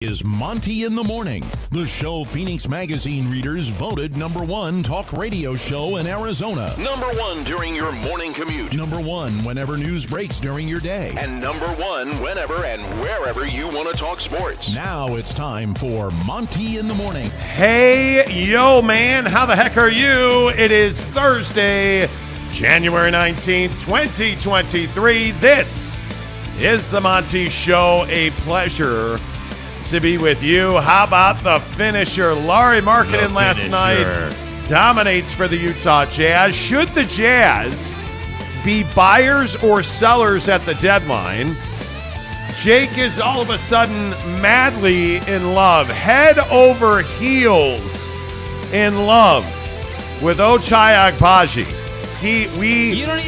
Is Monty in the Morning, the show Phoenix Magazine readers voted #1 talk radio show in Arizona. #1 during your morning commute. #1 whenever news breaks during your day. And #1 whenever and wherever you want to talk sports. Now it's time for Monty in the Morning. Hey, yo, man, how the heck are you? It is Thursday, January 19th, 2023. This is the Monty Show. A pleasure to be with you. How about the finisher? Lauri Markkanen last night dominates for the Utah Jazz. Should the Jazz be buyers or sellers at the deadline? Jake is all of a sudden madly in love, head over heels in love with Ochai Agbaji.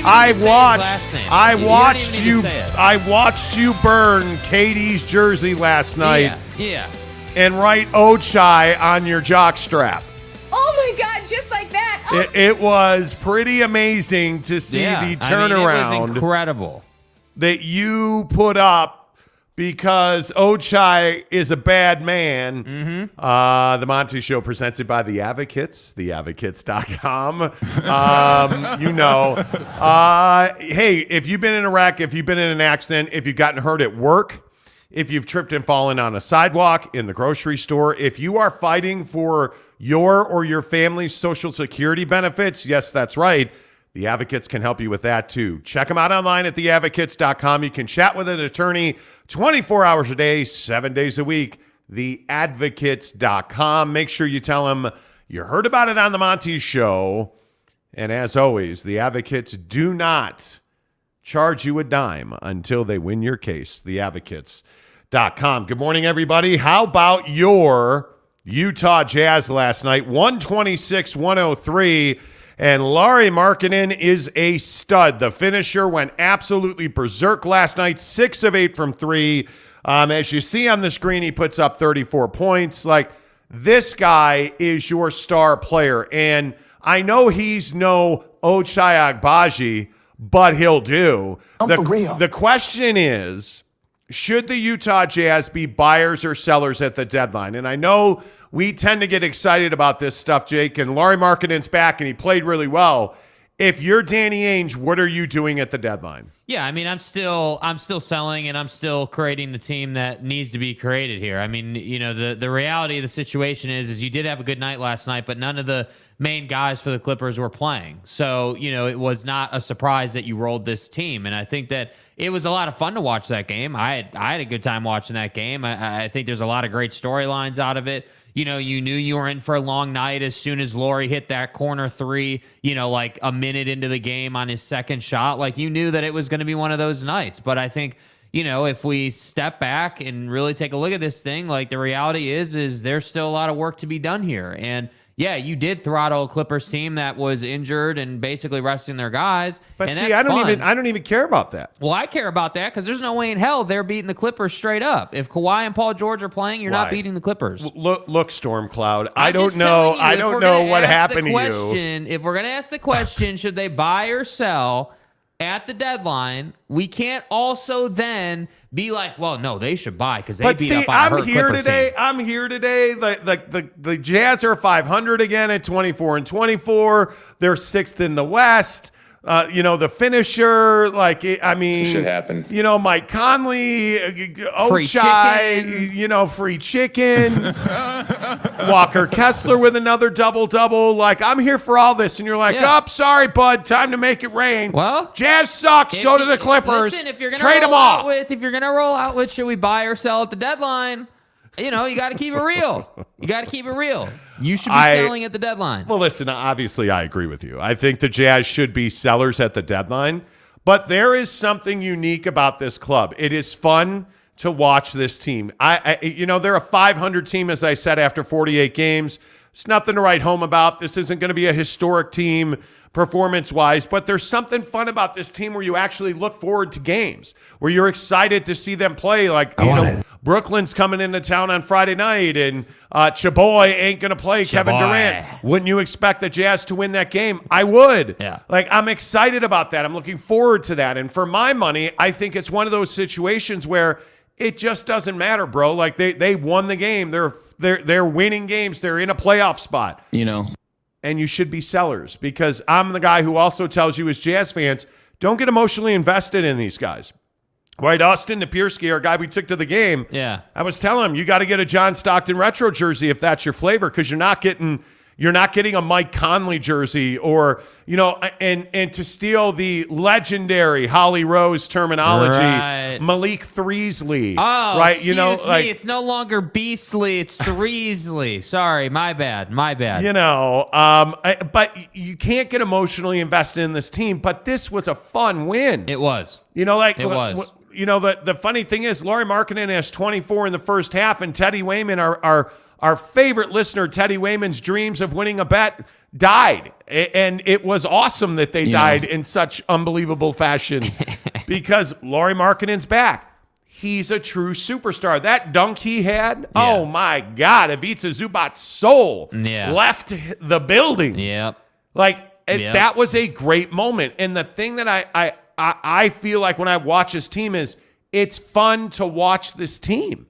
I watched you burn Katie's jersey last night. Yeah. And write Ochai on your jockstrap. Oh my God, just like that. Oh. It was pretty amazing to see the turnaround. It was incredible that you put up because Ochai is a bad man. Mm-hmm. The Monty Show presented by The Advocates, theadvocates.com. Hey, if you've been in a wreck, if you've been in an accident, if you've gotten hurt at work, if you've tripped and fallen on a sidewalk, in the grocery store, if you are fighting for your or your family's Social Security benefits, yes, that's right, The Advocates can help you with that too. Check them out online at theadvocates.com. You can chat with an attorney 24 hours a day, 7 days a week. Theadvocates.com. Make sure you tell them you heard about it on the Monty Show. And as always, the Advocates do not charge you a dime until they win your case. Theadvocates.com. Good morning, everybody. How about your Utah Jazz last night? 126-103. And Lauri Markkanen is a stud. The finisher went absolutely berserk last night, 6 of 8 from 3. As you see on the screen, he puts up 34 points. Like, this guy is your star player. And I know he's no Ochai Agbaji, but he'll do. The question is, should the Utah Jazz be buyers or sellers at the deadline? And I know we tend to get excited about this stuff, Jake, and Lauri Markkanen's back, and he played really well. If you're Danny Ainge, what are you doing at the deadline? Yeah, I mean, I'm still selling, and I'm still creating the team that needs to be created here. I mean, you know, the reality of the situation is you did have a good night last night, but none of the main guys for the Clippers were playing. So, you know, it was not a surprise that you rolled this team, and I think that it was a lot of fun to watch that game. I had a good time watching that game. I think there's a lot of great storylines out of it. You know, you knew you were in for a long night as soon as Lauri hit that corner three, you know, like a minute into the game on his second shot. Like, you knew that it was going to be one of those nights. But I think, you know, if we step back and really take a look at this thing, like, the reality is there's still a lot of work to be done here. And yeah, you did throttle a Clippers team that was injured and basically resting their guys. But and see, I don't even care about that. Well, I care about that because there's no way in hell they're beating the Clippers straight up. If Kawhi and Paul George are playing, you're not beating the Clippers. Look, Stormcloud. I don't know what happened to you. If we're gonna ask the question, should they buy or sell at the deadline, we can't also then be like, well, no, they should buy because they beat up on a hurt Clipper team. I'm here today. The Jazz are 500 again at 24-24. They're 6th in the West. The finisher, should happen. Mike Conley, Ochai, free chicken. Walker Kessler with another double-double. Like, I'm here for all this. And you're like, sorry, bud, time to make it rain. Well, Jazz sucks, so do the Clippers. Listen, if you're gonna trade them off. If you're going to roll out with, should we buy or sell at the deadline? You got to keep it real. You should be selling at the deadline. Well, listen, obviously I agree with you. I think the Jazz should be sellers at the deadline. But there is something unique about this club. It is fun to watch this team. They're a 500 team, as I said, after 48 games. It's nothing to write home about. This isn't going to be a historic team performance-wise, but there's something fun about this team where you actually look forward to games, where you're excited to see them play. Like, Brooklyn's coming into town on Friday night, and Chaboy ain't going to play Kevin Durant. Wouldn't you expect the Jazz to win that game? I would. Yeah. Like, I'm excited about that. I'm looking forward to that. And for my money, I think it's one of those situations where it just doesn't matter, bro. Like they won the game. They're winning games. They're in a playoff spot. And you should be sellers, because I'm the guy who also tells you as Jazz fans, don't get emotionally invested in these guys. Right, Austin Napierski, our guy we took to the game. Yeah, I was telling him, you got to get a John Stockton retro jersey if that's your flavor, because you're not getting a Mike Conley jersey, or and to steal the legendary Holly Rose terminology, right. Malik Threesley. Oh, right, excuse me, it's no longer Beastly, it's Threesley. Sorry, my bad. But you can't get emotionally invested in this team. But this was a fun win. It was. It was. The funny thing is, Lauri Markkanen has 24 in the first half, and Teddy Wayman, our favorite listener, Teddy Wayman's dreams of winning a bet died. And it was awesome that they died in such unbelievable fashion because Lauri Markkanen's back. He's a true superstar. That dunk he had, oh my God, Ivica Zubac's soul left the building. Yep. That was a great moment. And the thing that I feel like when I watch this team is it's fun to watch this team.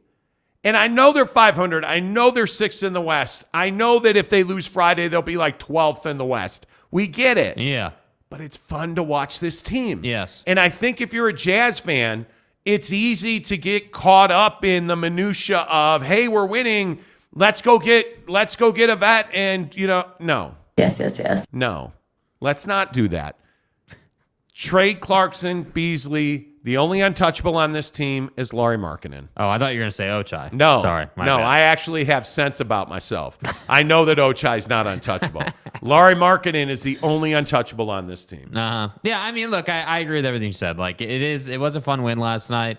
And I know they're 500. I know they're 6th in the West. I know that if they lose Friday, they'll be like 12th in the West. We get it. Yeah. But it's fun to watch this team. Yes. And I think if you're a Jazz fan, it's easy to get caught up in the minutia of, hey, we're winning. Let's go get a vet. And, no. Yes. No. Let's not do that. Trade Clarkson, Beasley. The only untouchable on this team is Lauri Markkanen. Oh, I thought you were going to say Ochai. No. Sorry. No, bad. I actually have sense about myself. I know that Ochai's not untouchable. Lauri Markkanen is the only untouchable on this team. Yeah, I mean, look, I agree with everything you said. Like, it was a fun win last night.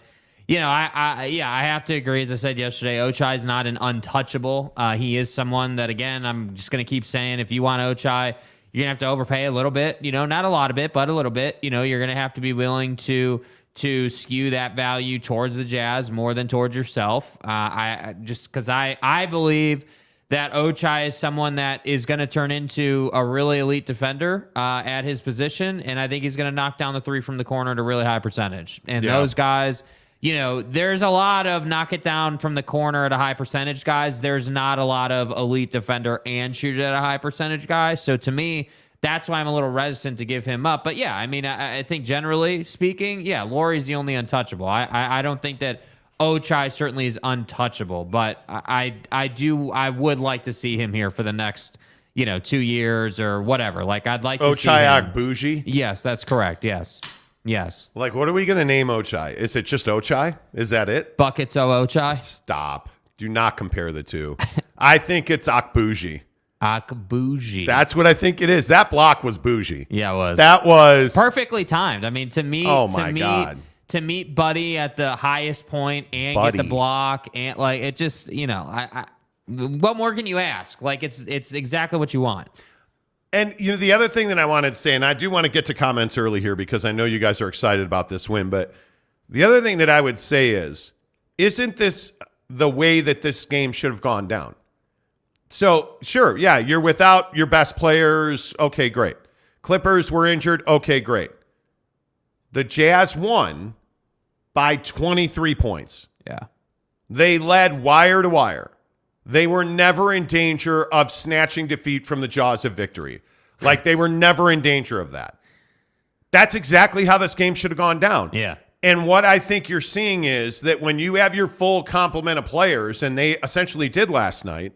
I have to agree. As I said yesterday, Ochai's not an untouchable. He is someone that, again, I'm just going to keep saying, if you want Ochai, you're going to have to overpay a little bit. Not a lot of it, but a little bit. You're going to have to be willing to skew that value towards the Jazz more than towards yourself. Because I believe that Ochai is someone that is going to turn into a really elite defender at his position, and I think he's going to knock down the three from the corner at a really high percentage. And those guys, there's a lot of knock it down from the corner at a high percentage guys. There's not a lot of elite defender and shoot it at a high percentage guys. So to me, that's why I'm a little resistant to give him up. But yeah, I mean, I think generally speaking, Lauri's the only untouchable. I don't think that Ochai certainly is untouchable, but I would like to see him here for the next, 2 years or whatever. Like, I'd like to see him. Ochai Agbuji? Yes, that's correct. Yes. Like, what are we going to name Ochai? Is it just Ochai? Is that it? Buckets Ochai? Stop. Do not compare the two. I think it's Akbuji. Akbuji. That's what I think it is. That block was bougie. Yeah, it was. That was perfectly timed. I mean, to me, God. To meet Buddy at the highest point and get the block and it just, what more can you ask? Like, it's exactly what you want. And the other thing that I wanted to say, and I do want to get to comments early here because I know you guys are excited about this win, but the other thing that I would say is, isn't this the way that this game should have gone down? So, sure, yeah, you're without your best players. Okay, great. Clippers were injured. Okay, great. The Jazz won by 23 points. Yeah. They led wire to wire. They were never in danger of snatching defeat from the jaws of victory. Like, they were never in danger of that. That's exactly how this game should have gone down. Yeah. And what I think you're seeing is that when you have your full complement of players, and they essentially did last night,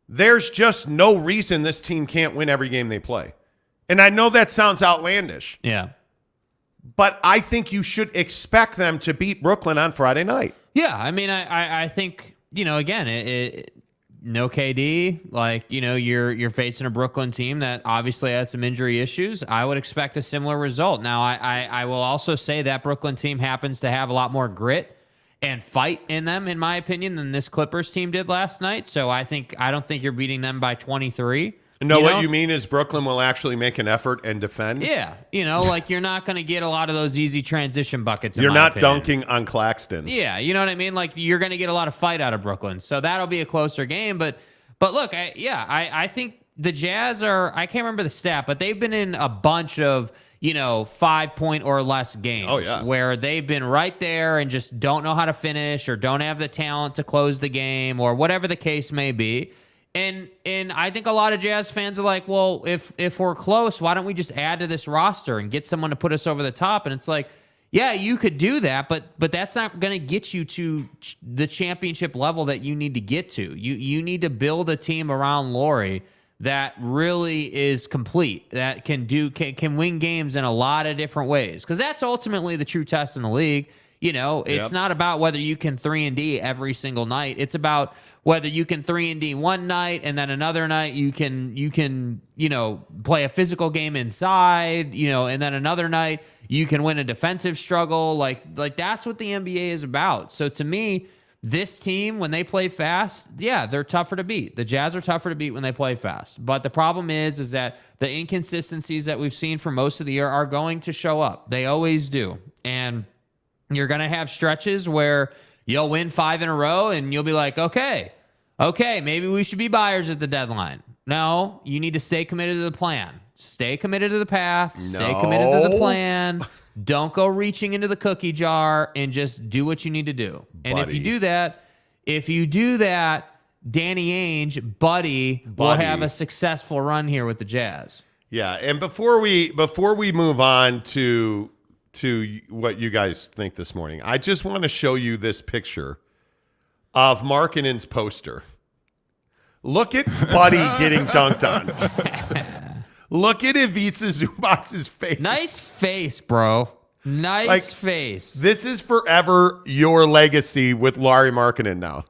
there's just no reason this team can't win every game they play. And I know that sounds outlandish. Yeah. But I think you should expect them to beat Brooklyn on Friday night. Yeah, I mean, I think, again, no KD, like, you're facing a Brooklyn team that obviously has some injury issues. I would expect a similar result. Now, I will also say that Brooklyn team happens to have a lot more grit and fight in them, in my opinion, than this Clippers team did last night. So I don't think you're beating them by 23. No, what you mean is Brooklyn will actually make an effort and defend? Yeah. Like, you're not going to get a lot of those easy transition buckets. You're not dunking on Claxton. Yeah. You know what I mean? Like, you're going to get a lot of fight out of Brooklyn. So that'll be a closer game. But look, I think the Jazz are, I can't remember the stat, but they've been in a bunch of, 5-point or less games where they've been right there and just don't know how to finish or don't have the talent to close the game or whatever the case may be. And I think a lot of Jazz fans are like, well, if we're close, why don't we just add to this roster and get someone to put us over the top? And it's like, yeah, you could do that, but that's not going to get you to the championship level that you need to get to. You need to build a team around Lauri that really is complete, that can win games in a lot of different ways, because that's ultimately the true test in the league. It's not about whether you can 3-and-D every single night. It's about whether you can 3-and-D one night and then another night you can play a physical game inside, and then another night you can win a defensive struggle. Like that's what the NBA is about. So to me, this team, when they play fast, they're tougher to beat. The Jazz are tougher to beat when they play fast. But the problem is that the inconsistencies that we've seen for most of the year are going to show up. They always do. And you're going to have stretches where you'll win 5 in a row and you'll be like, okay, maybe we should be buyers at the deadline. No, you need to stay committed to the plan. Stay committed to the path. Stay committed to the plan. Don't go reaching into the cookie jar and just do what you need to do. And if you do that, Danny Ainge, buddy, will have a successful run here with the Jazz. Yeah, and before we move on to what you guys think this morning, I just want to show you this picture of Markkanen's poster. Look at Buddy getting dunked on. Look at Ivica Zubac's face. Nice face, bro. Nice face. This is forever your legacy with Lauri Markkanen now.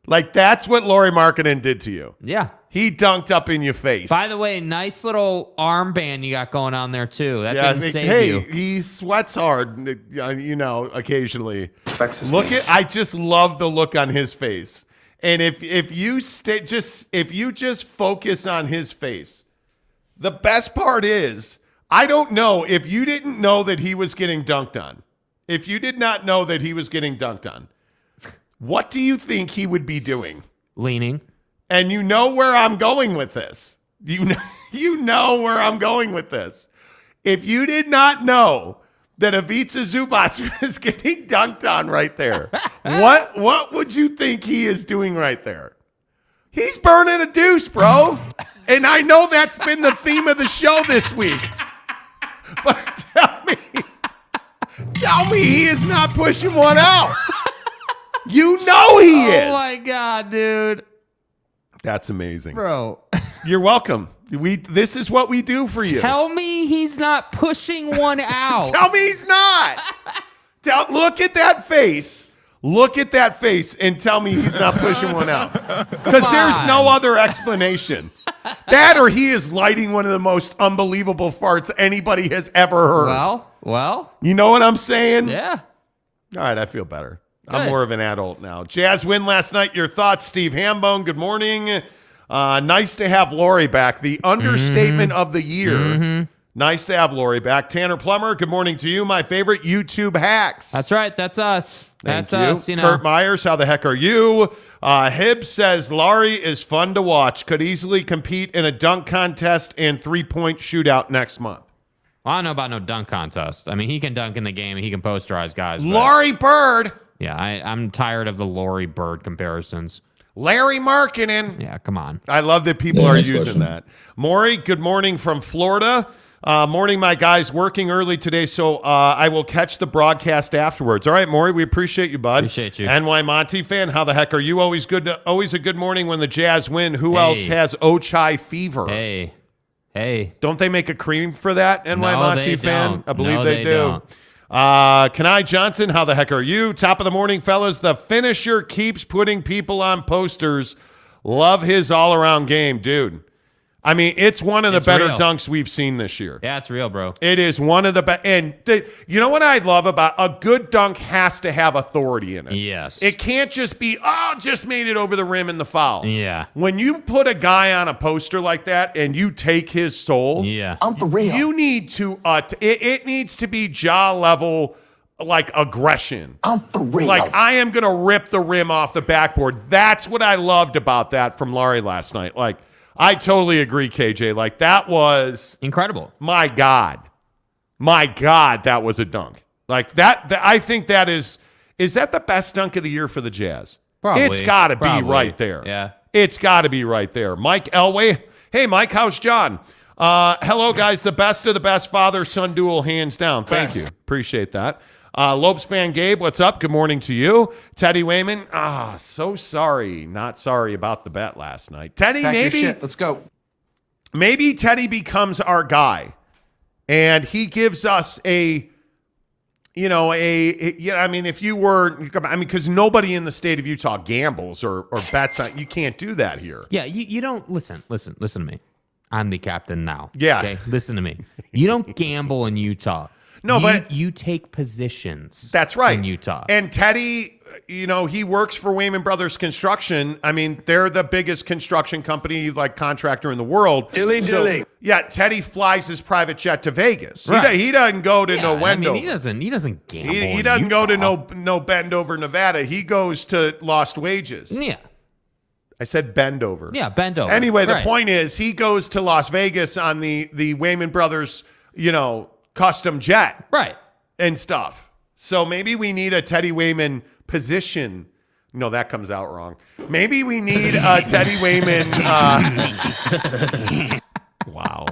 That's what Lauri Markkanen did to you. Yeah. He dunked up in your face. By the way, nice little armband you got going on there, too. That didn't save you. He sweats hard, occasionally. I just love the look on his face. And if you just focus on his face, the best part is, I don't know if you didn't know that he was getting dunked on. If you did not know that he was getting dunked on, what do you think he would be doing? Leaning. And you know where I'm going with this. You know where I'm going with this. If you did not know that Ivica Zubac was getting dunked on right there, what would you think he is doing right there? He's burning a deuce, bro. And I know that's been the theme of the show this week. But tell me he is not pushing one out. You know he is. Oh, my God, dude. That's amazing. Bro. You're welcome. This is what we do for you. Tell me he's not pushing one out. Tell me he's not. Look at that face. Look at that face and tell me he's not pushing one out. Because there's no other explanation. That or he is lighting one of the most unbelievable farts anybody has ever heard. Well. You know what I'm saying? Yeah. All right, I feel better. Good. I'm more of an adult now. Jazz win last night. Your thoughts, Steve Hambone. Good morning. Nice to have Lauri back. The understatement of the year. Nice to have Lauri back. Tanner Plummer, good morning to you. My favorite YouTube hacks. That's right. That's us. Thank That's us. Kurt Myers, how the heck are you? Hibbs says Lauri is fun to watch. Could easily compete in a dunk contest and 3-point shootout next month. Well, I don't know about no dunk contest. I mean, he can dunk in the game and he can posterize guys. Lauri Bird. Yeah, I'm tired of the Lauri Bird comparisons. Larry Markkanen. Yeah, come on. I love that people are using that. Maury, good morning from Florida. Morning, my guys. Working early today, so I will catch the broadcast afterwards. All right, Maury, we appreciate you, bud. Appreciate you. NY Monty fan, how the heck are you? Always a good morning when the Jazz win. Who else has Ochai fever? Hey. Don't they make a cream for that, NY Monty fan? Don't. I believe No, they do. Don't. Kenai Johnson, how the heck are you? Top of the morning, fellas. The finisher keeps putting people on posters. Love his all-around game, dude. I mean, it's one of the better dunks we've seen this year. Yeah, it's real, bro. It is one of the best. And you know what I love about a good dunk has to have authority in it. Yes. It can't just be, just made it over the rim in the foul. Yeah. When you put a guy on a poster like that and you take his soul, I'm for real. You need to, it needs to be jaw level, like aggression. I'm for real. Like, I am going to rip the rim off the backboard. That's what I loved about that from Lauri last night. Like, I totally agree, KJ. Like, that was incredible. My God. My God, that was a dunk. Like that I think that is that the best dunk of the year for the Jazz? Probably. It's got to be right there. Yeah. It's got to be right there. Mike Elway. Hey, Mike, how's John? Hello, guys. The best of the best father-son duel, hands down. Thank you. Appreciate that. Lopes fan Gabe, what's up? Good morning to you. Teddy Wayman. So sorry. Not sorry about the bet last night. Teddy, maybe. Let's go. Maybe Teddy becomes our guy, and he gives us if you were, because nobody in the state of Utah gambles or bets on, you can't do that here. Yeah, you don't, listen to me. I'm the captain now. Yeah. Okay, listen to me. You don't gamble in Utah. No, but you take positions. That's right. In Utah. And Teddy, he works for Wayman Brothers Construction. I mean, they're the biggest construction company, like contractor in the world. Dilly. Yeah, Teddy flies his private jet to Vegas. Right. He doesn't go to no Wendover. He doesn't gamble. He in doesn't go Utah. to no Bendover, Nevada. He goes to Lost Wages. Yeah. I said Bendover. Yeah, Bendover. Anyway, the Right. point is he goes to Las Vegas on the Wayman Brothers, custom jet. Right. And stuff. So maybe we need a Teddy Wayman position. No, that comes out wrong. Maybe we need a Teddy Wayman. Wow.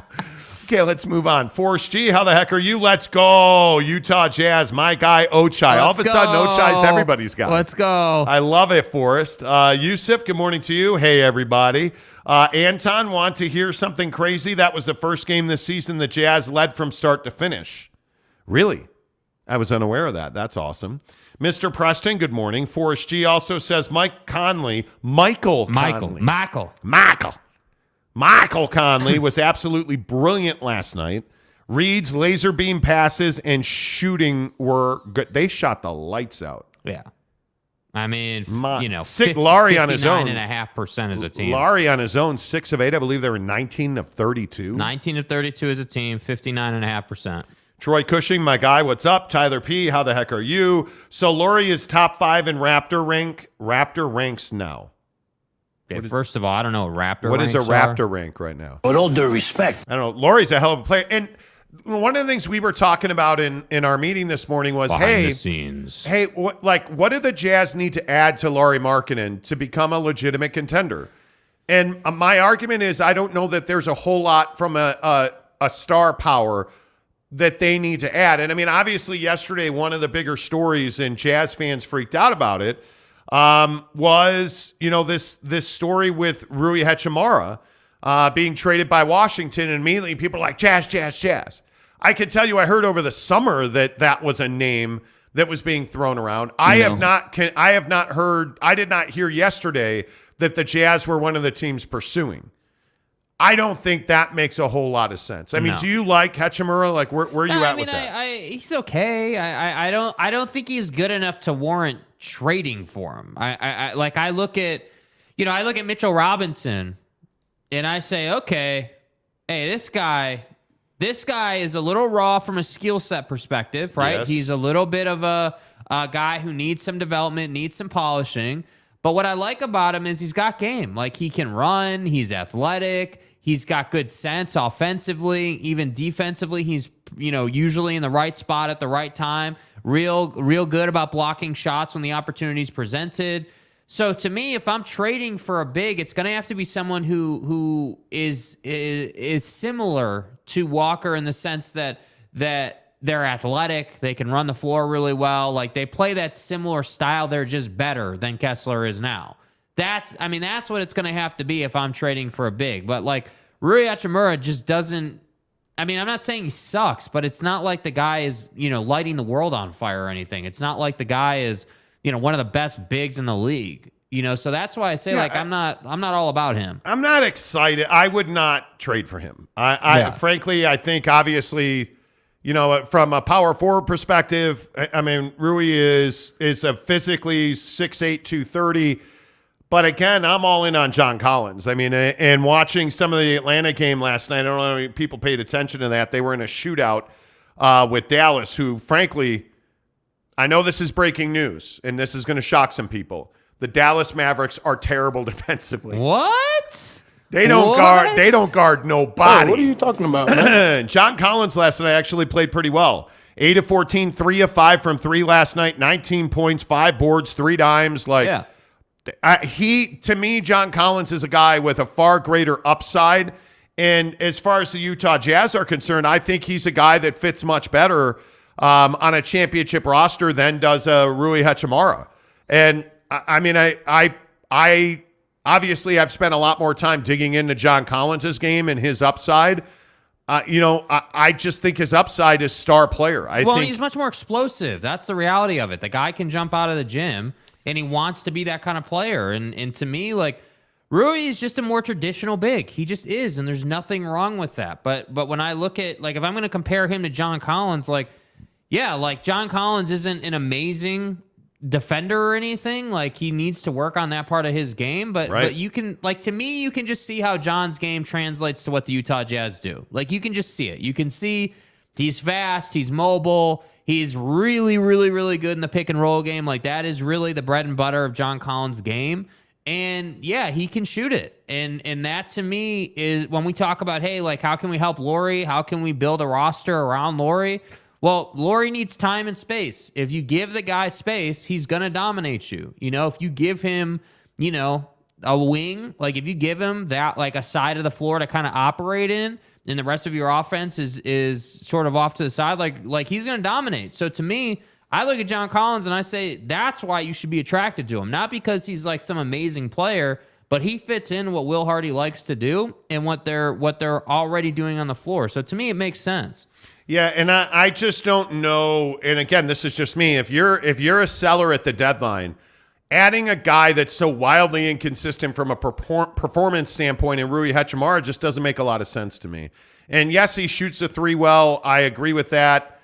Okay, let's move on. Forrest G, how the heck are you? Let's go. Utah Jazz, my guy, Ochai. All of a sudden, Ochai's everybody's guy. Let's go. I love it, Forrest. Yusuf, good morning to you. Hey, everybody. Anton, want to hear something crazy? That was the first game this season the Jazz led from start to finish. Really? I was unaware of that. That's awesome. Mr. Preston, good morning. Forrest G also says Michael Conley was absolutely brilliant last night. Reed's laser beam passes and shooting were good. They shot the lights out. Yeah. I mean, Lauri on his own. 59.5% as a team. Lauri on his own, 6 of 8. I believe they were 19 of 32. 19 of 32 as a team, 59.5%. Troy Cushing, my guy, what's up? Tyler P, how the heck are you? So Lauri is top 5 in Raptor ranks now. Okay, first of all, I don't know what Raptor What ranks is a are. Raptor rank right now? With all due respect. I don't know. Lauri's a hell of a player. And one of the things we were talking about in our meeting this morning was, Behind the scenes. what do the Jazz need to add to Lauri Markkanen to become a legitimate contender? And my argument is I don't know that there's a whole lot from a star power that they need to add. And I mean, obviously yesterday, one of the bigger stories, and Jazz fans freaked out about it, was, this story with Rui Hachimura being traded by Washington, and immediately people are like, Jazz. I can tell you, I heard over the summer that was a name that was being thrown around. I did not hear yesterday that the Jazz were one of the teams pursuing. I don't think that makes a whole lot of sense. I mean, do you like Hachimura? Like, where are you at with that? He's okay. I don't think he's good enough to warrant trading for him. I look at Mitchell Robinson, and I say, okay, hey, this guy is a little raw from a skill set perspective, right? Yes. He's a little bit of a guy who needs some development, needs some polishing. But what I like about him is he's got game. Like, he can run, he's athletic, he's got good sense offensively, even defensively. He's, usually in the right spot at the right time. Real good about blocking shots when the opportunity's presented. So to me, if I'm trading for a big, it's going to have to be someone who is similar to Walker in the sense that they're athletic, they can run the floor really well. Like, they play that similar style. They're just better than Kessler is now. That's what it's going to have to be if I'm trading for a big. But like, Rui Hachimura just doesn't. I'm not saying he sucks, but it's not like the guy is lighting the world on fire or anything. It's not like the guy is one of the best bigs in the league. So that's why I say I'm not all about him. I'm not excited. I would not trade for him. Frankly, I think obviously. From a power forward perspective, I mean, Rui is a physically 6'8", 230. But again, I'm all in on John Collins. I mean, and watching some of the Atlanta game last night, I don't know how many people paid attention to that. They were in a shootout with Dallas, who, frankly, I know this is breaking news, and this is going to shock some people. The Dallas Mavericks are terrible defensively. What? They don't guard nobody. What are you talking about, man? John Collins last night actually played pretty well. 8 of 14, 3 of 5 from 3 last night, 19 points, 5 boards, 3 dimes. To me, John Collins is a guy with a far greater upside. And as far as the Utah Jazz are concerned, I think he's a guy that fits much better on a championship roster than does Rui Hachimura. And I obviously I've spent a lot more time digging into John Collins' game and his upside. I just think his upside is star player. I think he's much more explosive. That's the reality of it. The guy can jump out of the gym, and he wants to be that kind of player. And to me, Rui is just a more traditional big. He just is, and there's nothing wrong with that. But when I look at, if I'm going to compare him to John Collins, John Collins isn't an amazing defender or anything. He needs to work on that part of his game. But you can, to me, you can just see how John's game translates to what the Utah Jazz do. You can just see it. You can see he's fast, he's mobile, he's really, really, really good in the pick and roll game. That is really the bread and butter of John Collins' game. And yeah, he can shoot it. And that to me is when we talk about, hey, how can we help Lauri? How can we build a roster around Lauri? Well, Lauri needs time and space. If you give the guy space, he's going to dominate you. If you give him, a wing, if you give him that, a side of the floor to kind of operate in, and the rest of your offense is sort of off to the side, he's going to dominate. So to me, I look at John Collins and I say that's why you should be attracted to him. Not because he's some amazing player, but he fits in what Will Hardy likes to do and what they're already doing on the floor. So to me, it makes sense. Yeah, and I just don't know. And again, this is just me. If you're a seller at the deadline, adding a guy that's so wildly inconsistent from a performance standpoint in Rui Hachimura just doesn't make a lot of sense to me. And yes, he shoots the 3 well. I agree with that.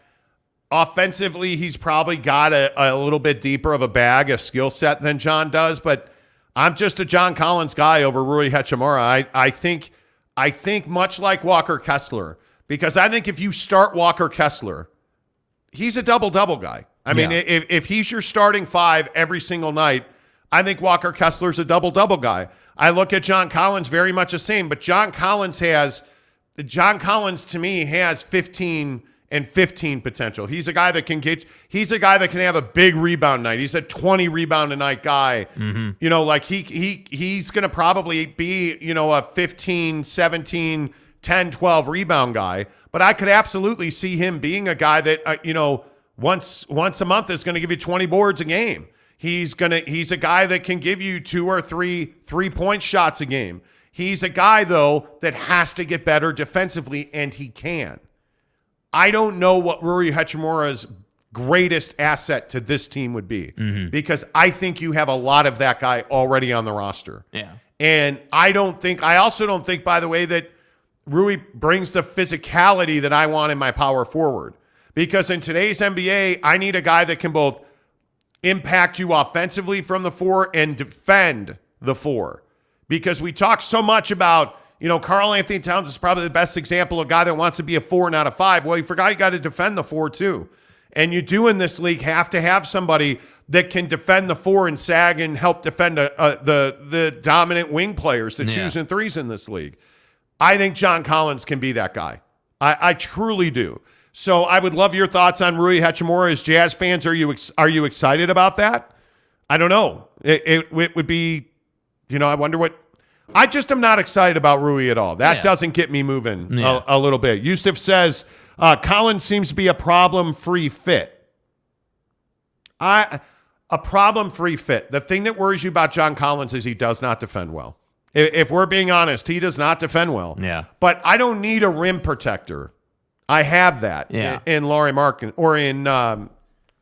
Offensively, he's probably got a little bit deeper of a bag, a skill set than John does, but I'm just a John Collins guy over Rui Hachimura. I think much like Walker Kessler, because I think if you start Walker Kessler, he's a double-double guy. I mean, if he's your starting 5 every single night, I think Walker Kessler's a double-double guy. I look at John Collins very much the same, but John Collins to me has 15 and 15 potential. He's a guy that can have a big rebound night. He's a 20 rebound a night guy. Mm-hmm. He's going to probably be, a 15, 17, 10, 12 rebound guy. But I could absolutely see him being a guy that, once a month is going to give you 20 boards a game. He's a guy that can give you 2 or 3 3-point shots a game. He's a guy, though, that has to get better defensively, and he can. I don't know what Rui Hachimura's greatest asset to this team would be, because I think you have a lot of that guy already on the roster. Yeah. And I also don't think, by the way, that Rui brings the physicality that I want in my power forward. Because in today's NBA, I need a guy that can both impact you offensively from the 4 and defend the 4. Because we talk so much about, Karl Anthony Towns is probably the best example of a guy that wants to be a 4 not a 5. Well, you forgot you got to defend the 4 too. And you do in this league have to have somebody that can defend the 4 and sag and help defend the dominant wing players, the 2s and 3s in this league. I think John Collins can be that guy. I truly do. So I would love your thoughts on Rui Hachimura. As Jazz fans, are you excited about that? I don't know. It would be, I wonder what. I just am not excited about Rui at all. That doesn't get me moving a little bit. Yusuf says Collins seems to be a problem-free fit. A problem-free fit. The thing that worries you about John Collins is he does not defend well. If we're being honest, he does not defend well. Yeah. But I don't need a rim protector. I have that in Lauri Markkanen or in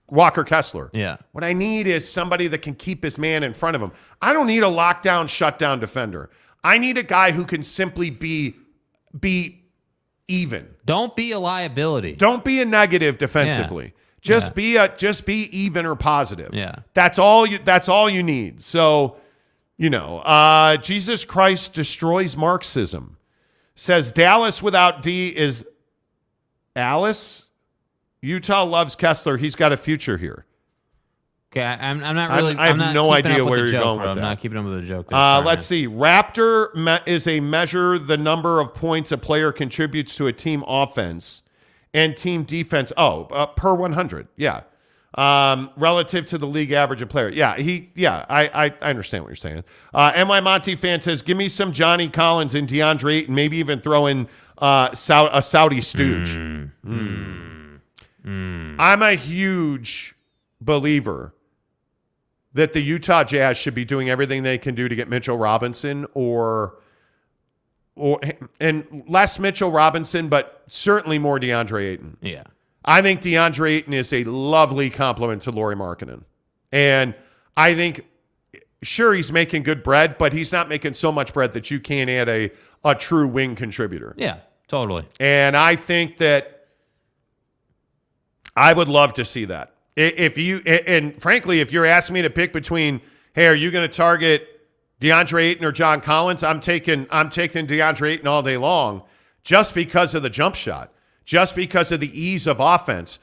Walker Kessler. Yeah. What I need is somebody that can keep his man in front of him. I don't need a lockdown, shutdown defender. I need a guy who can simply be even. Don't be a liability. Don't be a negative defensively. Just be even or positive. Yeah. That's all you need. So, Jesus Christ destroys Marxism. Says Dallas without D is Alice. Utah loves Kessler. He's got a future here. Okay, I'm not really. I have I'm not no keeping idea up with where the you're joke, going bro. with I'm that. not keeping up with the joke. Sorry, Let's see. Raptor is a measure the number of points a player contributes to a team offense and team defense. Per 100. Yeah. Relative to the league average of player. Yeah. I understand what you're saying. NY Monty fan says, give me some Johnny Collins and DeAndre Ayton, maybe even throw in a Saudi stooge. I'm a huge believer that the Utah Jazz should be doing everything they can do to get Mitchell Robinson and less Mitchell Robinson, but certainly more DeAndre Ayton. Yeah. I think DeAndre Ayton is a lovely compliment to Lauri Markkanen. And I think, sure, he's making good bread, but he's not making so much bread that you can't add a true wing contributor. Yeah, totally. And I think that I would love to see that. And frankly, if you're asking me to pick between, hey, are you going to target DeAndre Ayton or John Collins? I'm taking DeAndre Ayton all day long just because of the jump shot, just because of the ease of offense.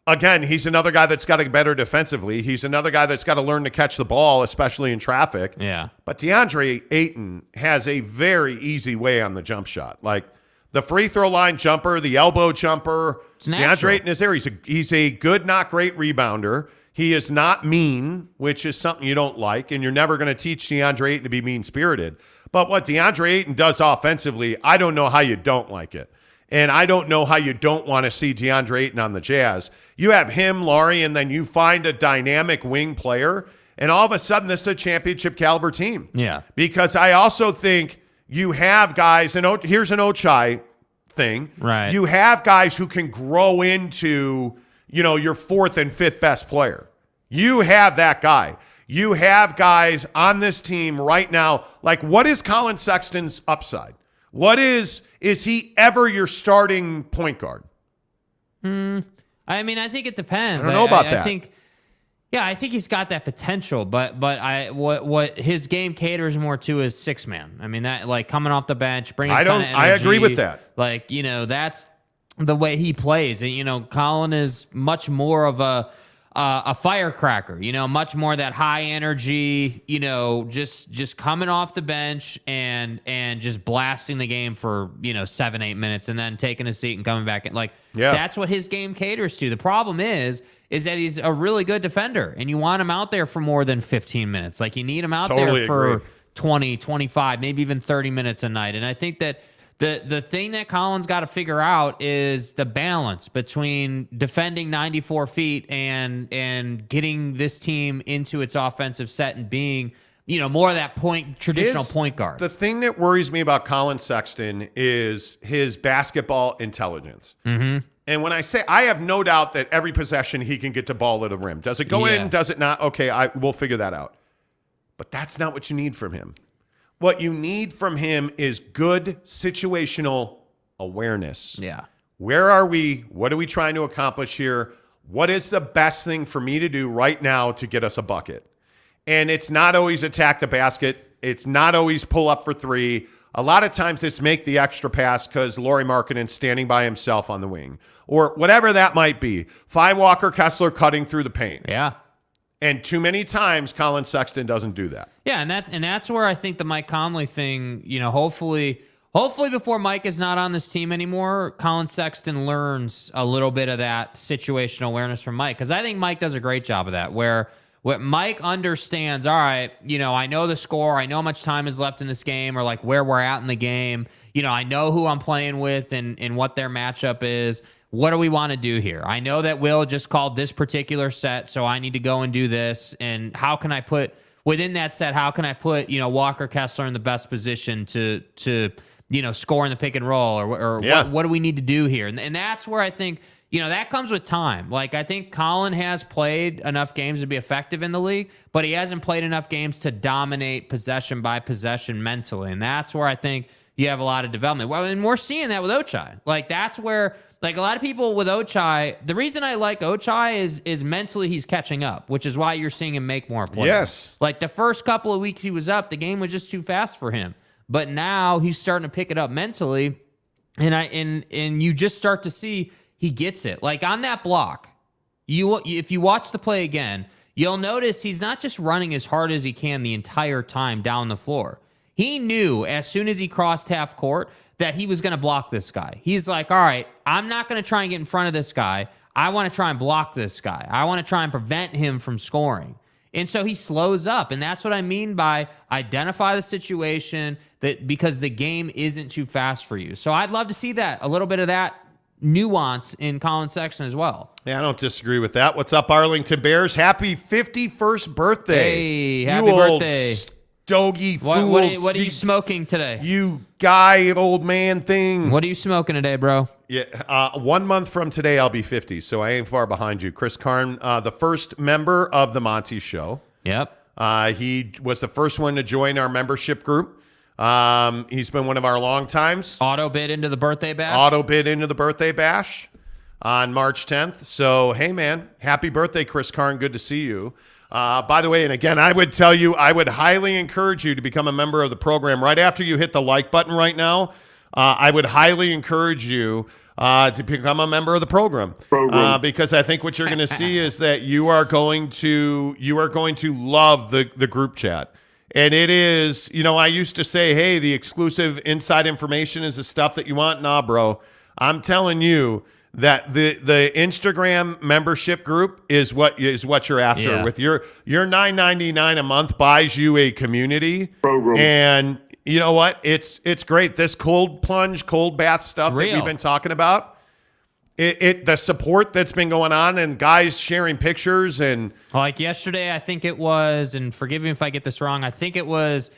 Again, he's another guy that's got to get better defensively. He's another guy that's got to learn to catch the ball, especially in traffic. Yeah. But DeAndre Ayton has a very easy way on the jump shot. Like the free throw line jumper, the elbow jumper. DeAndre Ayton is there. He's a good, not great rebounder. He is not mean, which is something you don't like, and you're never going to teach DeAndre Ayton to be mean-spirited. But what DeAndre Ayton does offensively, I don't know how you don't like it. And I don't know how you don't want to see DeAndre Ayton on the Jazz. You have him, Lauri, and then you find a dynamic wing player, and all of a sudden this is a championship caliber team. Yeah. Because I also think you have guys, and here's an Ochai thing. Right. You have guys who can grow into, your fourth and fifth best player. You have that guy. You have guys on this team right now. Like, what is Colin Sexton's upside? Is he ever your starting point guard? I mean, I think it depends. I don't know about that. I think he's got that potential, but what his game caters more to is six man. I mean, that like coming off the bench, bringing a ton of energy. I agree with that. Like, that's the way he plays. And, Colin is much more of a firecracker, much more that high energy, just coming off the bench and just blasting the game for, 7-8 minutes and then taking a seat and coming back. That's what his game caters to. The problem is that he's a really good defender and you want him out there for more than 15 minutes. Like you need him out there for 20, 25, maybe even 30 minutes a night. And I think that the thing that Colin's got to figure out is the balance between defending 94 feet and getting this team into its offensive set and being, more of that traditional point guard. The thing that worries me about Colin Sexton is his basketball intelligence. Mm-hmm. And when I say, I have no doubt that every possession he can get the ball to the rim. Does it go in? Does it not? Okay, we'll figure that out. But that's not what you need from him. What you need from him is good situational awareness. Yeah. Where are we? What are we trying to accomplish here? What is the best thing for me to do right now to get us a bucket? And it's not always attack the basket. It's not always pull up for three. A lot of times it's make the extra pass because Lauri Markkanen's standing by himself on the wing. Or whatever that might be. Find Walker Kessler cutting through the paint. Yeah. And too many times, Colin Sexton doesn't do that. Yeah, and that's where I think the Mike Conley thing, hopefully before Mike is not on this team anymore, Colin Sexton learns a little bit of that situational awareness from Mike. Because I think Mike does a great job of that, where Mike understands, all right, I know the score, I know how much time is left in this game, or like where we're at in the game. I know who I'm playing with and what their matchup is. What do we want to do here? I know that Will just called this particular set, so I need to go and do this. And how can I put within that set? How can I put Walker Kessler in the best position to score in the pick and roll, or what do we need to do here? And that's where I think that comes with time. Like I think Colin has played enough games to be effective in the league, but he hasn't played enough games to dominate possession by possession mentally, and that's where I think you have a lot of development. Well, and we're seeing that with Ochai. Like that's where. Like a lot of people with Ochai, the reason I like Ochai is mentally he's catching up, which is why you're seeing him make more plays. Yes. Like the first couple of weeks he was up, the game was just too fast for him. But now he's starting to pick it up mentally, and you just start to see he gets it. Like on that block, if you watch the play again, you'll notice he's not just running as hard as he can the entire time down the floor. He knew as soon as he crossed half court that he was going to block this guy. He's like, all right, I'm not going to try and get in front of this guy. I want to try and block this guy. I want to try and prevent him from scoring. And so he slows up. And that's what I mean by identify the situation that because the game isn't too fast for you. So I'd love to see that, a little bit of that nuance in Colin Sexton as well. Yeah, I don't disagree with that. What's up, Arlington Bears? Happy 51st birthday. Hey, happy birthday. Stogie fool. What are you smoking today? You guy, old man thing. What are you smoking today, bro? Yeah, 1 month from today, I'll be 50, so I ain't far behind you. Chris Karn, the first member of the Monty Show. Yep. He was the first one to join our membership group. He's been one of our long times. Auto bid into the birthday bash on March 10th. So, hey, man, happy birthday, Chris Karn. Good to see you. By the way, and again, I would tell you, I would highly encourage you to become a member of the program. Right after you hit the like button right now, I would highly encourage you to become a member of the program. Because I think what you're going to see is that you are going to love the group chat. And it is, I used to say, hey, the exclusive inside information is the stuff that you want. Nah, bro. I'm telling you that the Instagram membership group is what you're after. Yeah. With your $9.99 a month buys you a community. And you know what? It's great. This cold plunge, cold bath stuff that we've been talking about. The support that's been going on and guys sharing pictures and like yesterday, I think it was, and forgive me if I get this wrong, I think it was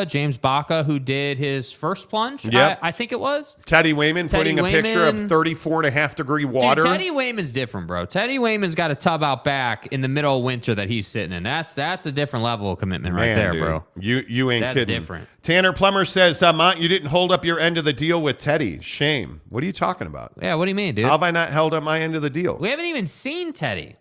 James Baca, who did his first plunge. Yep. I think it was. Teddy Wayman putting a picture of 34.5 degree water. Dude, Teddy Wayman's different, bro. Teddy Wayman's got a tub out back in the middle of winter that he's sitting in. That's a different level of commitment right there, dude. bro. You ain't That's kidding. different. Tanner Plummer says, Mont, you didn't hold up your end of the deal with Teddy. Shame. What are you talking about? Yeah, what do you mean, dude? How have I not held up my end of the deal? We haven't even seen Teddy.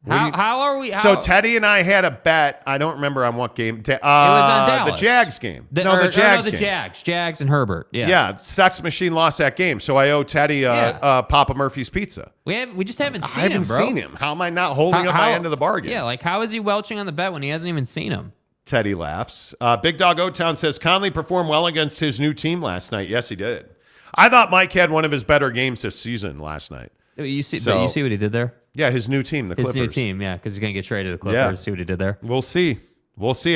How are we? So Teddy and I had a bet. I don't remember on what game. It was on Dallas. The Jags game. The Jags and Herbert. Yeah. Sex Machine lost that game, so I owe Teddy Papa Murphy's pizza. We just haven't seen him, I haven't seen him. How am I not holding up my end of the bargain? Yeah, like how is he welching on the bet when he hasn't even seen him? Teddy laughs. Big Dog O-Town says Conley performed well against his new team last night. Yes, he did. I thought Mike had one of his better games this season last night. You see what he did there? Yeah, his new team, the Clippers. His new team, yeah, because he's going to get traded to the Clippers. Yeah. See what he did there. We'll see.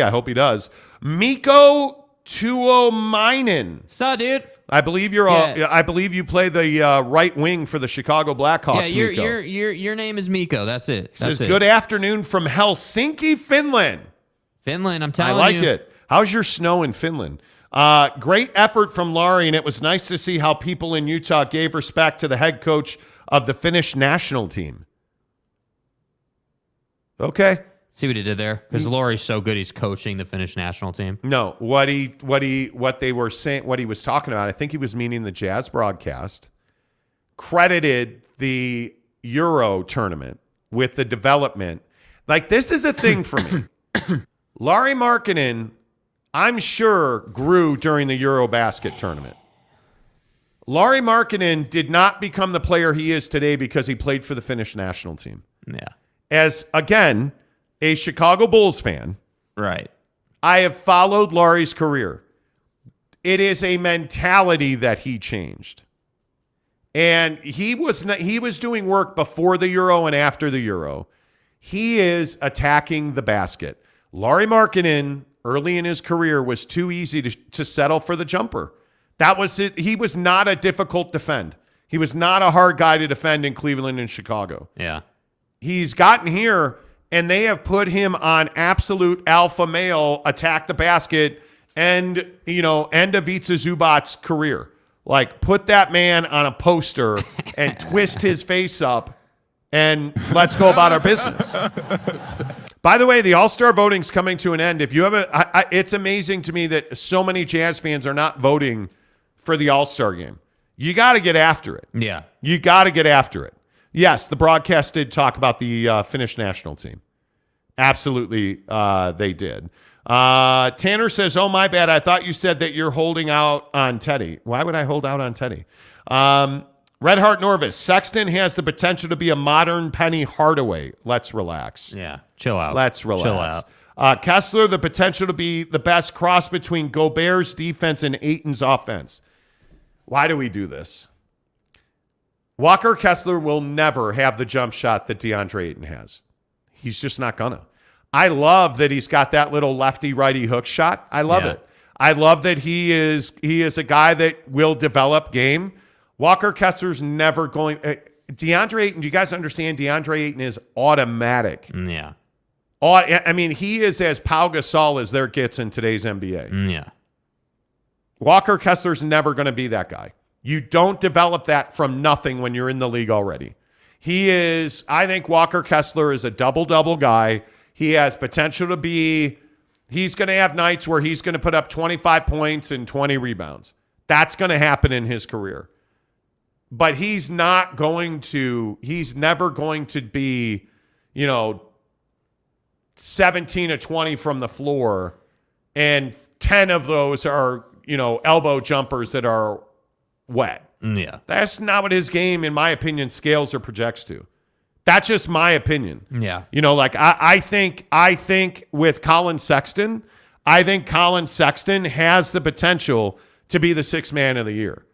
I hope he does. Miko Tuomainen. So, dude. I believe I believe you play the right wing for the Chicago Blackhawks. Yeah, your name is Miko. That's it. Says good afternoon from Helsinki, Finland. Finland, I'm telling you. I like it. How's your snow in Finland? Great effort from Lauri, and it was nice to see how people in Utah gave respect to the head coach of the Finnish national team. Okay. See what he did there? Because Lauri's so good, he's coaching the Finnish national team. No, what they were saying, what he was talking about, I think he was meaning the Jazz broadcast, credited the Euro tournament with the development. Like, this is a thing for me. Lauri Markkanen, I'm sure, grew during the Eurobasket tournament. Lauri Markkanen did not become the player he is today because he played for the Finnish national team. Yeah. As, again, a Chicago Bulls fan, right? I have followed Lauri's career. It is a mentality that he changed. And he was doing work before the Euro and after the Euro. He is attacking the basket. Lauri Markkanen, early in his career, was too easy to settle for the jumper. That was it. He was not a difficult defend. He was not a hard guy to defend in Cleveland and Chicago. Yeah. He's gotten here, and they have put him on absolute alpha male, attack the basket, and, end of Ivica Zubac's career. Like, put that man on a poster and twist his face up, and let's go about our business. By the way, the All-Star voting's coming to an end. If you have it's amazing to me that so many Jazz fans are not voting for the All-Star game. You got to get after it. Yeah. You got to get after it. Yes, the broadcast did talk about the Finnish national team. Absolutely, they did. Tanner says, oh, my bad. I thought you said that you're holding out on Teddy. Why would I hold out on Teddy? Red Heart Norvis, Sexton has the potential to be a modern Penny Hardaway. Let's relax. Yeah, chill out. Let's relax. Chill out. Kessler, the potential to be the best cross between Gobert's defense and Ayton's offense. Why do we do this? Walker Kessler will never have the jump shot that DeAndre Ayton has. He's just not gonna. I love that he's got that little lefty-righty hook shot. I love it. I love that he is a guy that will develop game. Walker Kessler's never going. DeAndre Ayton, do you guys understand? DeAndre Ayton is automatic. Yeah. I mean, he is as Pau Gasol as there gets in today's NBA. Yeah. Walker Kessler's never going to be that guy. You don't develop that from nothing when you're in the league already. I think Walker Kessler is a double-double guy. He has potential to be, he's going to have nights where he's going to put up 25 points and 20 rebounds. That's going to happen in his career. But he's never going to be, 17 to 20 from the floor, and 10 of those are, elbow jumpers that are wet. Yeah. That's not what his game, in my opinion, scales or projects to. That's just my opinion. Yeah. I think with Colin Sexton, Colin Sexton has the potential to be the sixth man of the year.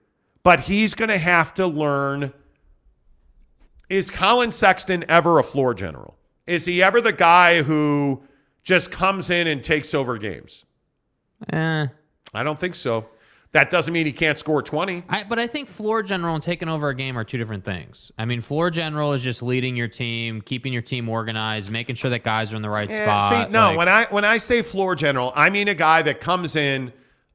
But he's going to have to learn, is Colin Sexton ever a floor general? Is he ever the guy who just comes in and takes over games? I don't think so. That doesn't mean he can't score 20. But I think floor general and taking over a game are two different things. I mean, floor general is just leading your team, keeping your team organized, making sure that guys are in the right spot. See, no, when I say floor general, I mean a guy that comes in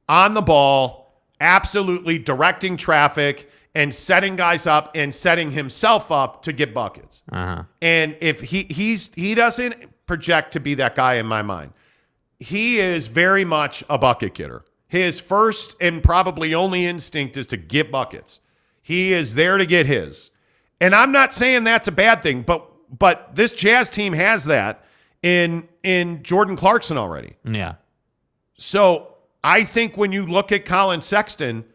on the ball, absolutely directing traffic and setting guys up and setting himself up to get buckets. Uh-huh. And if he doesn't project to be that guy in my mind, he is very much a bucket getter. His first and probably only instinct is to get buckets. He is there to get his. And I'm not saying that's a bad thing, but this Jazz team has that in Jordan Clarkson already. Yeah. So I think when you look at Colin Sexton,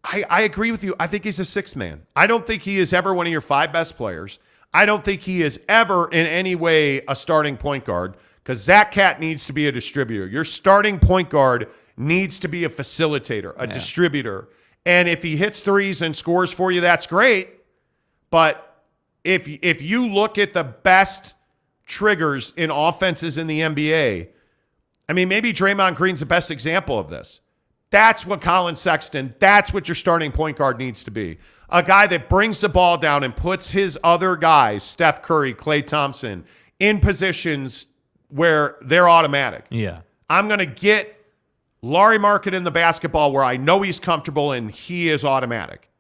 I agree with you. I think he's a sixth man. I don't think he is ever one of your five best players. I don't think he is ever in any way a starting point guard, because Zach Cat needs to be a distributor. Your starting point guard needs to be a facilitator, a distributor. And if he hits threes and scores for you, that's great. But if you look at the best triggers in offenses in the NBA, I mean, maybe Draymond Green's the best example of this. That's what Colin Sexton, that's what your starting point guard needs to be. A guy that brings the ball down and puts his other guys, Steph Curry, Klay Thompson, in positions where they're automatic. Yeah. I'm going to get Lauri Markkanen in the basketball where I know he's comfortable and he is automatic.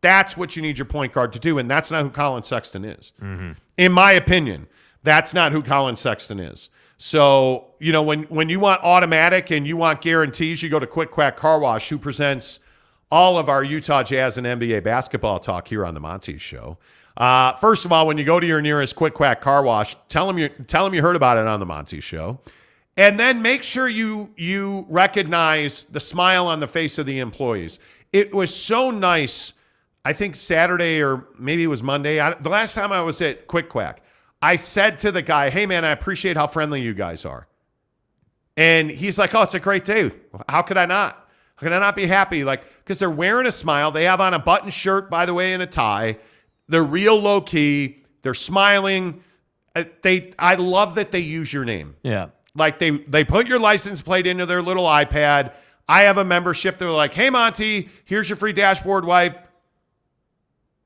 That's what you need your point guard to do, and that's not who Colin Sexton is. Mm-hmm. In my opinion, that's not who Colin Sexton is. So, when you want automatic and you want guarantees, you go to Quick Quack Car Wash, who presents all of our Utah Jazz and NBA basketball talk here on the Monty Show. First of all, when you go to your nearest Quick Quack Car Wash, tell them you heard about it on the Monty Show. And then make sure you recognize the smile on the face of the employees. It was so nice, I think Saturday or maybe it was Monday. The last time I was at Quick Quack, I said to the guy, "Hey, man, I appreciate how friendly you guys are." And he's like, "Oh, it's a great day. How could I not? How could I not be happy?" Because they're wearing a smile. They have on a button shirt, by the way, and a tie. They're real low key. They're smiling. I love that they use your name. Yeah. They put your license plate into their little iPad. I have a membership. They're like, "Hey, Monty, here's your free dashboard wipe."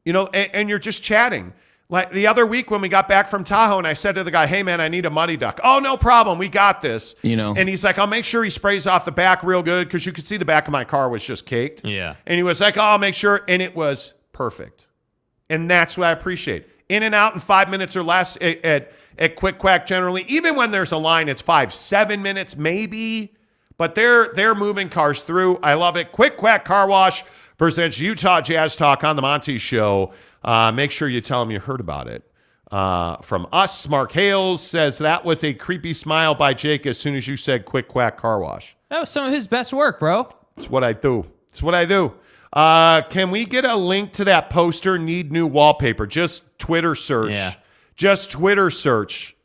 And you're just chatting. Like the other week when we got back from Tahoe and I said to the guy, "Hey, man, I need a muddy duck." "Oh, no problem. We got this." And he's like, "I'll make sure he sprays off the back real good," because you could see the back of my car was just caked. Yeah. And he was like, "Oh, I'll make sure." And it was perfect. And that's what I appreciate. In and out in 5 minutes or less at Quick Quack generally. Even when there's a line, it's 5-7 minutes maybe. But they're moving cars through. I love it. Quick Quack Car Wash presents Utah Jazz Talk on the Monty Show. Make sure you tell them you heard about it. From us, Mark Hales says that was a creepy smile by Jake as soon as you said Quick Quack Car Wash. That was some of his best work, bro. It's what I do. Can we get a link to that poster? Need new wallpaper. Just Twitter search. Yeah. Just Twitter search.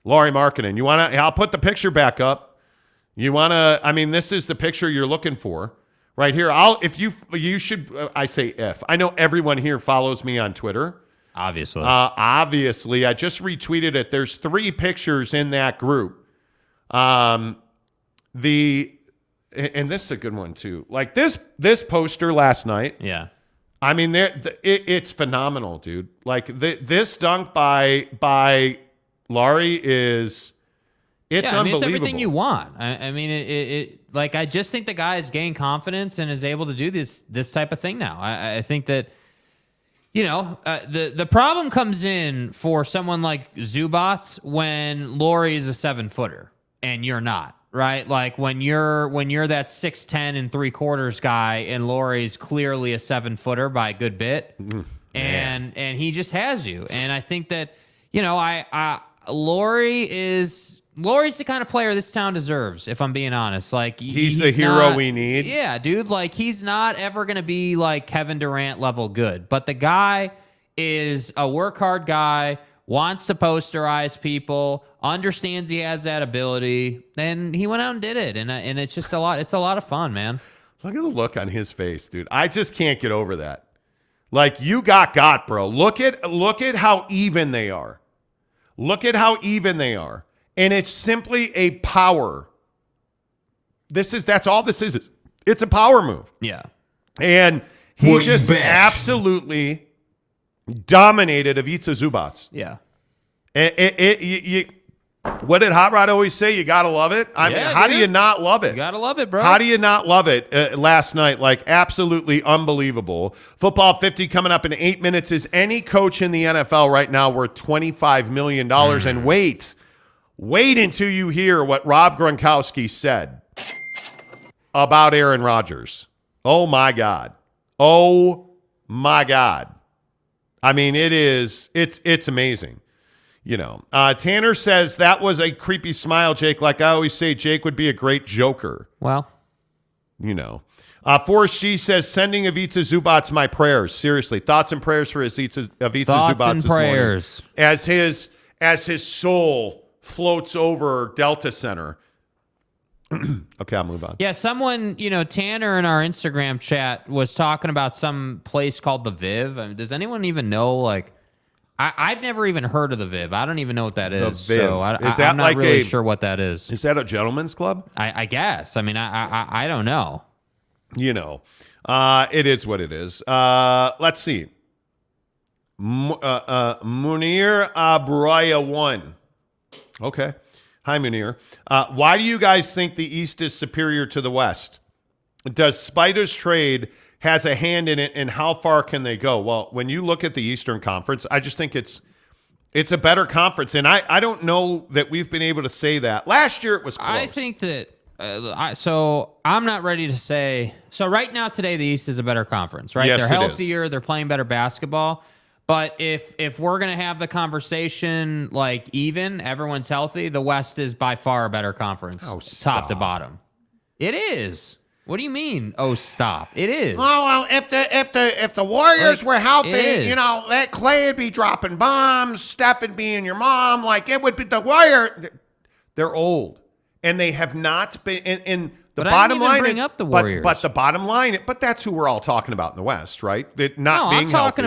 Lauri Markkanen. You want to? I'll put the picture back up. You want to? I mean, this is the picture you're looking for, right here. You should. I say if. I know everyone here follows me on Twitter. Obviously. I just retweeted it. There's 3 pictures in that group. And this is a good one too. Like this poster last night. Yeah. I mean, it's phenomenal, dude. Like this dunk by Lauri it's unbelievable. It's everything you want. I mean, I just think the guy has gained confidence and is able to do this type of thing now. I think that, the problem comes in for someone like Zubats when Lauri is a 7-footer and you're not. Right, like when you're that 6'10" and 3/4 guy, and Lauri's clearly a 7-footer by a good bit, and he just has you. And I think that Lauri's the kind of player this town deserves. If I'm being honest, like he's the hero we need. Yeah, dude. Like he's not ever gonna be like Kevin Durant level good, but the guy is a work hard guy. Wants to posterize people, understands he has that ability, and he went out and did it. And it's just a lot. It's a lot of fun, man. Look at the look on his face, dude. I just can't get over that. Like you got, bro. Look at how even they are. Look at how even they are, and it's simply a power. That's all this is. It's a power move. Yeah, and he just absolutely dominated Ivica Zubats. Yeah. What did Hot Rod always say? You got to love it. I mean, how do you not love it? You got to love it, bro. How do you not love it last night? Like, absolutely unbelievable. Football 50 coming up in 8 minutes. Is any coach in the NFL right now worth $25 million? And wait until you hear what Rob Gronkowski said about Aaron Rodgers. Oh, my God. Oh, my God. I mean, it's amazing. Tanner says that was a creepy smile, Jake. Like I always say, Jake would be a great joker. Well, Forrest G says, sending Ivica Zubats my prayers. Seriously, thoughts and prayers for Ivica Zubats this prayers. Morning. As his soul floats over Delta Center. Okay, I'll move on. Yeah, someone, Tanner in our Instagram chat was talking about some place called the Viv. I mean, does anyone even know, like, I've never even heard of the Viv. I don't even know what that is. The Viv. So I'm not really sure what that is. Is that a gentleman's club? I guess. I mean, I don't know. It is what it is. Let's see. Munir Abraya 1. Okay. Hi, Munir. Why do you guys think the East is superior to the West? Does Spider's trade has a hand in it, and how far can they go? Well, when you look at the Eastern Conference, I just think it's a better conference, and I don't know that we've been able to say that. Last year it was close. I think that so I'm not ready to say. So right now, today, the East is a better conference, right? Yes, they're healthier. They're playing better basketball. But if we're going to have the conversation like even, everyone's healthy, the West is by far a better conference, top to bottom. It is. What do you mean? Oh, stop! It is. Oh well, if the Warriors were healthy, that Clay would be dropping bombs, Steph would be in your mom. Like it would be the Warriors. They're old, and they have not been. In the but bottom I didn't even line, bring up the Warriors. But the bottom line, but that's who we're all talking about in the West, right? I'm talking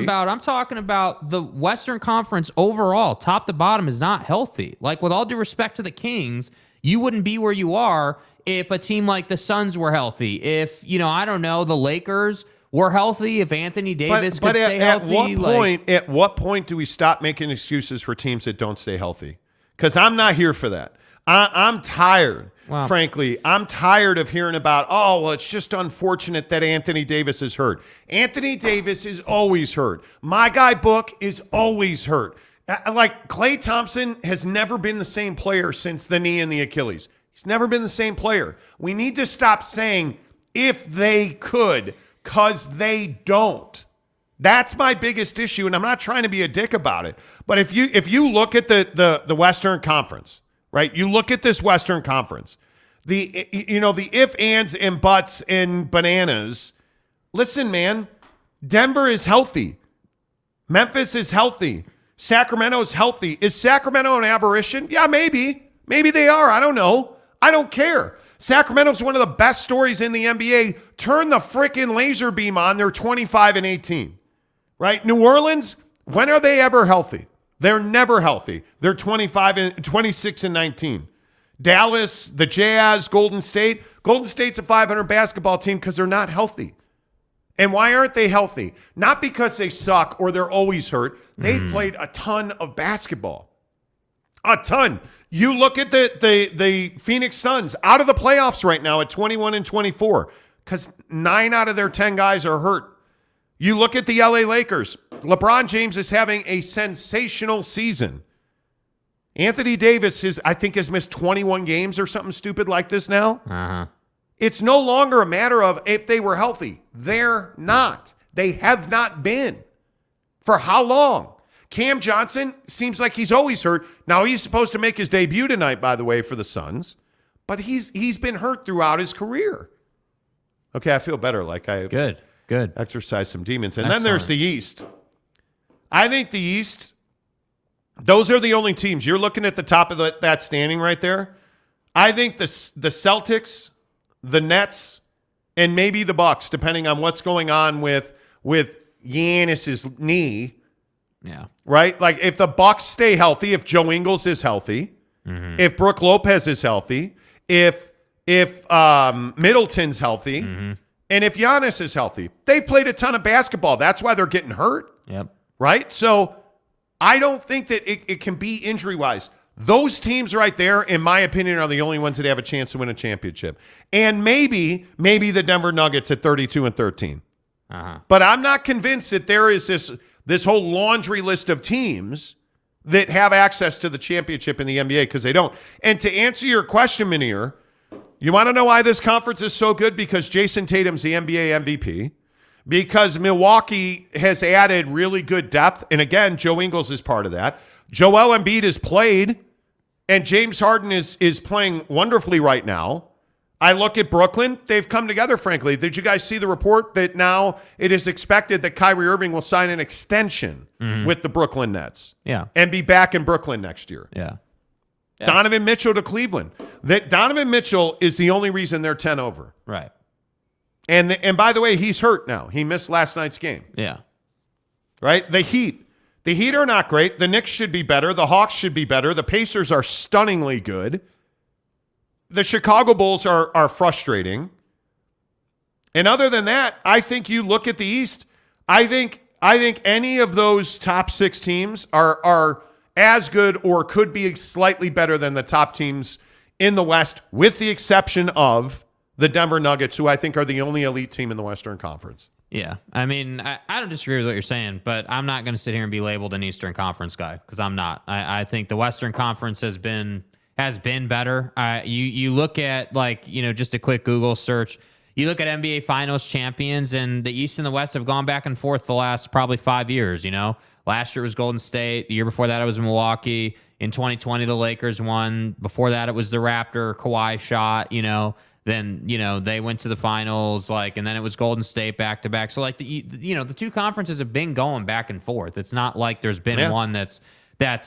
about the Western Conference overall, top to bottom, is not healthy. Like with all due respect to the Kings, you wouldn't be where you are if a team like the Suns were healthy, if, I don't know, the Lakers were healthy, if Anthony Davis could stay healthy. At what point do we stop making excuses for teams that don't stay healthy? Because I'm not here for that. I'm tired, frankly. I'm tired of hearing about, it's just unfortunate that Anthony Davis is hurt. Anthony Davis is always hurt. My guy Book is always hurt. Like Klay Thompson has never been the same player since the knee and the Achilles. He's never been the same player. We need to stop saying if they could, because they don't. That's my biggest issue, and I'm not trying to be a dick about it. But if you look at the Western Conference, right? You look at this Western Conference. The if, ands, and buts and bananas Listen, man, Denver is healthy. Memphis is healthy. Sacramento is healthy. Is Sacramento an aberration? Yeah, maybe. Maybe they are. I don't know. I don't care. Sacramento's one of the best stories in the NBA. Turn the freaking laser beam on. They're 25-18, right? New Orleans, when are they ever healthy? They're never healthy. They're 26-19. Dallas, the Jazz, Golden State. Golden State's a 500 basketball team because they're not healthy. And why aren't they healthy? Not because they suck or they're always hurt. They've played a ton of basketball. A ton. You look at the Phoenix Suns out of the playoffs right now at 21-24 because 9 out of their 10 guys are hurt. You look at the LA Lakers. LeBron James is having a sensational season. Anthony Davis I think has missed 21 games or something stupid like this now. Uh-huh. It's no longer a matter of if they were healthy. They're not. They have not been. For how long? Cam Johnson seems like he's always hurt. Now, he's supposed to make his debut tonight, by the way, for the Suns. But he's been hurt throughout his career. Okay, I feel better. Like I Good. exercised some demons. And Excellent. then there's the East. I think the East, those are the only teams. You're looking at the top of that standing right there. I think the Celtics, the Nets, and maybe the Bucks, depending on what's going on with Giannis's knee. Yeah. Right? Like if the Bucks stay healthy, if Joe Ingles is healthy, if Brook Lopez is healthy, if Middleton's healthy, and if Giannis is healthy, they've played a ton of basketball. That's why they're getting hurt. Yep. Right? So I don't think that it can be injury-wise. Those teams right there, in my opinion, are the only ones that have a chance to win a championship. And maybe the Denver Nuggets at 32-13. Uh-huh. But I'm not convinced that there is this whole laundry list of teams that have access to the championship in the NBA because they don't. And to answer your question, Munir, you want to know why this conference is so good? Because Jason Tatum's the NBA MVP. Because Milwaukee has added really good depth. And again, Joe Ingles is part of that. Joel Embiid has played, and James Harden is playing wonderfully right now. I look at Brooklyn. They've come together, frankly. Did you guys see the report that now it is expected that Kyrie Irving will sign an extension with the Brooklyn Nets? Yeah. And be back in Brooklyn next year. Yeah. Donovan Mitchell to Cleveland. That Donovan Mitchell is the only reason they're 10 over. Right. And by the way, he's hurt now. He missed last night's game. Yeah. Right? The Heat are not great. The Knicks should be better. The Hawks should be better. The Pacers are stunningly good. The Chicago Bulls are frustrating. And other than that, I think you look at the East, I think any of those top 6 teams are as good or could be slightly better than the top teams in the West, with the exception of the Denver Nuggets, who I think are the only elite team in the Western Conference. Yeah. I mean, I don't disagree with what you're saying, but I'm not going to sit here and be labeled an Eastern Conference guy because I'm not. I think the Western Conference has been better. You look at, like, just a quick Google search. You look at NBA Finals champions, and the East and the West have gone back and forth the last probably 5 years. Last year it was Golden State. The year before that it was Milwaukee. In 2020, the Lakers won. Before that, it was the Raptor. Kawhi shot. Then they went to the finals. And then it was Golden State back to back. So the two conferences have been going back and forth. It's not like there's been one that's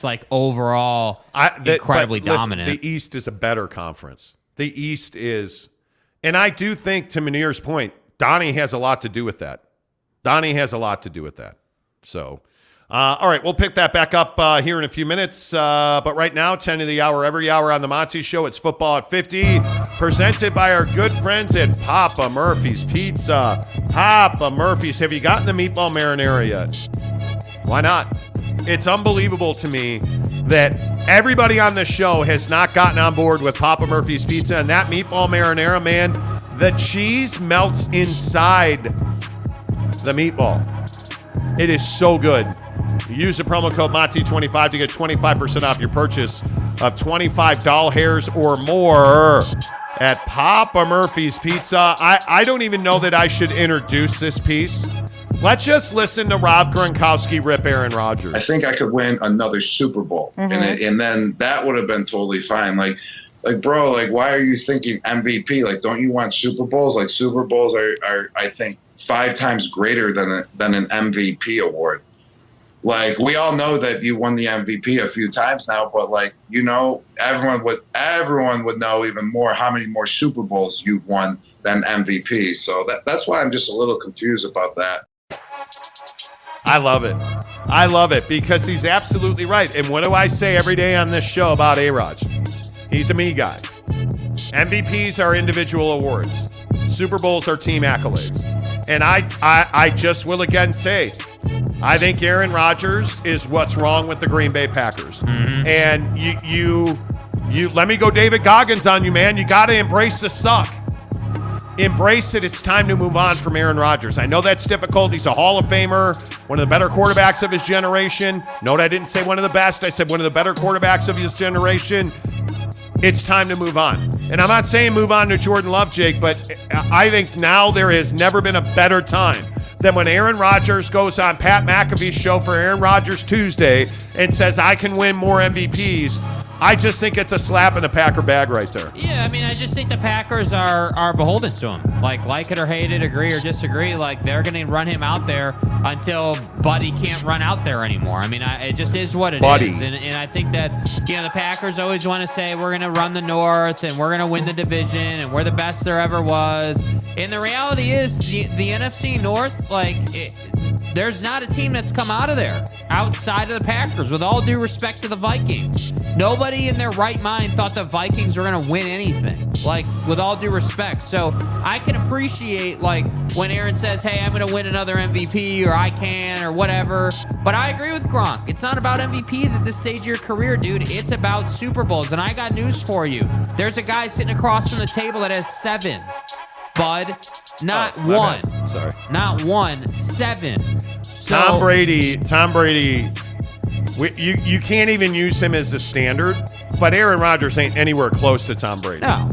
like overall incredibly dominant. Listen, the East is a better conference. The East is, and I do think, to Munir's point, Donnie has a lot to do with that. So, all right, we'll pick that back up here in a few minutes. But right now, 10 of the hour, every hour on the Monty Show. It's Football at 50, presented by our good friends at Papa Murphy's Pizza. Papa Murphy's. Have you gotten the meatball marinara yet? Why not? It's unbelievable to me that everybody on the show has not gotten on board with Papa Murphy's Pizza, and that meatball marinara, man, the cheese melts inside the meatball. It is so good. Use the promo code Monty25 to get 25% off your purchase of 25 doll hairs or more at Papa Murphy's Pizza. I don't even know that I should introduce this piece. Let's just listen to Rob Gronkowski rip Aaron Rodgers. I think I could win another Super Bowl, and then that would have been totally fine. Like, bro, why are you thinking MVP? Don't you want Super Bowls? Super Bowls are I think, 5 times greater than an MVP award. Like, we all know that you won the MVP a few times now, but like, everyone would know even more how many more Super Bowls you've won than MVP. So that's why I'm just a little confused about that. I love it because he's absolutely right. And what do I say every day on this show about A-Rod? He's a me guy. MVPs are individual awards. Super Bowls are team accolades. And I just will again say, I think Aaron Rodgers is what's wrong with the Green Bay Packers. Mm-hmm. And you let me go David Goggins on you, man. You got to embrace the suck. Embrace it. It's time to move on from Aaron Rodgers. I know that's difficult. He's a Hall of Famer, one of the better quarterbacks of his generation. Note I didn't say one of the best. I said one of the better quarterbacks of his generation. It's time to move on. And I'm not saying move on to Jordan Love, Jake, but I think now there has never been a better time than when Aaron Rodgers goes on Pat McAfee's show for Aaron Rodgers Tuesday and says, I can win more MVPs. I just think it's a slap in the Packer bag right there. Yeah, I mean, I just think the Packers are beholden to him. Like it or hate it, agree or disagree, like they're going to run him out there until Buddy can't run out there anymore. I mean, it just is what it is. And I think that, the Packers always want to say we're going to run the North and we're going to win the division and we're the best there ever was. And the reality is the NFC North, there's not a team that's come out of there outside of the Packers, with all due respect to the Vikings. Nobody in their right mind thought the Vikings were going to win anything, with all due respect. So I can appreciate, when Aaron says, hey, I'm going to win another MVP, or I can, or whatever. But I agree with Gronk. It's not about MVPs at this stage of your career, dude. It's about Super Bowls. And I got news for you. There's a guy sitting across from the table that has 7. Bud, not one. Sorry. Not 1, 7. So, Tom Brady, you can't even use him as the standard, but Aaron Rodgers ain't anywhere close to Tom Brady. No.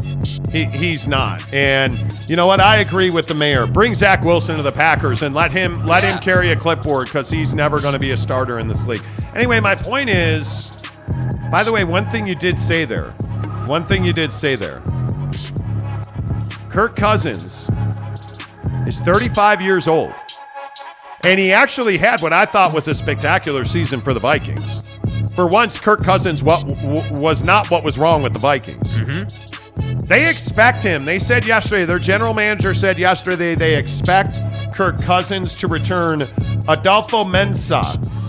He's not. And you know what? I agree with the mayor. Bring Zach Wilson to the Packers and let him carry a clipboard, because he's never going to be a starter in this league. Anyway, my point is, by the way, one thing you did say there. Kirk Cousins is 35 years old. And he actually had what I thought was a spectacular season for the Vikings. For once, Kirk Cousins was not what was wrong with the Vikings. Mm-hmm. They expect him. They said yesterday, their general manager said yesterday, they expect Kirk Cousins to return. Adolfo Mensa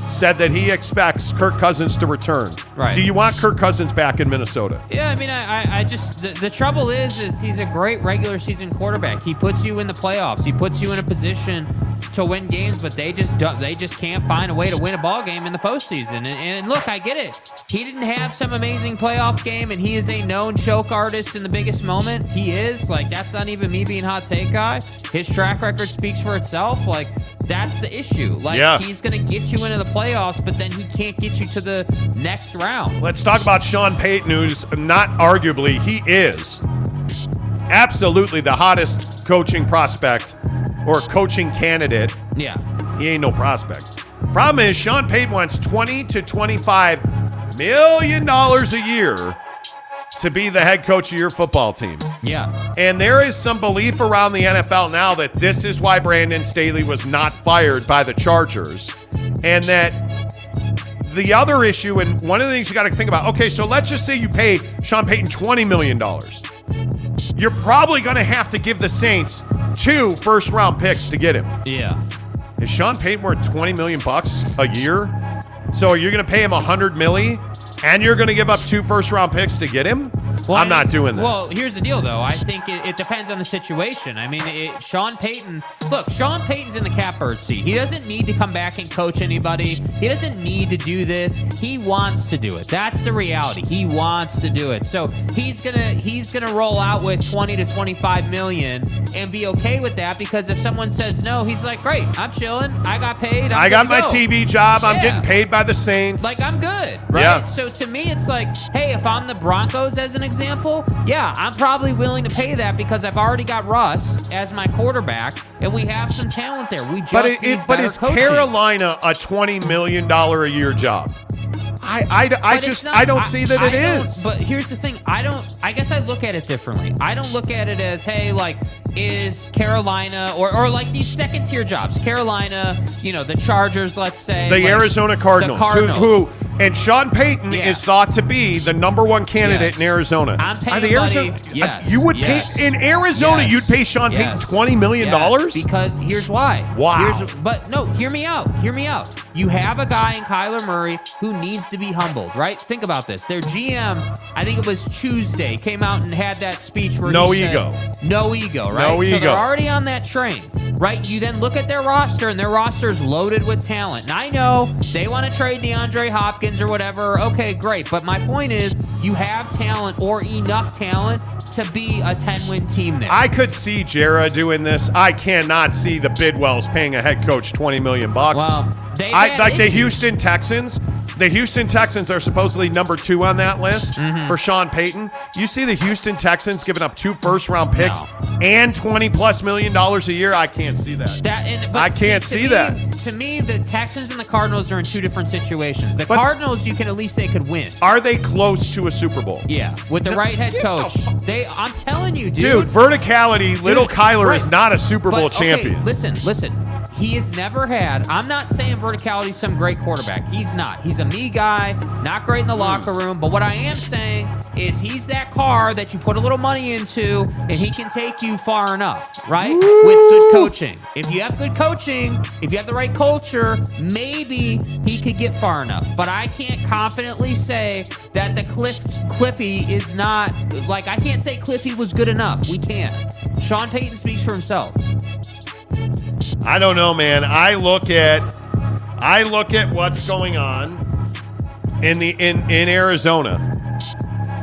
said that he expects Kirk Cousins to return. Right. Do you want Kirk Cousins back in Minnesota? Yeah, I mean, I just the trouble is he's a great regular season quarterback. He puts you in the playoffs. He puts you in a position to win games, but they just can't find a way to win a ball game in the postseason. And look, I get it. He didn't have some amazing playoff game, and he is a known choke artist in the biggest moment. He is. That's not even me being hot take guy. His track record speaks for itself. That's the issue. He's going to get you into the playoffs, but then he can't get you to the next round. Let's talk about Sean Payton, who's not arguably, he is absolutely the hottest coaching prospect or coaching candidate. Yeah. He ain't no prospect. Problem is, Sean Payton wants $20 to $25 million a year to be the head coach of your football team. Yeah. And there is some belief around the NFL now that this is why Brandon Staley was not fired by the Chargers. And that the other issue, and one of the things you got to think about, okay, so let's just say you pay Sean Payton $20 million. You're probably going to have to give the Saints 2 first-round picks to get him. Yeah. Is Sean Payton worth $20 million a year? So you're going to pay him $100 million, and you're going to give up 2 first-round picks to get him? Well, I'm not doing that. Well, here's the deal, though. I think it depends on the situation. I mean, Sean Payton's in the catbird seat. He doesn't need to come back and coach anybody. He doesn't need to do this. He wants to do it. That's the reality. He wants to do it. So he's gonna roll out with 20 to 25 million and be okay with that, because if someone says no, he's like, great, I'm chilling. I got paid. I got my TV job. I'm getting paid by the Saints. I'm good, right? Yeah. So to me, it's like, hey, if I'm the Broncos as an example, yeah, I'm probably willing to pay that because I've already got Russ as my quarterback, and we have some talent there. We just need better is coaching. Carolina a $20 million a year job? I don't see that it is. But here's the thing. I guess I look at it differently. I don't look at it as, hey, like, is Carolina or like these second tier jobs, Carolina, the Chargers, let's say. The like, Arizona Cardinals. The Cardinals. And Sean Payton is thought to be the number one candidate in Arizona. I'm paying You would pay in Arizona. You'd pay Sean Payton $20 million. Because here's why. Wow. Hear me out. You have a guy in Kyler Murray who needs to be humbled, right? Think about this. Their GM, I think it was Tuesday, came out and had that speech where no he ego. said, no ego, right? No ego. So they're already on that train, right? You then look at their roster, and their roster's loaded with talent. And I know they want to trade DeAndre Hopkins or whatever. Okay, great. But my point is, you have talent or enough talent to be a 10-win team there. I could see Jera doing this. I cannot see the Bidwells paying a head coach $20 million. Well, the Houston Texans. The Houston Texans are supposedly number 2 on that list for Sean Payton. You see the Houston Texans giving up 2 first-round picks and $20+ million a year. I can't see that. I can't see that. To me, the Texans and the Cardinals are in 2 different situations. The Cardinals, you can at least say could win. Are they close to a Super Bowl? Yeah, with the right head coach. I'm telling you, dude. Verticality, little Kyler is not a Super Bowl champion. Listen. He has never had. I'm not saying verticality is some great quarterback. He's not. He's a me guy, not great in the locker room. But what I am saying is he's that car that you put a little money into, and he can take you far enough, right? With good coaching. If you have good coaching, if you have the right culture, maybe he could get far enough. But I can't confidently say that the Cliffy is not, like, I can't say Cliffy was good enough. We can't. Sean Payton speaks for himself. I don't know, man. I look at what's going on in Arizona.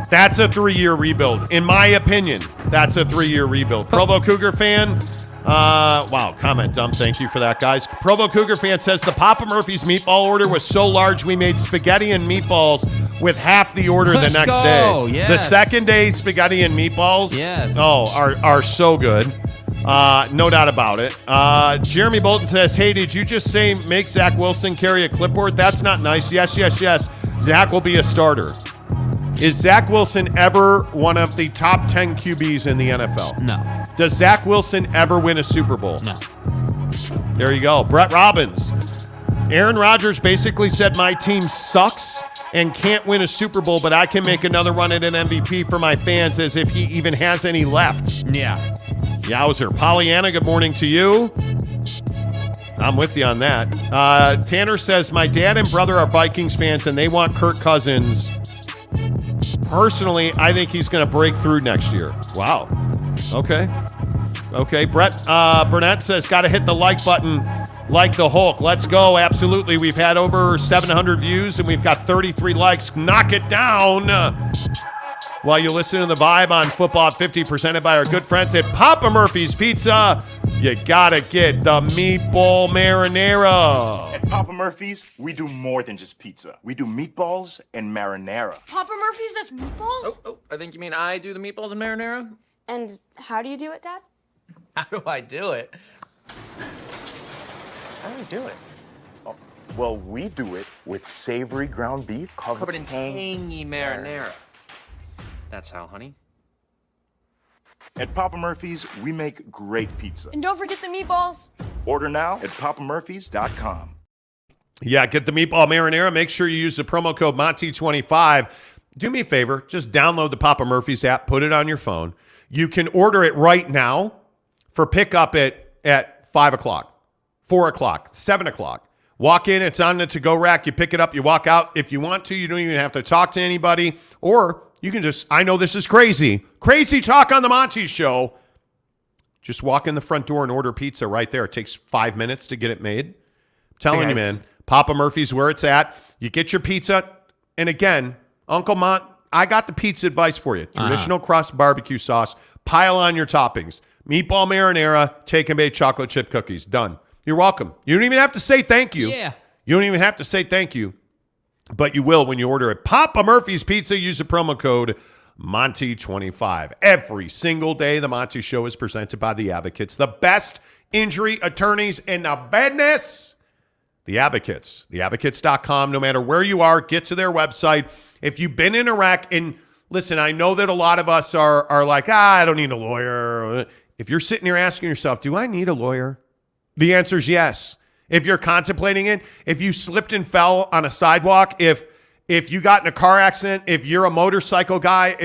That's a 3-year rebuild. In my opinion, that's a 3-year rebuild. Provo Cougar fan, wow, comment dumb. Thank you for that, guys. Provo Cougar fan says the Papa Murphy's meatball order was so large we made spaghetti and meatballs with half the order the next day. Yes. The second day spaghetti and meatballs, are so good. No doubt about it. Jeremy Bolton says, hey, did you just say make Zach Wilson carry a clipboard? That's not nice. Yes. Zach will be a starter. Is Zach Wilson ever one of the top 10 QBs in the NFL? No. Does Zach Wilson ever win a Super Bowl? No. There you go. Brett Robbins. Aaron Rodgers basically said my team sucks and can't win a Super Bowl, but I can make another run at an MVP for my fans as if he even has any left. Yeah. Yowzer. Pollyanna, good morning to you. I'm with you on that. Tanner says, my dad and brother are Vikings fans, and they want Kirk Cousins. Personally, I think he's going to break through next year. Wow. Okay. Brett Burnett says, got to hit the like button like the Hulk. Let's go. Absolutely. We've had over 700 views, and we've got 33 likes. Knock it down. While you listen to the Vibe on Football 50, presented by our good friends at Papa Murphy's Pizza, you gotta get the meatball marinara. At Papa Murphy's, we do more than just pizza. We do meatballs and marinara. Papa Murphy's does meatballs? Oh, I think you mean I do the meatballs and marinara? And how do you do it, Dad? How do I do it? How do I do it? Oh, well, we do it with savory ground beef covered in tangy marinara. That's how, honey. At Papa Murphy's, we make great pizza. And don't forget the meatballs. Order now at papamurphys.com. Yeah, get the meatball marinara. Make sure you use the promo code Monty25. Do me a favor. Just download the Papa Murphy's app. Put it on your phone. You can order it right now for pickup at 5 o'clock, 4 o'clock, 7 o'clock. Walk in. It's on the to-go rack. You pick it up. You walk out. If you want to, you don't even have to talk to anybody. Or you can just, I know this is crazy talk on the Monty Show. Just walk in the front door and order pizza right there. It takes 5 minutes to get it made. I'm telling you, man, Papa Murphy's where it's at. You get your pizza. And again, Uncle Mont, I got the pizza advice for you. Traditional crust barbecue sauce. Pile on your toppings. Meatball marinara, take and bake chocolate chip cookies. Done. You're welcome. You don't even have to say thank you. Yeah. You don't even have to say thank you. But you will when you order it. Papa Murphy's Pizza. Use the promo code Monty25. Every single day, the Monty Show is presented by the Advocates, the best injury attorneys in the business. The Advocates. Theadvocates.com. No matter where you are, get to their website. If you've been in Iraq, and listen, I know that a lot of us are like, I don't need a lawyer. If you're sitting here asking yourself, do I need a lawyer? The answer is yes. If you're contemplating it, if you slipped and fell on a sidewalk, if you got in a car accident, if you're a motorcycle guy,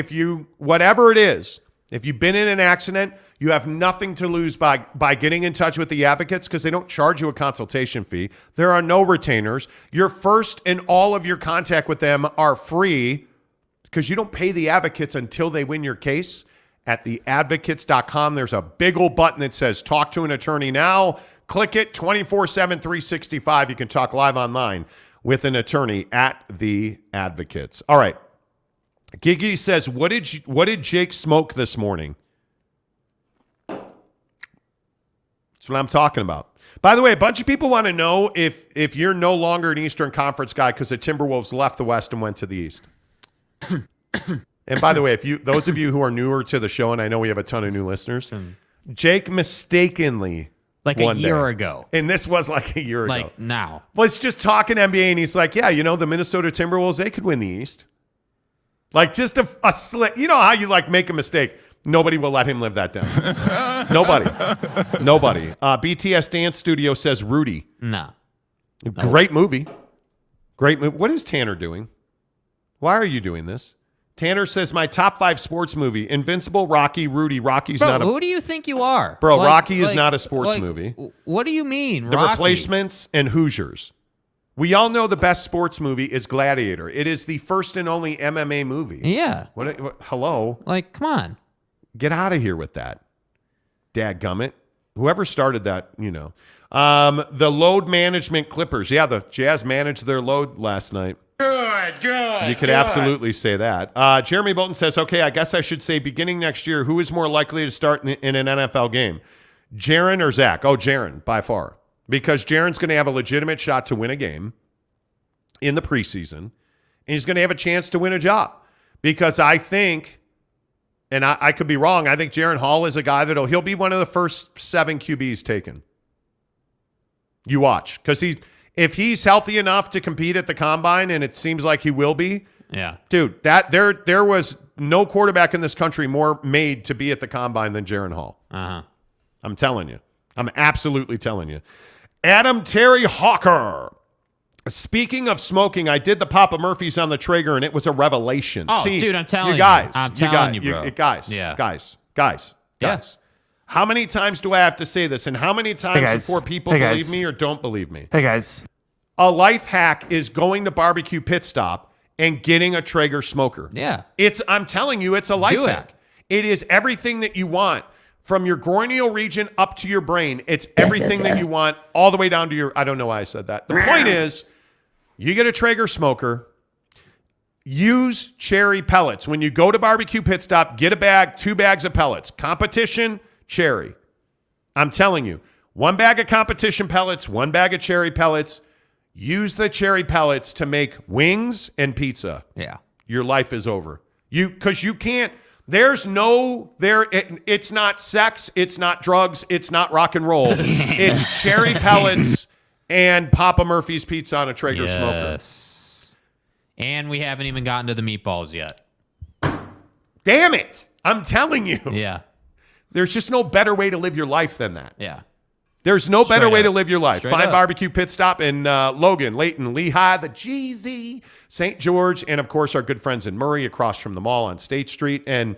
whatever it is, if you've been in an accident, you have nothing to lose by getting in touch with the Advocates because they don't charge you a consultation fee. There are no retainers. Your first and all of your contact with them are free because you don't pay the Advocates until they win your case. At theadvocates.com, there's a big old button that says talk to an attorney now. Click it 24/7, 365. You can talk live online with an attorney at the Advocates. All right. Gigi says, what did Jake smoke this morning? That's what I'm talking about. By the way, a bunch of people want to know if you're no longer an Eastern Conference guy because the Timberwolves left the West and went to the East. And by the way, those of you who are newer to the show, and I know we have a ton of new listeners, Jake mistakenly like a year ago. And this was like a year ago. Like now. Was just talking NBA, and he's like, yeah, the Minnesota Timberwolves, they could win the East. Like just a slick. You know how you like make a mistake. Nobody will let him live that down. Nobody. BTS Dance Studio says Rudy. No. Great movie. Great movie. What is Tanner doing? Why are you doing this? Tanner says my top 5 sports movie: Invincible, Rocky, Rudy. Rocky's bro, not a. Who do you think you are? Bro, Rocky is not a sports movie. What do you mean? The Rocky? Replacements and Hoosiers. We all know the best sports movie is Gladiator. It is the first and only MMA movie. Yeah. What hello? Like, come on. Get out of here with that. Dadgummit. Whoever started that, The load management Clippers. Yeah, the Jazz managed their load last night. Good. You could absolutely say that. Jeremy Bolton says, okay, I guess I should say beginning next year, who is more likely to start in an NFL game? Jaren or Zach? Oh, Jaren, by far. Because Jaren's going to have a legitimate shot to win a game in the preseason, and he's going to have a chance to win a job. Because I think, and I could be wrong, I think Jaren Hall is a guy he'll be one of the first 7 QBs taken. You watch. Because if he's healthy enough to compete at the combine, and it seems like he will be, yeah, dude, there was no quarterback in this country more made to be at the combine than Jaren Hall. I'm telling you. I'm absolutely telling you. Adam Terry Hawker. Speaking of smoking, I did the Papa Murphy's on the Traeger, and it was a revelation. Oh, See, dude, I'm telling you. Guys, I'm telling you, bro. Guys, yeah. Guys. How many times do I have to say this? And how many times before people believe me or don't believe me? Hey, guys. A life hack is going to Barbecue Pit Stop and getting a Traeger smoker. Yeah. I'm telling you, it's a life hack. It is everything that you want. From your groinial region up to your brain, it's everything that you want, all the way down to your, I don't know why I said that. The point is, you get a Traeger smoker, use cherry pellets. When you go to Barbecue Pit Stop, get a bag, 2 bags of pellets. Competition, cherry. I'm telling you, 1 bag of competition pellets, 1 bag of cherry pellets. Use the cherry pellets to make wings and pizza. Yeah. Your life is over. Because you can't. It's not sex, it's not drugs, it's not rock and roll. It's cherry pellets and Papa Murphy's pizza on a Traeger smoker. And we haven't even gotten to the meatballs yet. Damn it. I'm telling you. Yeah. There's just no better way to live your life than that. Yeah. There's no better way to live your life. Find up. Barbecue Pit Stop in Logan, Layton, Lehigh, the GZ, St. George, and of course our good friends in Murray across from the mall on State Street. And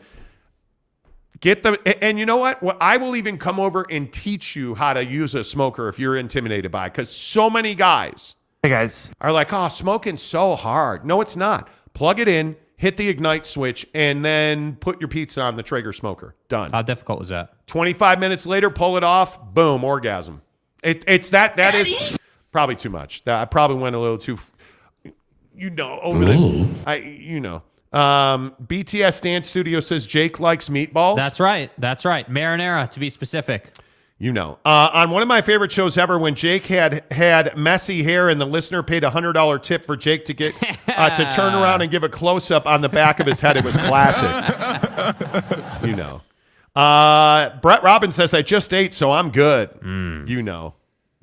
and you know what? Well, I will even come over and teach you how to use a smoker if you're intimidated by it. Because so many guys are like, oh, smoking's so hard. No, it's not. Plug it in, hit the ignite switch, and then put your pizza on the Traeger smoker. Done. How difficult was that? 25 minutes later, pull it off, boom, orgasm. It's that is probably too much. I probably went a little too, over the, BTS Dance Studio says Jake likes meatballs. That's right. Marinara, to be specific. On one of my favorite shows ever, when Jake had messy hair and the listener paid $100 tip for Jake to get to turn around and give a close-up on the back of his head, it was classic. Brett Robbins says, I just ate, so I'm good.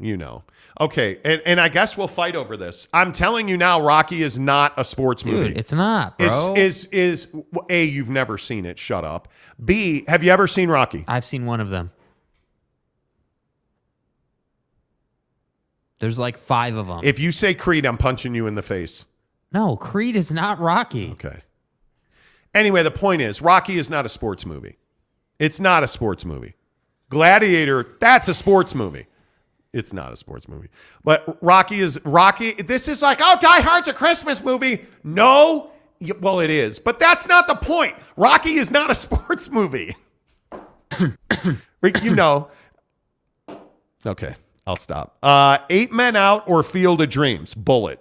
You know. Okay, and I guess we'll fight over this. I'm telling you now, Rocky is not a sports movie. Dude, it's not, bro. Is A, you've never seen it. Shut up. B, have you ever seen Rocky? I've seen one of them. There's like 5 of them. If you say Creed, I'm punching you in the face. No, Creed is not Rocky. Okay. Anyway, the point is, Rocky is not a sports movie. It's not a sports movie. Gladiator, that's a sports movie. It's not a sports movie. But Rocky. This is like, oh, Die Hard's a Christmas movie. No. Well, it is. But that's not the point. Rocky is not a sports movie. You know. Okay, I'll stop. 8 Men Out or Field of Dreams? Bullet.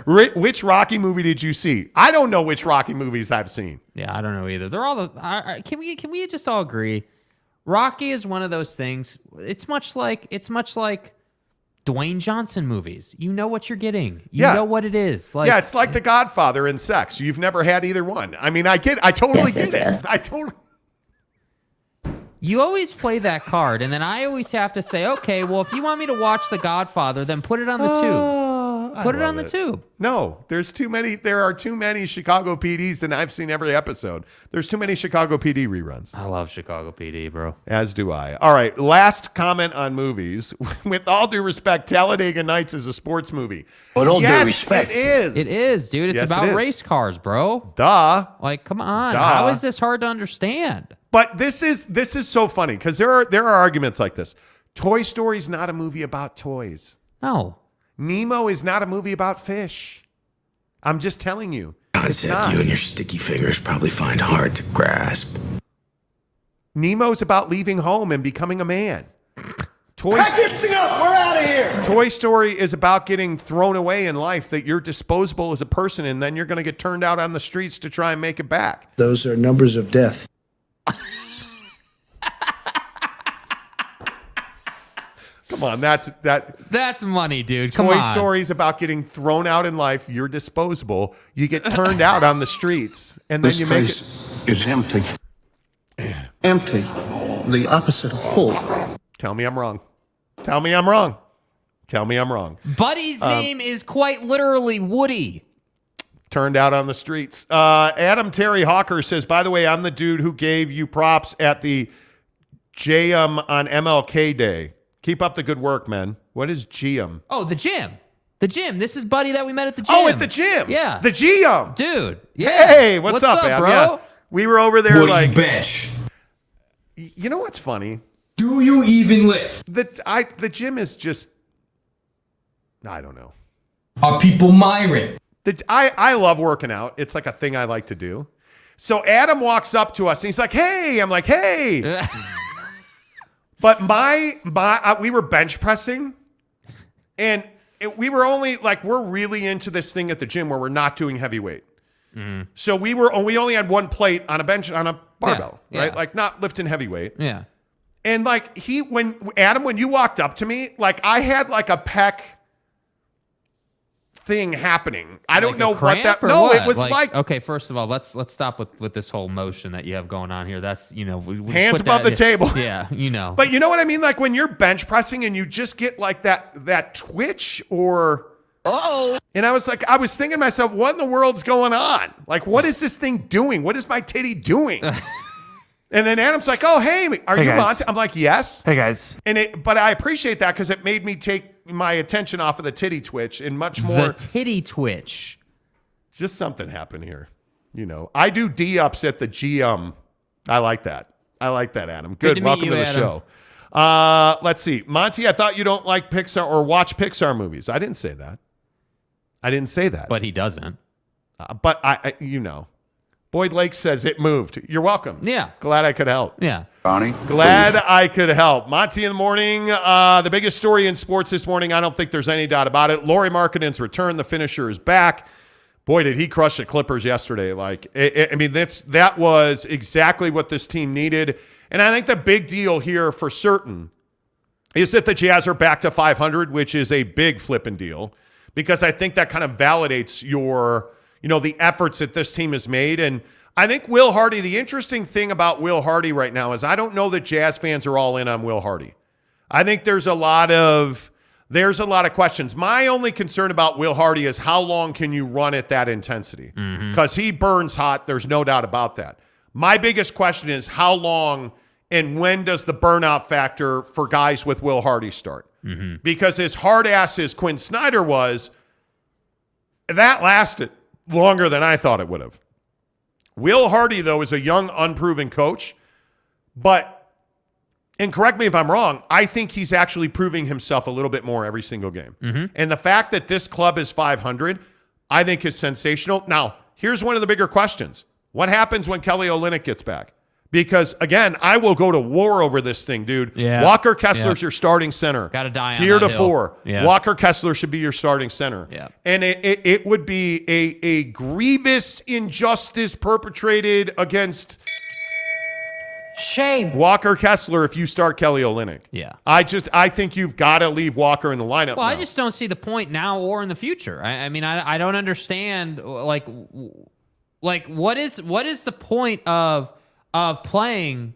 Which Rocky movie did you see? I don't know which Rocky movies I've seen. Yeah, I don't know either. They're all the. Can we just all agree? Rocky is one of those things. It's much like Dwayne Johnson movies. You know what you're getting. You know what it is. Like, yeah, it's like The Godfather and sex. You've never had either one. I mean, I totally get it. I totally. You always play that card, and then I always have to say, okay, well, if you want me to watch The Godfather, then put it on the tube. Put it on the tube. No, there's too many. There are too many Chicago PDs, and I've seen every episode. There's too many Chicago PD reruns. I love Chicago PD, bro. As do I. All right, last comment on movies. With all due respect, Talladega Nights is a sports movie. With all due respect, it is. It is, dude. It's about race cars, bro. Duh. Like, come on. Duh. How is this hard to understand? But this is so funny because there are arguments like this. Toy Story's not a movie about toys. No. Nemo is not a movie about fish. I'm just telling you. Concept you and your sticky fingers probably find hard to grasp. Nemo's about leaving home and becoming a man. Pack this thing up. We're out of here. Toy Story is about getting thrown away in life, that you're disposable as a person, and then you're going to get turned out on the streets to try and make it back. Those are numbers of death. Come on, that's money, dude. Come on. Toy Story's about getting thrown out in life. You're disposable. You get turned out on the streets, and then you make it. It's empty. Empty. The opposite of full. Tell me I'm wrong. Tell me I'm wrong. Tell me I'm wrong. Buddy's name is quite literally Woody. Turned out on the streets. Adam Terry Hawker says, by the way, I'm the dude who gave you props at the JM on MLK Day. Keep up the good work, man. What is GM? Oh, the gym. The gym. This is Buddy that we met at the gym. Oh, at the gym. Yeah. The GM. Dude. Yeah. Hey, what's up, Adam? bro? Yeah. We were over there like... bench. You know what's funny? Do you even lift? The gym is just... I don't know. Are people Myron? I love working out. It's like a thing I like to do. So Adam walks up to us and he's like, hey. I'm like, hey. But we were bench pressing, and we were only like, we're really into this thing at the gym where we're not doing heavy weight. Mm. So we only had one plate on a bench on a barbell, right? Like not lifting heavy weight. Yeah. And like when you walked up to me, like I had like a pec thing happening. I don't know what that. No, it was like. Okay, first of all, let's stop with this whole motion that you have going on here. That's we hands above the table. Yeah, But you know what I mean? Like when you're bench pressing and you just get like that twitch or. Uh-oh. And I was thinking to myself, what in the world's going on? Like, what is this thing doing? What is my titty doing? And then Adam's like, oh, hey, are you Monty? I'm like, yes. Hey, guys. But I appreciate that because it made me take my attention off of the titty twitch and much more. The titty twitch. Just something happened here. I do D-ups at the GM. I like that. Adam. Good. Welcome to the show. Let's see. Monty, I thought you don't like Pixar or watch Pixar movies. I didn't say that. But he doesn't. But I Boyd Lake says it moved. You're welcome. Yeah. Glad I could help. Yeah. Ronnie. Glad I could help. Monty in the morning. The biggest story in sports this morning. I don't think there's any doubt about it. Lauri Markkanen's return. The finisher is back. Boy, did he crush the Clippers yesterday. That was exactly what this team needed. And I think the big deal here for certain is that the Jazz are back to 500, which is a big flipping deal because I think that kind of validates the efforts that this team has made. And I think Will Hardy, the interesting thing about Will Hardy right now is I don't know that Jazz fans are all in on Will Hardy. I think there's a lot of questions. My only concern about Will Hardy is how long can you run at that intensity? Because he burns hot. There's no doubt about that. My biggest question is how long and when does the burnout factor for guys with Will Hardy start? Because as hard ass as Quinn Snyder was, that lasted longer than I thought it would have. Will Hardy, though, is a young, unproven coach, and correct me if I'm wrong, I think he's actually proving himself a little bit more every single game. And the fact that this club is 500, I think is sensational. Now, here's one of the bigger questions. What happens when Kelly Olynyk gets back? Because, again, I will go to war over this thing, dude. Yeah. Walker Kessler's your starting center. Got to die on Here that to hill. four. Yeah. Walker Kessler should be your starting center. Yeah. And it would be a grievous injustice perpetrated against Shame. Walker Kessler if you start Kelly Olynyk. Yeah. I think you've got to leave Walker in the lineup. Well, now. I just don't see the point now or in the future. I mean, I don't understand like what is the point of playing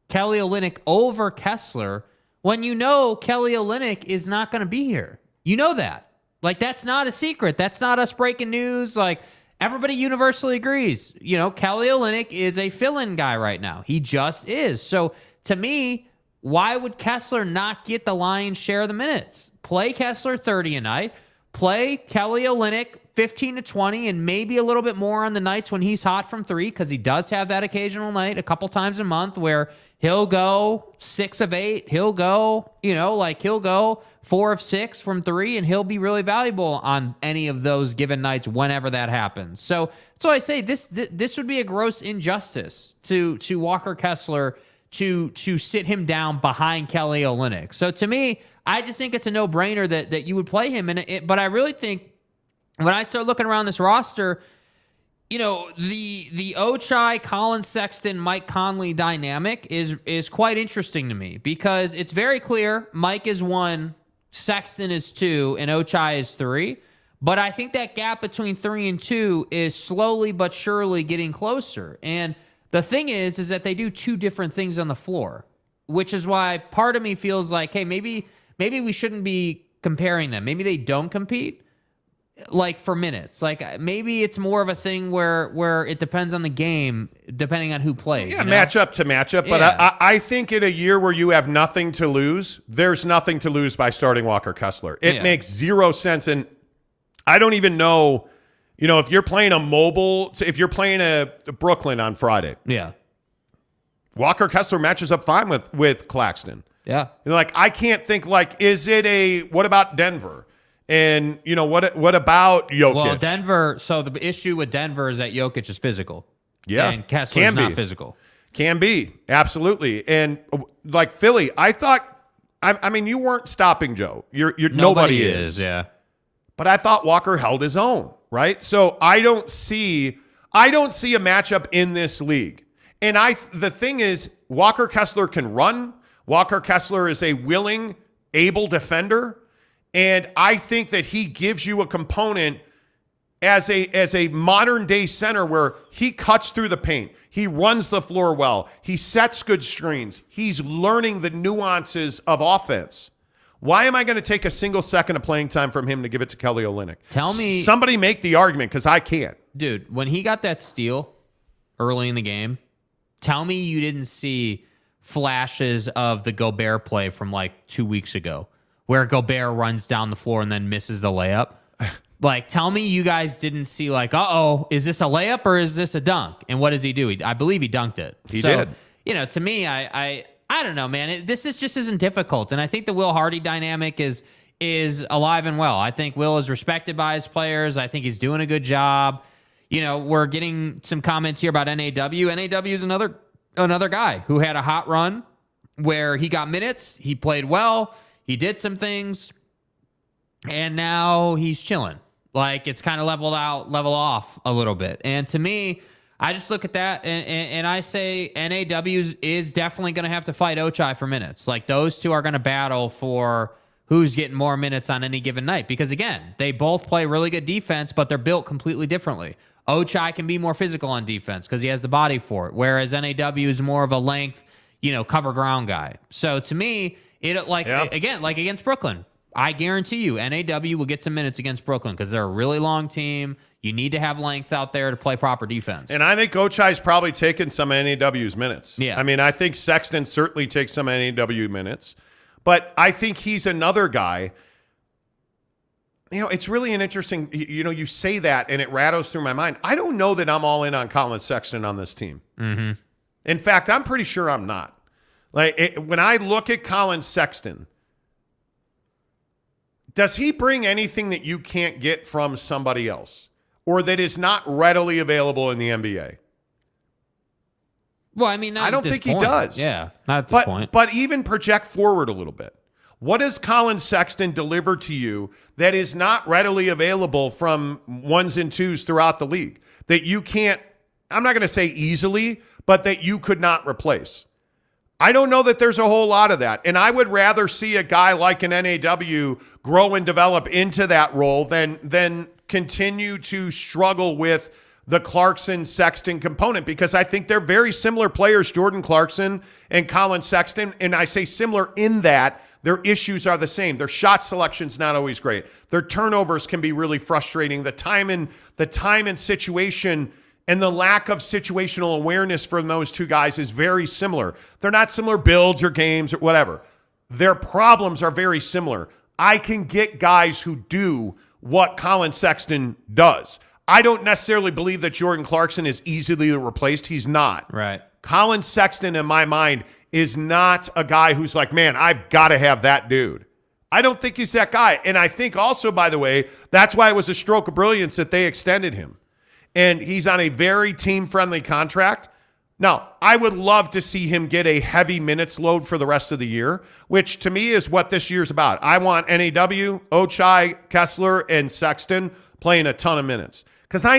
Kelly Olynyk over Kessler when you know Kelly Olynyk is not going to be here. You know that. Like, that's not a secret. That's not us breaking news. Like, everybody universally agrees. You know, Kelly Olynyk is a fill-in guy right now. He just is. So, to me, why would Kessler not get the lion's share of the minutes? Play Kessler 30 a night. Play Kelly Olynyk 15 to 20 and maybe a little bit more on the nights when he's hot from three, because he does have that occasional night a couple times a month where he'll go 6 of 8. He'll go, he'll go 4 of 6 from three, and he'll be really valuable on any of those given nights whenever that happens. So that's why I say this would be a gross injustice to Walker Kessler to sit him down behind Kelly Olynyk. So to me, I just think it's a no-brainer that you would play him. But I really think when I start looking around this roster, the Ochai, Colin Sexton, Mike Conley dynamic is quite interesting to me, because it's very clear Mike is 1, Sexton is 2, and Ochai is 3. But I think that gap between 3 and 2 is slowly but surely getting closer. And the thing is that they do 2 different things on the floor, which is why part of me feels like, hey, maybe we shouldn't be comparing them. Maybe they don't compete, like, for minutes. Like, maybe it's more of a thing where it depends on the game, depending on who plays. Yeah, matchup to matchup. But Yeah. I think in a year where you have nothing to lose, there's nothing to lose by starting Walker Kessler. It makes zero sense. And I don't even know, if you're playing if you're playing a Brooklyn on Friday. Yeah. Walker Kessler matches up fine with Claxton. Yeah. I can't think, is it what about Denver? And, what about Jokic? Well, Denver, so the issue with Denver is that Jokic is physical. Yeah. And Kessler's not physical. Can be. Absolutely. And, Philly, I thought, you weren't stopping Joe. Nobody is. Yeah. But I thought Walker held his own, right? So I don't see a matchup in this league. And the thing is, Walker Kessler can run. Walker Kessler is a willing, able defender. And I think that he gives you a component as a modern day center where he cuts through the paint. He runs the floor well. He sets good screens. He's learning the nuances of offense. Why am I going to take a single second of playing time from him to give it to Kelly Olynyk? Tell me. Somebody make the argument, because I can't. Dude, when he got that steal early in the game, tell me you didn't see flashes of the Gobert play from 2 weeks ago, where Gobert runs down the floor and then misses the layup. Tell me you guys didn't see is this a layup or is this a dunk? And what does he do? I believe he dunked it. He did. To me, I don't know, man. This just isn't difficult. And I think the Will Hardy dynamic is alive and well. I think Will is respected by his players. I think he's doing a good job. We're getting some comments here about NAW. NAW is another guy who had a hot run where he got minutes. He played well. He did some things. And now he's chilling. It's kind of level off a little bit. And to me, I just look at that and I say NAW is definitely going to have to fight Ochai for minutes. Those two are going to battle for who's getting more minutes on any given night. Because, again, they both play really good defense, but they're built completely differently. Ochai can be more physical on defense because he has the body for it, whereas NAW is more of a length, cover ground guy. So to me, again, like against Brooklyn, I guarantee you NAW will get some minutes against Brooklyn because they're a really long team. You need to have length out there to play proper defense. And I think Ochai's probably taken some NAW's minutes. Yeah. I mean, I think Sexton certainly takes some NAW minutes. But I think he's another guy. It's really an interesting, you say that and it rattles through my mind. I don't know that I'm all in on Colin Sexton on this team. Mm-hmm. In fact, I'm pretty sure I'm not. When I look at Colin Sexton, does he bring anything that you can't get from somebody else or that is not readily available in the NBA? Well, I mean, I don't think he does. Yeah, not at this point. But even project forward a little bit. What does Colin Sexton deliver to you that is not readily available from ones and twos throughout the league that you can't, I'm not going to say easily, but that you could not replace? I don't know that there's a whole lot of that. And I would rather see a guy like an NAW grow and develop into that role than continue to struggle with the Clarkson-Sexton component, because I think they're very similar players, Jordan Clarkson and Colin Sexton. And I say similar in that their issues are the same. Their shot selection's not always great. Their turnovers can be really frustrating. The time and situation and the lack of situational awareness from those two guys is very similar. They're not similar builds or games or whatever. Their problems are very similar. I can get guys who do what Colin Sexton does. I don't necessarily believe that Jordan Clarkson is easily replaced. He's not. Right. Colin Sexton, in my mind, is not a guy who's like, man, I've got to have that dude. I don't think he's that guy. And I think also, by the way, that's why it was a stroke of brilliance that they extended him. And he's on a very team-friendly contract. Now, I would love to see him get a heavy minutes load for the rest of the year, which to me is what this year's about. I want NAW, Ochai, Kessler, and Sexton playing a ton of minutes. Because I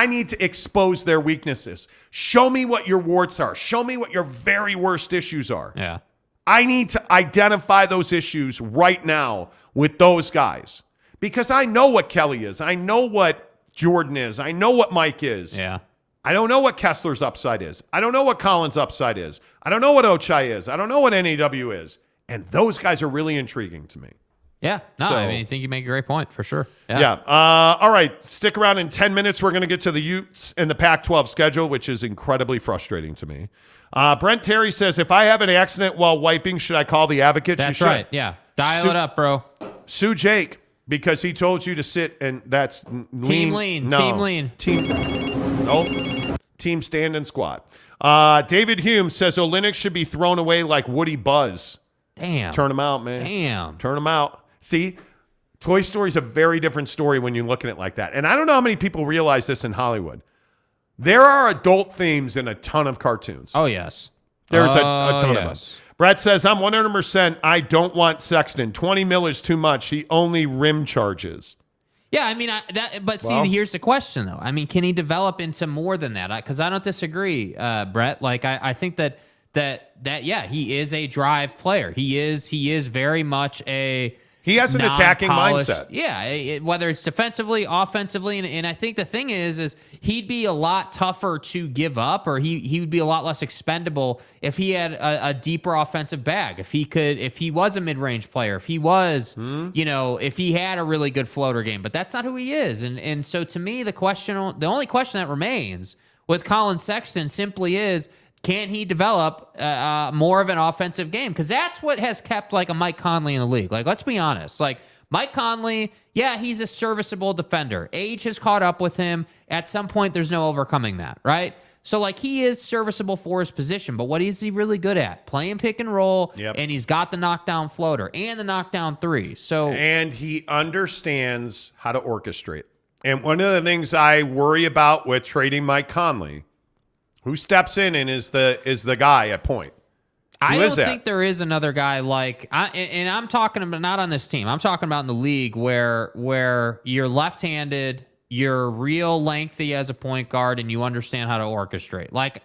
need to expose their weaknesses. Show me what your warts are. Show me what your very worst issues are. Yeah. I need to identify those issues right now with those guys. Because I know what Kelly is. I know what Jordan is. I know what Mike is. Yeah. I don't know what Kessler's upside is. I don't know what Colin's upside is. I don't know what Ochai is. I don't know what NAW is. And those guys are really intriguing to me. Yeah. No, So- I mean, I think you make a great point for sure. Yeah. All right. Stick around in 10 minutes. We're going to get to the Utes and the Pac-12 schedule, which is incredibly frustrating to me. Brent Terry says, if I have an accident while wiping, should I call the advocate? That's right. Yeah. Dial it up, bro. Sue Jake, because he told you to sit, and that's lean. Team lean. No. Team lean. Nope. Team stand and squat. David Hume says Olynyk should be thrown away like Woody Buzz. Damn. Turn him out, man. Damn. Turn him out. See, Toy Story is a very different story when you look at it like that. And I don't know how many people realize this in Hollywood. There are adult themes in a ton of cartoons. Oh, yes. There's a ton of them. yes. Brett says, I'm 100%. I don't want Sexton. 20 mil is too much. He only rim charges. Yeah, I mean, here's the question, though. I mean, can he develop into more than that? Because I don't disagree, Brett. Like, I think that yeah, he is a drive player. He is very much a... He has an attacking mindset. Yeah, whether it's defensively, offensively, and I think the thing is he'd be a lot tougher to give up, or he would be a lot less expendable if he had a deeper offensive bag. If he was a mid-range player, if he was, if he had a really good floater game. But that's not who he is, and so to me, the only question that remains with Colin Sexton simply is, can he develop more of an offensive game? Because that's what has kept like a Mike Conley in the league. Like, let's be honest. Like, Mike Conley, yeah, he's a serviceable defender. Age has caught up with him. At some point, there's no overcoming that, right? So, like, he is serviceable for his position. But what is he really good at? Playing pick and roll, and he's got the knockdown floater and the knockdown three. And he understands how to orchestrate. And one of the things I worry about with trading Mike Conley, who steps in and is the guy at point? I don't think there is another guy like, and I'm talking about not on this team. I'm talking about in the league where you're left-handed, you're real lengthy as a point guard, and you understand how to orchestrate. Like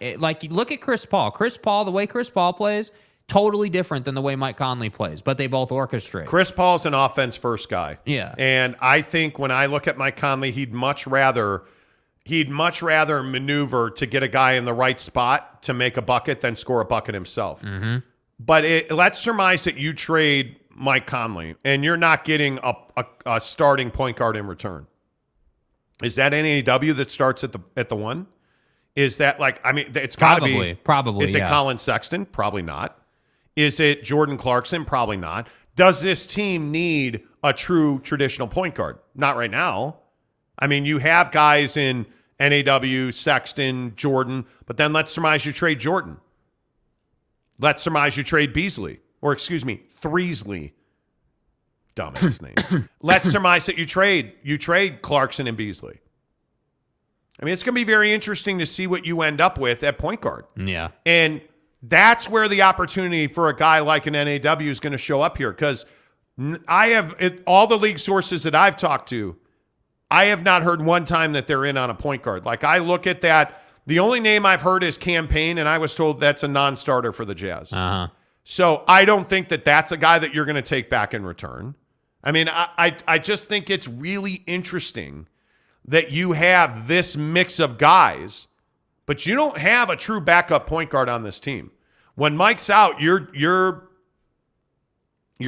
look at Chris Paul. Chris Paul, the way Chris Paul plays, totally different than the way Mike Conley plays, but they both orchestrate. Chris Paul's an offense-first guy. Yeah. And I think when I look at Mike Conley, he'd much rather he'd much rather maneuver to get a guy in the right spot to make a bucket than score a bucket himself. Mm-hmm. But let's surmise that you trade Mike Conley and you're not getting a starting point guard in return. Is that NAW that starts at the one? Is that it's got to be. Probably. Is it Colin Sexton? Probably not. Is it Jordan Clarkson? Probably not. Does this team need a true traditional point guard? Not right now. I mean, you have guys in NAW, Sexton, Jordan, but then let's surmise you trade Jordan. Let's surmise you trade Threesley. Dumbass name. Let's surmise that you trade Clarkson and Beasley. I mean, it's going to be very interesting to see what you end up with at point guard. Yeah. And that's where the opportunity for a guy like an NAW is going to show up here, because all the league sources that I've talked to, I have not heard one time that they're in on a point guard. Like, I look at that. The only name I've heard is Campaign, and I was told that's a non-starter for the Jazz. Uh-huh. So I don't think that that's a guy that you're going to take back in return. I mean, I just think it's really interesting that you have this mix of guys, but you don't have a true backup point guard on this team. When Mike's out, you're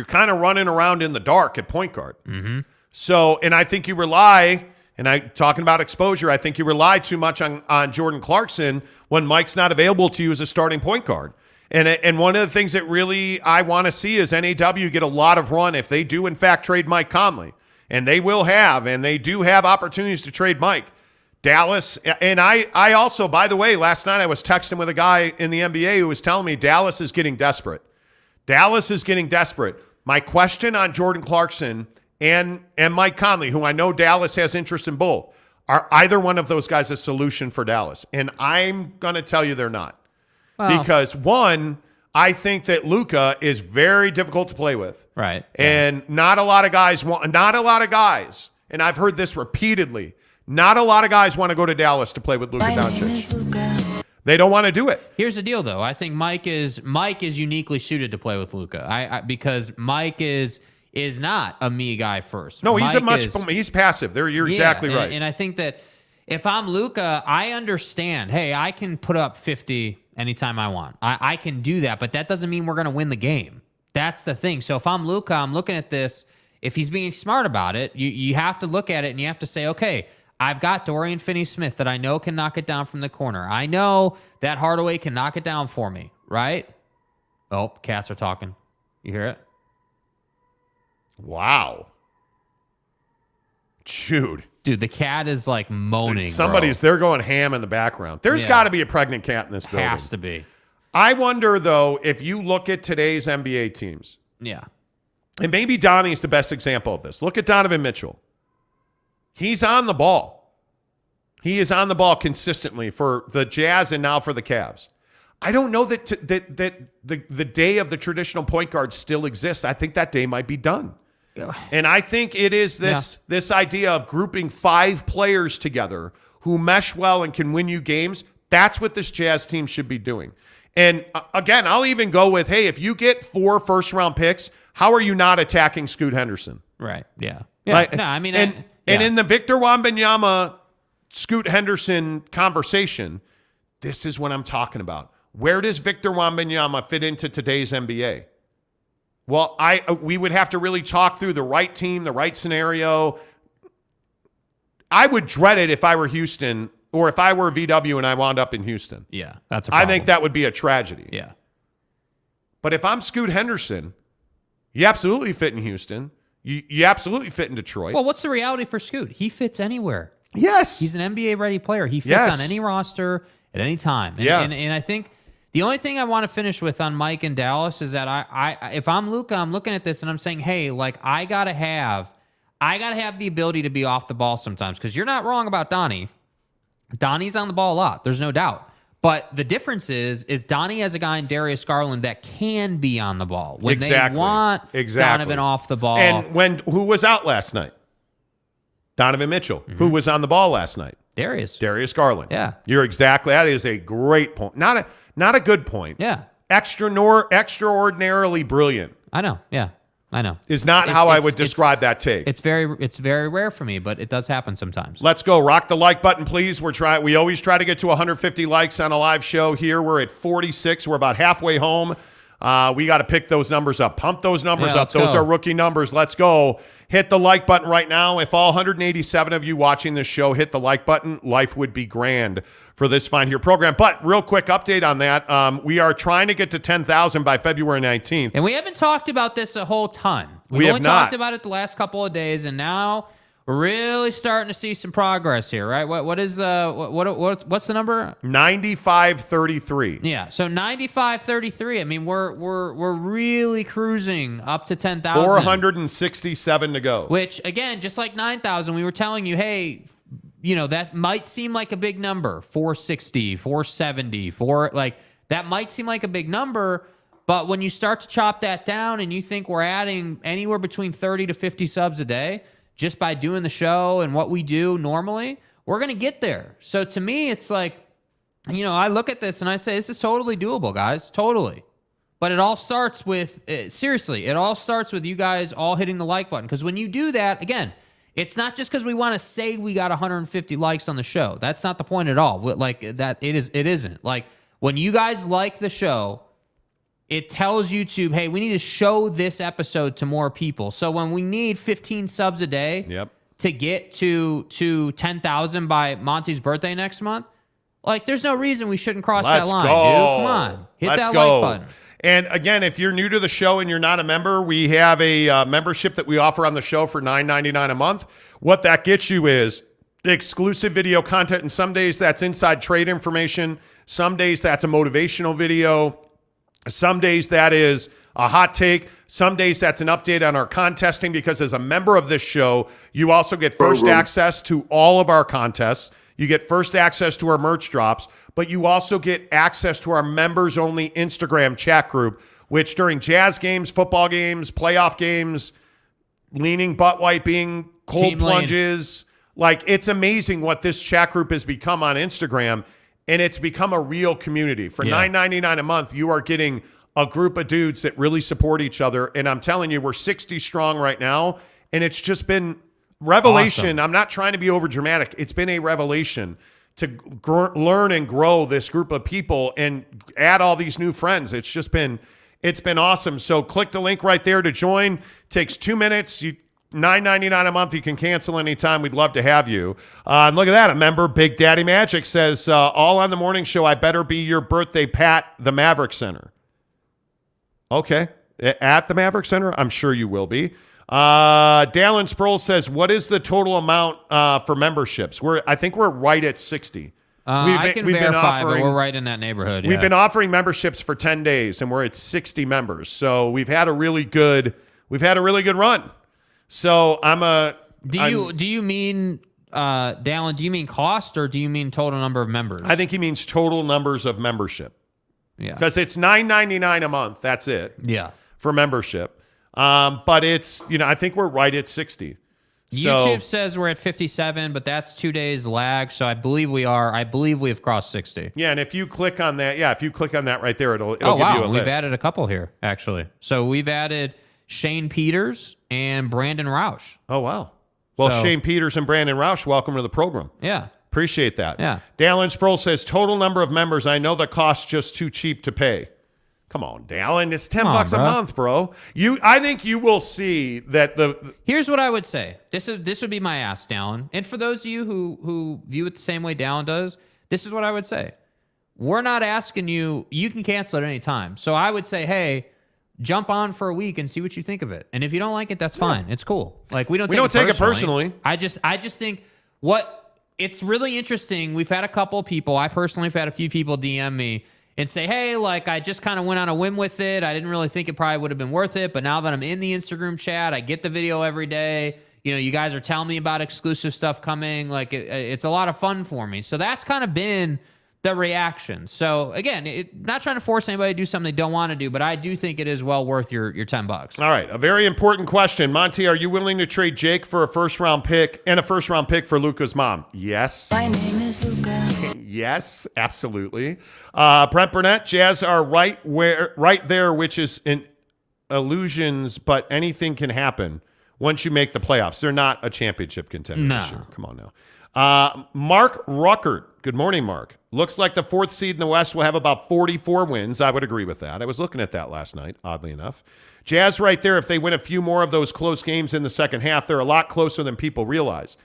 kind of running around in the dark at point guard. Mm-hmm. So, and I think you rely, talking about exposure, I think you rely too much on Jordan Clarkson when Mike's not available to you as a starting point guard. And one of the things that really I want to see is NAW get a lot of run if they do, in fact, trade Mike Conley. And they will have, and they do have opportunities to trade Mike. Dallas, and I also, by the way, last night I was texting with a guy in the NBA who was telling me Dallas is getting desperate. Dallas is getting desperate. My question on Jordan Clarkson and Mike Conley, who I know Dallas has interest in both, are either one of those guys a solution for Dallas? And I'm going to tell you they're not. Well, because one, I think that Luka is very difficult to play with. Right. And not a lot of guys, and I've heard this repeatedly, not a lot of guys want to go to Dallas to play with Luka Doncic. They don't want to do it. Here's the deal, though. I think Mike is uniquely suited to play with Luka. Because Mike is not a me guy first. No, he's passive. You're exactly right. And I think that if I'm Luka, I understand, hey, I can put up 50 anytime I want. I can do that, but that doesn't mean we're going to win the game. That's the thing. So if I'm Luka, I'm looking at this. If he's being smart about it, you have to look at it and you have to say, okay, I've got Dorian Finney-Smith that I know can knock it down from the corner. I know that Hardaway can knock it down for me, right? Oh, cats are talking. You hear it? Wow. Dude, the cat is like moaning. They're going ham in the background. There's got to be a pregnant cat in this building. Has to be. I wonder, though, if you look at today's NBA teams. Yeah. And maybe Donnie's the best example of this. Look at Donovan Mitchell. He's on the ball. He is on the ball consistently for the Jazz and now for the Cavs. I don't know that the day of the traditional point guard still exists. I think that day might be done. Yeah. And I think it is this idea of grouping 5 players together who mesh well and can win you games. That's what this Jazz team should be doing. And again, I'll even go with, hey, if you get 4 first-round picks, how are you not attacking Scoot Henderson? Right, yeah. Right? No, I mean... And in the Victor Wembanyama, Scoot Henderson conversation, this is what I'm talking about. Where does Victor Wembanyama fit into today's NBA? Well, we would have to really talk through the right team, the right scenario. I would dread it if I were Houston or if I were VW and I wound up in Houston. Yeah, that's a problem. I think that would be a tragedy. Yeah. But if I'm Scoot Henderson, you absolutely fit in Houston. You absolutely fit in Detroit. Well, what's the reality for Scoot? He fits anywhere. Yes. He's an NBA-ready player. He fits on any roster at any time. And I think the only thing I want to finish with on Mike and Dallas is that I if I'm Luka, I'm looking at this and I'm saying, hey, like I gotta have the ability to be off the ball sometimes, because you're not wrong about Donnie. Donnie's on the ball a lot. There's no doubt. But the difference is Donnie has a guy in Darius Garland that can be on the ball when they want Donovan off the ball. And who was out last night? Donovan Mitchell. Mm-hmm. Who was on the ball last night? Darius Garland. Yeah. That is a great point. Not a good point. Yeah. Extraordinarily brilliant. I know. Yeah. I know. Is not how I would describe that take. It's very rare for me, but it does happen sometimes. Let's go. Rock the like button, please. We always try to get to 150 likes on a live show here. We're at 46. We're about halfway home. We got to pick those numbers up. Pump those numbers up. Those are rookie numbers. Let's go. Hit the like button right now. If all 187 of you watching this show hit the like button, life would be grand for this fine here program. But real quick update on that. We are trying to get to 10,000 by February 19th. And we haven't talked about this a whole ton. We have only not talked about it the last couple of days, and now we're really starting to see some progress here, right? What's the number? 95.33. Yeah, so 95.33. I mean, we're really cruising up to 10,000. 467 to go. Which again, just like 9,000, we were telling you, hey, that might seem like a big number. 460, 470, that might seem like a big number. But when you start to chop that down and you think we're adding anywhere between 30 to 50 subs a day just by doing the show and what we do normally, we're going to get there. So to me, it's like, I look at this and I say, this is totally doable, guys. Totally. But it all starts with, seriously, it all starts with you guys all hitting the like button. Because when you do that, again, it's not just because we want to say we got 150 likes on the show. That's not the point at all. Like that, it isn't. Like when you guys like the show, it tells YouTube, hey, we need to show this episode to more people. So when we need 15 subs a day to get to 10,000 by Monty's birthday next month, there's no reason we shouldn't cross that line, dude. Come on. Hit that like button. And again, if you're new to the show and you're not a member, we have a membership that we offer on the show for $9.99 a month. What that gets you is exclusive video content, and some days that's inside trade information. Some days that's a motivational video. Some days that is a hot take. Some days that's an update on our contesting, because as a member of this show, you also get first access to all of our contests. You get first access to our merch drops, but you also get access to our members-only Instagram chat group, which during Jazz games, football games, playoff games, leaning, butt wiping, cold Team plunges, it's amazing what this chat group has become on Instagram. And it's become a real community. For $9.99 a month, you are getting a group of dudes that really support each other. And I'm telling you, we're 60 strong right now. And it's just been revelation. Awesome. I'm not trying to be over dramatic. It's been a revelation to learn and grow this group of people and add all these new friends. It's been awesome. So click the link right there to join. It takes 2 minutes. $9.99 a month. You can cancel anytime. We'd love to have you. And look at that. A member, Big Daddy Magic, says, all on the morning show, I better be your birthday pat, the Maverick Center. Okay. At the Maverick Center? I'm sure you will be. Dallin Sproul says, what is the total amount for memberships? I think we're right at 60. I can verify, but we're right in that neighborhood. We've been offering memberships for 10 days, and we're at 60 members. So we've had a really good run. So do you mean Dallin, do you mean cost, or do you mean total number of members? I think he means total numbers of membership. Yeah. Because it's $9.99 a month. That's it. Yeah. For membership. But it's, I think we're right at 60. YouTube says we're at 57, but that's 2 days lag. So I believe we are. I believe we have crossed 60. Yeah. And if you click on that, right there, it'll give you a list. We've added a couple here, actually. So we've added Shane Peters and Brandon Roush. Oh, wow. Well, Shane Peters and Brandon Roush, welcome to the program. Yeah. Appreciate that. Yeah. Dallin Sproul says, total number of members. I know the cost just too cheap to pay. Come on, Dallin. It's $10 a month, bro. I think you will see that Here's what I would say. This would be my ask, Dallin. And for those of you who view it the same way Dallin does, this is what I would say. We're not asking you can cancel at any time. So I would say, hey, jump on for a week and see what you think of it. And if you don't like it, that's fine. It's cool. We don't take it personally. I just think it's really interesting. We've had a couple of people. I personally have had a few people DM me and say, hey, I just kind of went on a whim with it. I didn't really think it probably would have been worth it. But now that I'm in the Instagram chat, I get the video every day. You guys are telling me about exclusive stuff coming. It's a lot of fun for me. So that's kind of been the reaction. So again, not trying to force anybody to do something they don't want to do, but I do think it is well worth your $10. All right. A very important question. Monty, are you willing to trade Jake for a first-round pick and a first-round pick for Luca's mom? Yes. My name is Luca. Yes, absolutely. Brent Burnett, Jazz are right there, which is illusions, but anything can happen once you make the playoffs. They're not a championship contender this year. Come on now. Mark Ruckert. Good morning, Mark. Looks like the 4th seed in the West will have about 44 wins. I would agree with that. I was looking at that last night, oddly enough. Jazz right there, if they win a few more of those close games in the second half, they're a lot closer than people realize.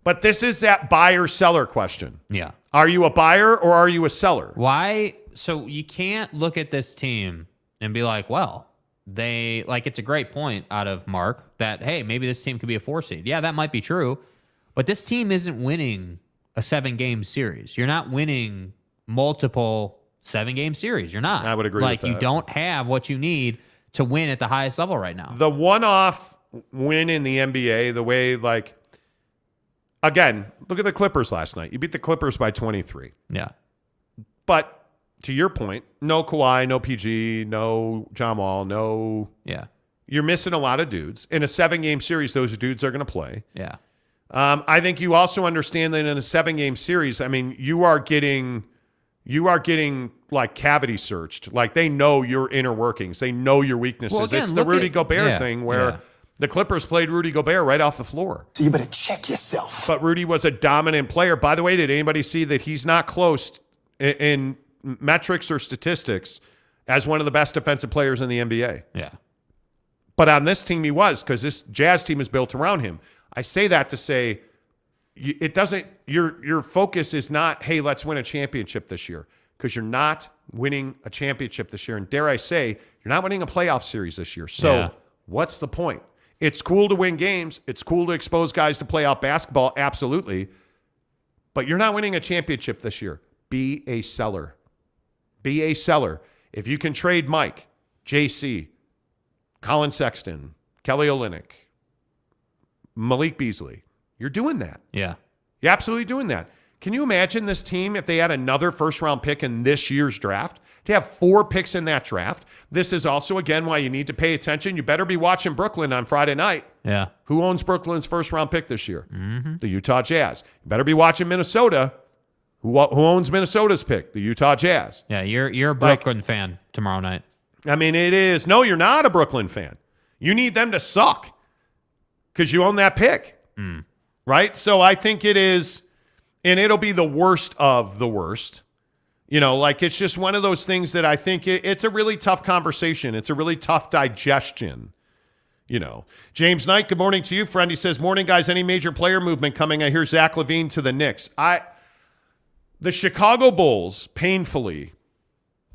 But this is that buyer-seller question. Yeah. Are you a buyer or are you a seller? Why? So you can't look at this team and be like, well, it's a great point out of Mark that, hey, maybe this team could be a 4 seed. Yeah, that might be true. But this team isn't winning a 7-game series. You're not winning multiple 7-game series. You're not. I would agree with that. You don't have what you need to win at the highest level right now. The one-off win in the NBA, the way, again, look at the Clippers last night. You beat the Clippers by 23. Yeah. But to your point, no Kawhi, no PG, no John Wall, no. Yeah. You're missing a lot of dudes. In a 7-game series, those dudes are going to play. Yeah. I think you also understand that in a 7-game series, I mean, you are getting like cavity searched. Like they know your inner workings. They know your weaknesses. Well, again, it's the Rudy Gobert thing where the Clippers played Rudy Gobert right off the floor. So you better check yourself. But Rudy was a dominant player. By the way, did anybody see that he's not close in metrics or statistics as one of the best defensive players in the NBA? Yeah. But on this team, he was, because this Jazz team is built around him. I say that to say it doesn't. Your focus is not, hey, let's win a championship this year, because you're not winning a championship this year, and dare I say, you're not winning a playoff series this year. So what's the point? It's cool to win games. It's cool to expose guys to playoff basketball, absolutely. But you're not winning a championship this year. Be a seller. Be a seller. If you can trade Mike, JC, Colin Sexton, Kelly Olynyk, Malik Beasley, you're doing that. Yeah. You're absolutely doing that. Can you imagine this team if they had another first-round pick in this year's draft? To have 4 picks in that draft. This is also, again, why you need to pay attention. You better be watching Brooklyn on Friday night. Yeah. Who owns Brooklyn's first-round pick this year? Mm-hmm. The Utah Jazz. You better be watching Minnesota. Who owns Minnesota's pick? The Utah Jazz. Yeah, you're a Brooklyn fan tomorrow night. I mean, it is. No, you're not a Brooklyn fan. You need them to suck because you own that pick. Right? So I think it is, and it'll be the worst of the worst. You know, like it's just one of those things that I think it's a really tough conversation. It's a really tough digestion. You know, James Knight, good morning to you, friend. He says, morning, guys. Any major player movement coming? I hear Zach LaVine to the Knicks. The Chicago Bulls, painfully,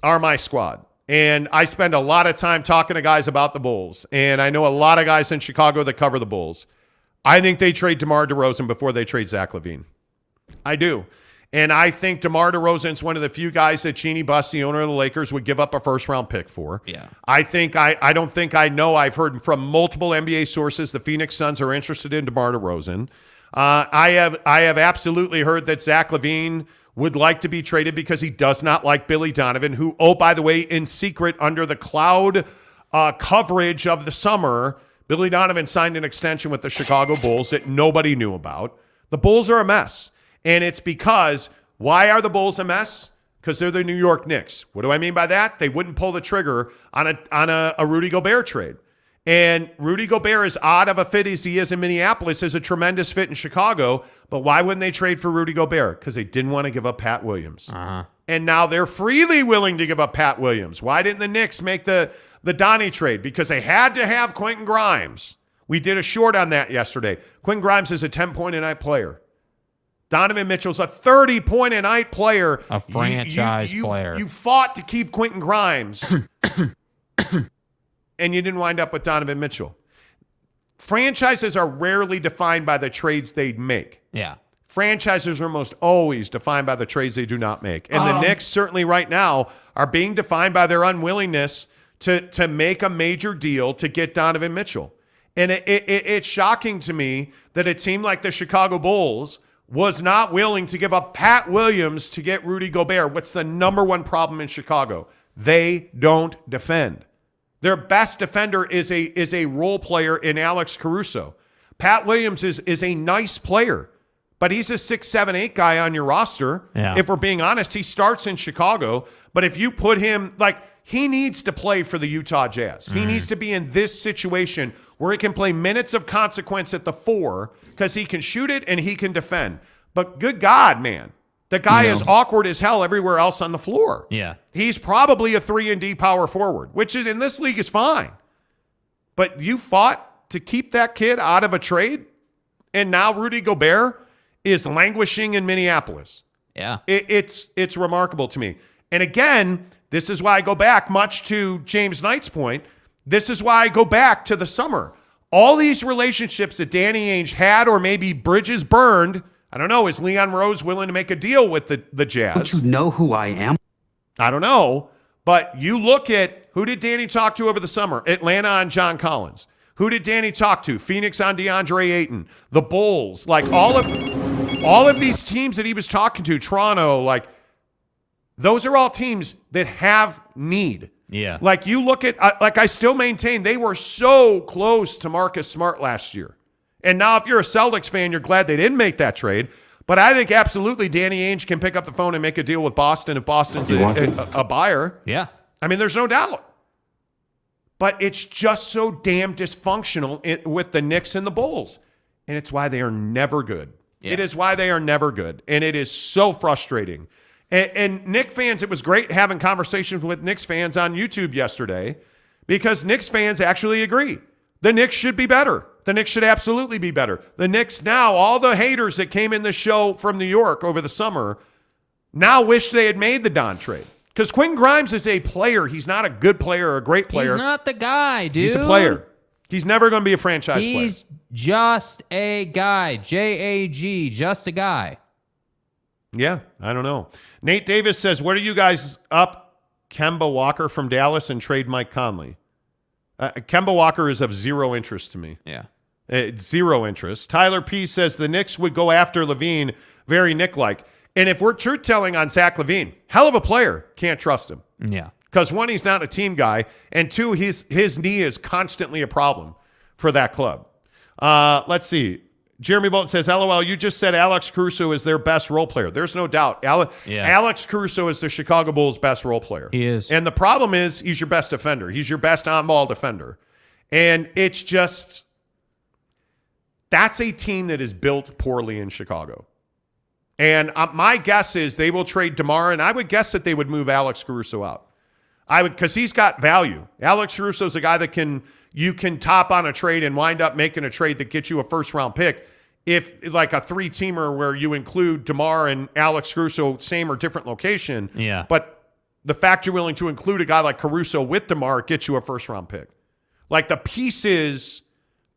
are my squad. And I spend a lot of time talking to guys about the Bulls. And I know a lot of guys in Chicago that cover the Bulls. I think they trade DeMar DeRozan before they trade Zach LaVine. I do. And I think DeMar DeRozan's one of the few guys that Jeannie Buss, the owner of the Lakers, would give up a first-round pick for. Yeah. I don't think I know. I've heard from multiple NBA sources the Phoenix Suns are interested in DeMar DeRozan. I have absolutely heard that Zach LaVine would like to be traded because he does not like Billy Donovan, who, oh, by the way, in secret under the cloud coverage of the summer, Billy Donovan signed an extension with the Chicago Bulls that nobody knew about. The Bulls are a mess. And it's because, why are the Bulls a mess? Because they're the New York Knicks. What do I mean by that? They wouldn't pull the trigger on a Rudy Gobert trade. And Rudy Gobert, as odd of a fit as he is in Minneapolis, is a tremendous fit in Chicago. But why wouldn't they trade for Rudy Gobert? Because they didn't want to give up Pat Williams. And now they're freely willing to give up Pat Williams. Why didn't the Knicks make the Donnie trade? Because they had to have Quentin Grimes. We did a short on that yesterday. Quentin Grimes is a 10-point-a-night player. Donovan Mitchell's a 30-point-a-night player. A franchise player. You fought to keep Quentin Grimes, and you didn't wind up with Donovan Mitchell. Franchises are rarely defined by the trades they make. Yeah. Franchises are almost always defined by the trades they do not make. And the Knicks certainly right now are being defined by their unwillingness to make a major deal to get Donovan Mitchell. And it's shocking to me that a team like the Chicago Bulls was not willing to give up Pat Williams to get Rudy Gobert. What's the number one problem in Chicago? They don't defend. Their best defender is a role player in Alex Caruso. Pat Williams is a nice player, but he's a 6, 7, 8 guy on your roster. Yeah. If we're being honest, he starts in Chicago, but if you put him, like, he needs to play for the Utah Jazz. He needs to be in this situation where he can play minutes of consequence at the 4 because he can shoot it and he can defend. But good God, man, the guy is awkward as hell everywhere else on the floor. Yeah. He's probably a 3-and-D power forward, which is, in this league is fine. But you fought to keep that kid out of a trade, and now Rudy Gobert is languishing in Minneapolis. Yeah. It's remarkable to me. And again, this is why I go back, much to James Knight's point, this is why I go back to the summer. All these relationships that Danny Ainge had, or maybe bridges burned, I don't know, is Leon Rose willing to make a deal with the Jazz? Don't you know who I am? I don't know. But you look at, who did Danny talk to over the summer? Atlanta on John Collins. Who did Danny talk to? Phoenix on DeAndre Ayton. The Bulls. Like all of these teams that he was talking to, Toronto, like those are all teams that have need. Yeah. Like you look at, I still maintain they were so close to Marcus Smart last year. And now if you're a Celtics fan, you're glad they didn't make that trade. But I think absolutely Danny Ainge can pick up the phone and make a deal with Boston if Boston's a buyer. Yeah. I mean, there's no doubt. But it's just so damn dysfunctional with the Knicks and the Bulls. And it's why they are never good. Yeah. It is why they are never good. And it is so frustrating. And Knicks fans, it was great having conversations with Knicks fans on YouTube yesterday because Knicks fans actually agree. The Knicks should be better. The Knicks should absolutely be better. The Knicks now, all the haters that came in the show from New York over the summer, now wish they had made the Don trade. Because Quentin Grimes is a player. He's not a good player or a great player. He's not the guy, dude. He's a player. He's never going to be a franchise player. He's just a guy. J-A-G, just a guy. Yeah, I don't know. Nate Davis says, what are you guys up Kemba Walker from Dallas and trade Mike Conley? Kemba Walker is of zero interest to me. Yeah. Zero interest. Tyler P. says the Knicks would go after LaVine, very Nick-like. And if we're truth-telling on Zach LaVine, hell of a player, can't trust him. Yeah. Because one, he's not a team guy, and two, his knee is constantly a problem for that club. Let's see. Jeremy Bolton says, LOL, you just said Alex Caruso is their best role player. There's no doubt. Alex Caruso is the Chicago Bulls' best role player. He is. And the problem is he's your best defender. He's your best on-ball defender. And it's just, that's a team that is built poorly in Chicago. And my guess is they will trade DeMar, and I would guess that they would move Alex Caruso out. Because he's got value. Alex Caruso is a guy that you can top on a trade and wind up making a trade that gets you a first-round pick. If like a 3-teamer where you include DeMar and Alex Caruso, same or different location. Yeah. But the fact you're willing to include a guy like Caruso with DeMar gets you a first-round pick. Like the pieces,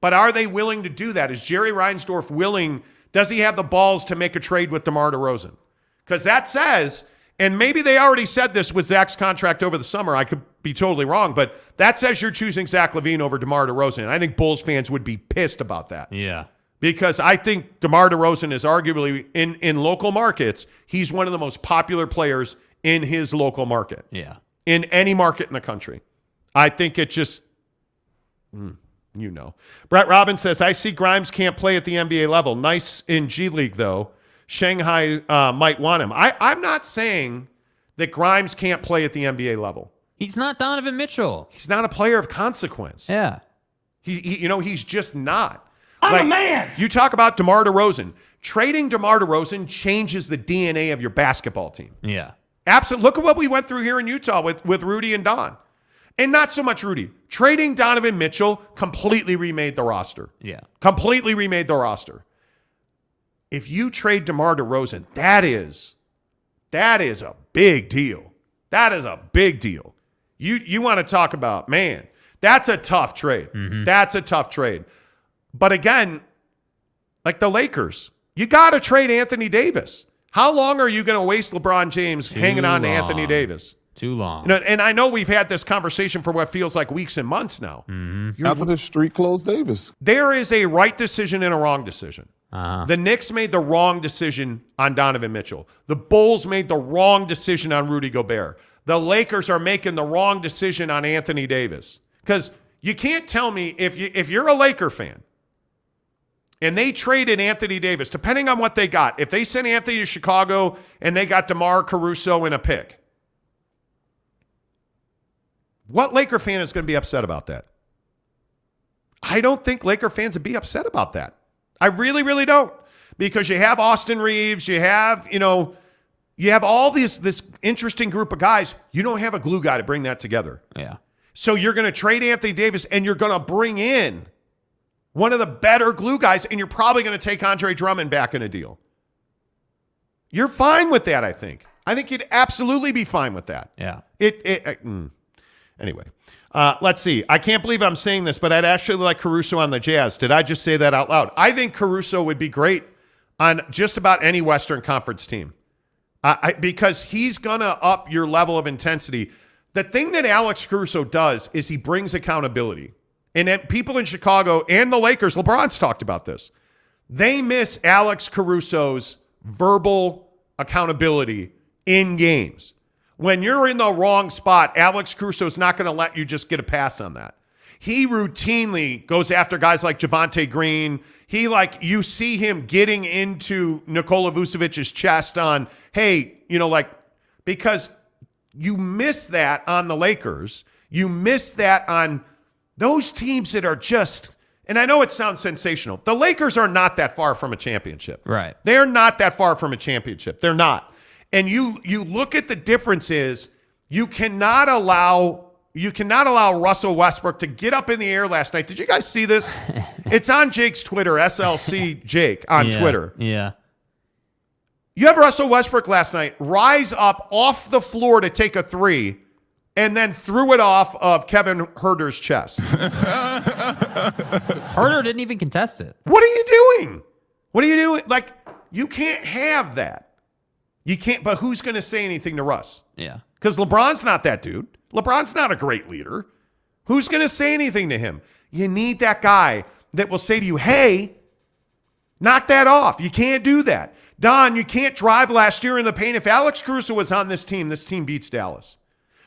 but are they willing to do that? Is Jerry Reinsdorf willing? Does he have the balls to make a trade with DeMar DeRozan? Because that says, and maybe they already said this with Zach's contract over the summer. I could be totally wrong, but that says you're choosing Zach LaVine over DeMar DeRozan. I think Bulls fans would be pissed about that. Yeah. Because I think DeMar DeRozan is arguably, in local markets, he's one of the most popular players in his local market. Yeah. In any market in the country. I think it just, Brett Robbins says, I see Grimes can't play at the NBA level. Nice in G League, though. Shanghai might want him. I'm not saying that Grimes can't play at the NBA level. He's not Donovan Mitchell. He's not a player of consequence. Yeah. He's just not. I'm a man. You talk about DeMar DeRozan. Trading DeMar DeRozan changes the DNA of your basketball team. Yeah. Absolutely. Look at what we went through here in Utah with Rudy and Don. And not so much Rudy. Trading Donovan Mitchell completely remade the roster. Yeah. Completely remade the roster. If you trade DeMar DeRozan, that is a big deal. That is a big deal. You want to talk about, man, that's a tough trade. Mm-hmm. That's a tough trade. But again, like the Lakers, you got to trade Anthony Davis. How long are you going to waste LeBron James hanging on to Anthony Davis? Too long. And I know we've had this conversation for what feels like weeks and months now. Mm-hmm. After the street closed Davis. There is a right decision and a wrong decision. Uh-huh. The Knicks made the wrong decision on Donovan Mitchell. The Bulls made the wrong decision on Rudy Gobert. The Lakers are making the wrong decision on Anthony Davis. Because you can't tell me if you're a Laker fan and they traded Anthony Davis, depending on what they got, if they sent Anthony to Chicago and they got DeMar Caruso in a pick, What Laker fan is going to be upset about that? I don't think Laker fans would be upset about that. I really, really don't. Because you have Austin Reeves, you have all this interesting group of guys. You don't have a glue guy to bring that together. Yeah. So you're going to trade Anthony Davis, and you're going to bring in one of the better glue guys, and you're probably going to take Andre Drummond back in a deal. You're fine with that, I think. I think you'd absolutely be fine with that. Yeah. Anyway, let's see. I can't believe I'm saying this, but I'd actually like Caruso on the Jazz. Did I just say that out loud? I think Caruso would be great on just about any Western Conference team because he's going to up your level of intensity. The thing that Alex Caruso does is he brings accountability. And people in Chicago and the Lakers, LeBron's talked about this. They miss Alex Caruso's verbal accountability in games. When you're in the wrong spot, Alex Caruso is not going to let you just get a pass on that. He routinely goes after guys like Javonte Green. You see him getting into Nikola Vucevic's chest on, hey, because you miss that on the Lakers. You miss that on those teams that are just, and I know it sounds sensational. The Lakers are not that far from a championship. Right. They're not that far from a championship. They're not. And you look at the differences. You cannot allow Russell Westbrook to get up in the air last night. Did you guys see this? It's on Jake's Twitter, SLC Jake on Twitter. Yeah. You have Russell Westbrook last night rise up off the floor to take a three and then threw it off of Kevin Huerter's chest. Huerter didn't even contest it. What are you doing? You can't have that. You can't, but who's going to say anything to Russ? Yeah. Because LeBron's not that dude. LeBron's not a great leader. Who's going to say anything to him? You need that guy that will say to you, hey, knock that off. You can't do that. Don, you can't drive last year in the paint. If Alex Caruso was on this team beats Dallas.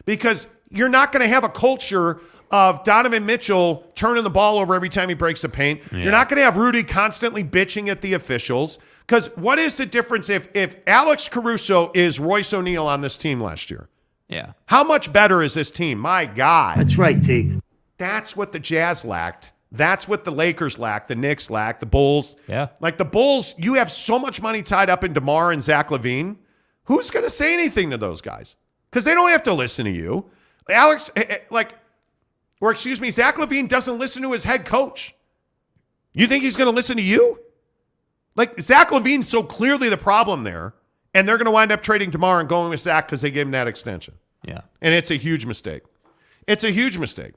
Because you're not going to have a culture of Donovan Mitchell turning the ball over every time he breaks the paint. Yeah. You're not going to have Rudy constantly bitching at the officials. Because what is the difference if Alex Caruso is Royce O'Neal on this team last year? Yeah. How much better is this team? My God. That's right, T. That's what the Jazz lacked. That's what the Lakers lacked, the Knicks lacked, the Bulls. Yeah. Like the Bulls, you have so much money tied up in DeMar and Zach LaVine. Who's going to say anything to those guys? Because they don't have to listen to you. Zach LaVine doesn't listen to his head coach. You think he's going to listen to you? Zach LaVine's so clearly the problem there, and they're going to wind up trading DeMar and going with Zach because they gave him that extension. Yeah. And it's a huge mistake. It's a huge mistake.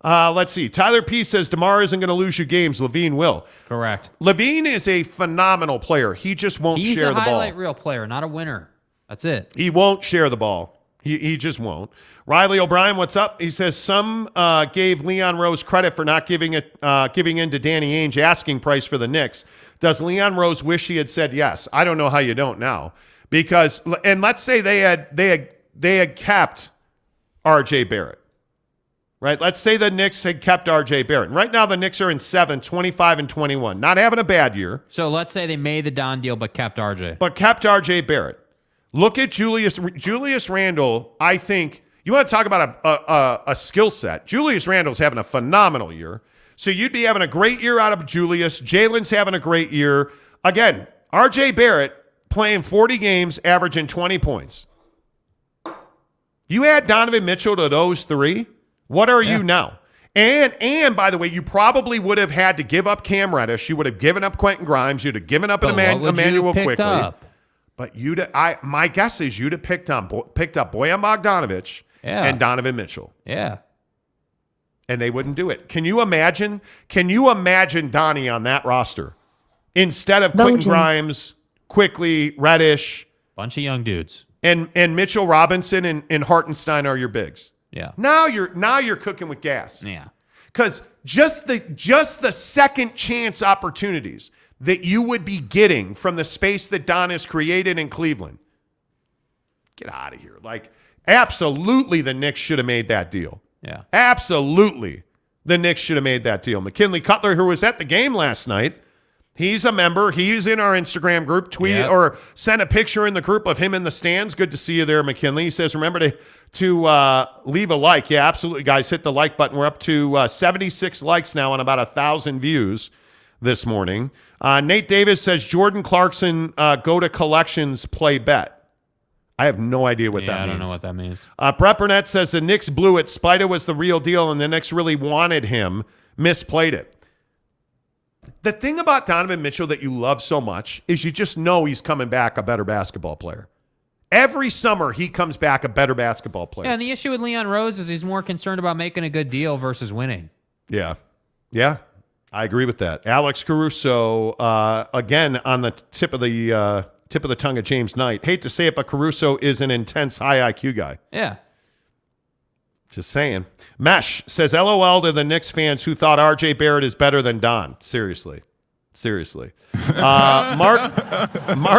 Let's see. Tyler P. says DeMar isn't going to lose you games. LaVine will. Correct. LaVine is a phenomenal player. He just won't share the ball. He's a highlight reel player, not a winner. That's it. He won't share the ball. He just won't. Riley O'Brien, what's up? He says some gave Leon Rose credit for not giving in to Danny Ainge asking price for the Knicks. Does Leon Rose wish he had said yes? I don't know how you don't now. Because, and let's say they had kept R.J. Barrett. Right? Let's say the Knicks had kept R.J. Barrett. Right now the Knicks are in 7, 25 and 21. Not having a bad year. So let's say they made the Don deal but kept R.J. Barrett. Look at Julius Randle. I think you want to talk about a skill set. Julius Randle's having a phenomenal year. So you'd be having a great year out of Julius. Jalen's having a great year. Again, R.J. Barrett playing 40 games, averaging 20 points. You add Donovan Mitchell to those three, what are you now? And by the way, you probably would have had to give up Cam Reddish. You would have given up Quentin Grimes. You'd have given up Emmanuel quickly. But my guess is you'd have picked up Bojan Bogdanovic and Donovan Mitchell. Yeah. And they wouldn't do it. Can you imagine Donnie on that roster instead of Quentin Grimes, Quickly, Reddish, bunch of young dudes, and Mitchell Robinson and Hartenstein are your bigs. Yeah. Now you're cooking with gas. Yeah. Because just the second chance opportunities that you would be getting from the space that Don has created in Cleveland. Get out of here. Absolutely the Knicks should have made that deal. Yeah. Absolutely the Knicks should have made that deal. McKinley Cutler, who was at the game last night, he's a member. He's in our Instagram group. Tweet or sent a picture in the group of him in the stands. Good to see you there, McKinley. He says, remember to leave a like. Yeah, absolutely, guys. Hit the like button. We're up to 76 likes now on about 1,000 views this morning. Nate Davis says, Jordan Clarkson, go to collections, play bet. I have no idea what that means. I don't know what that means. Brett Burnett says the Knicks blew it. Spida was the real deal, and the Knicks really wanted him. Misplayed it. The thing about Donovan Mitchell that you love so much is you just know he's coming back a better basketball player. Every summer, he comes back a better basketball player. Yeah, and the issue with Leon Rose is he's more concerned about making a good deal versus winning. Yeah. Yeah, I agree with that. Alex Caruso, again, on the tip of the tongue of James Knight. Hate to say it, but Caruso is an intense, high IQ guy. Yeah. Just saying. Mesh says, LOL to the Knicks fans who thought RJ Barrett is better than Don. Seriously. Mark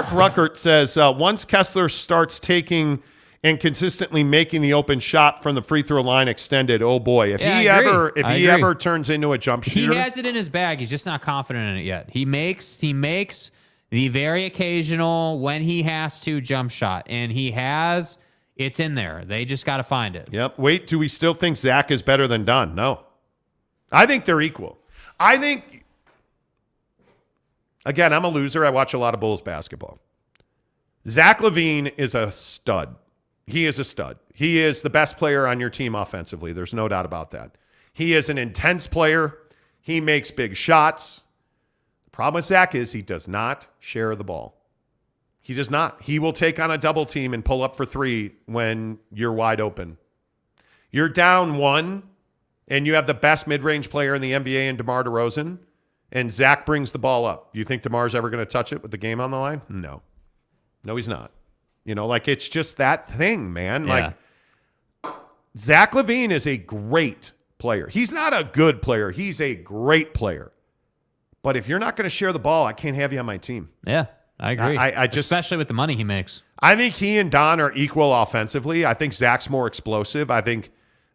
Ruckert says, once Kessler starts taking and consistently making the open shot from the free throw line extended, oh boy, if he ever turns into a jump shooter. He has it in his bag. He's just not confident in it yet. He makes the very occasional when he has to jump shot, and it's in there. They just got to find it. Yep. Wait, do we still think Zach is better than Don? No. I think they're equal. I think, again, I'm a loser. I watch a lot of Bulls basketball. Zach LaVine is a stud. He is a stud. He is the best player on your team offensively. There's no doubt about that. He is an intense player. He makes big shots. The problem with Zach is he does not share the ball. He does not. He will take on a double team and pull up for three when you're wide open. You're down one, and you have the best mid-range player in the NBA in DeMar DeRozan, and Zach brings the ball up. You think DeMar's ever going to touch it with the game on the line? No. No, he's not. It's just that thing, man. Yeah. Zach LaVine is a great player. He's not a good player. He's a great player. But if you're not going to share the ball, I can't have you on my team. Yeah, I agree. I just, especially with the money he makes. I think he and Don are equal offensively. I think Zach's more explosive. I think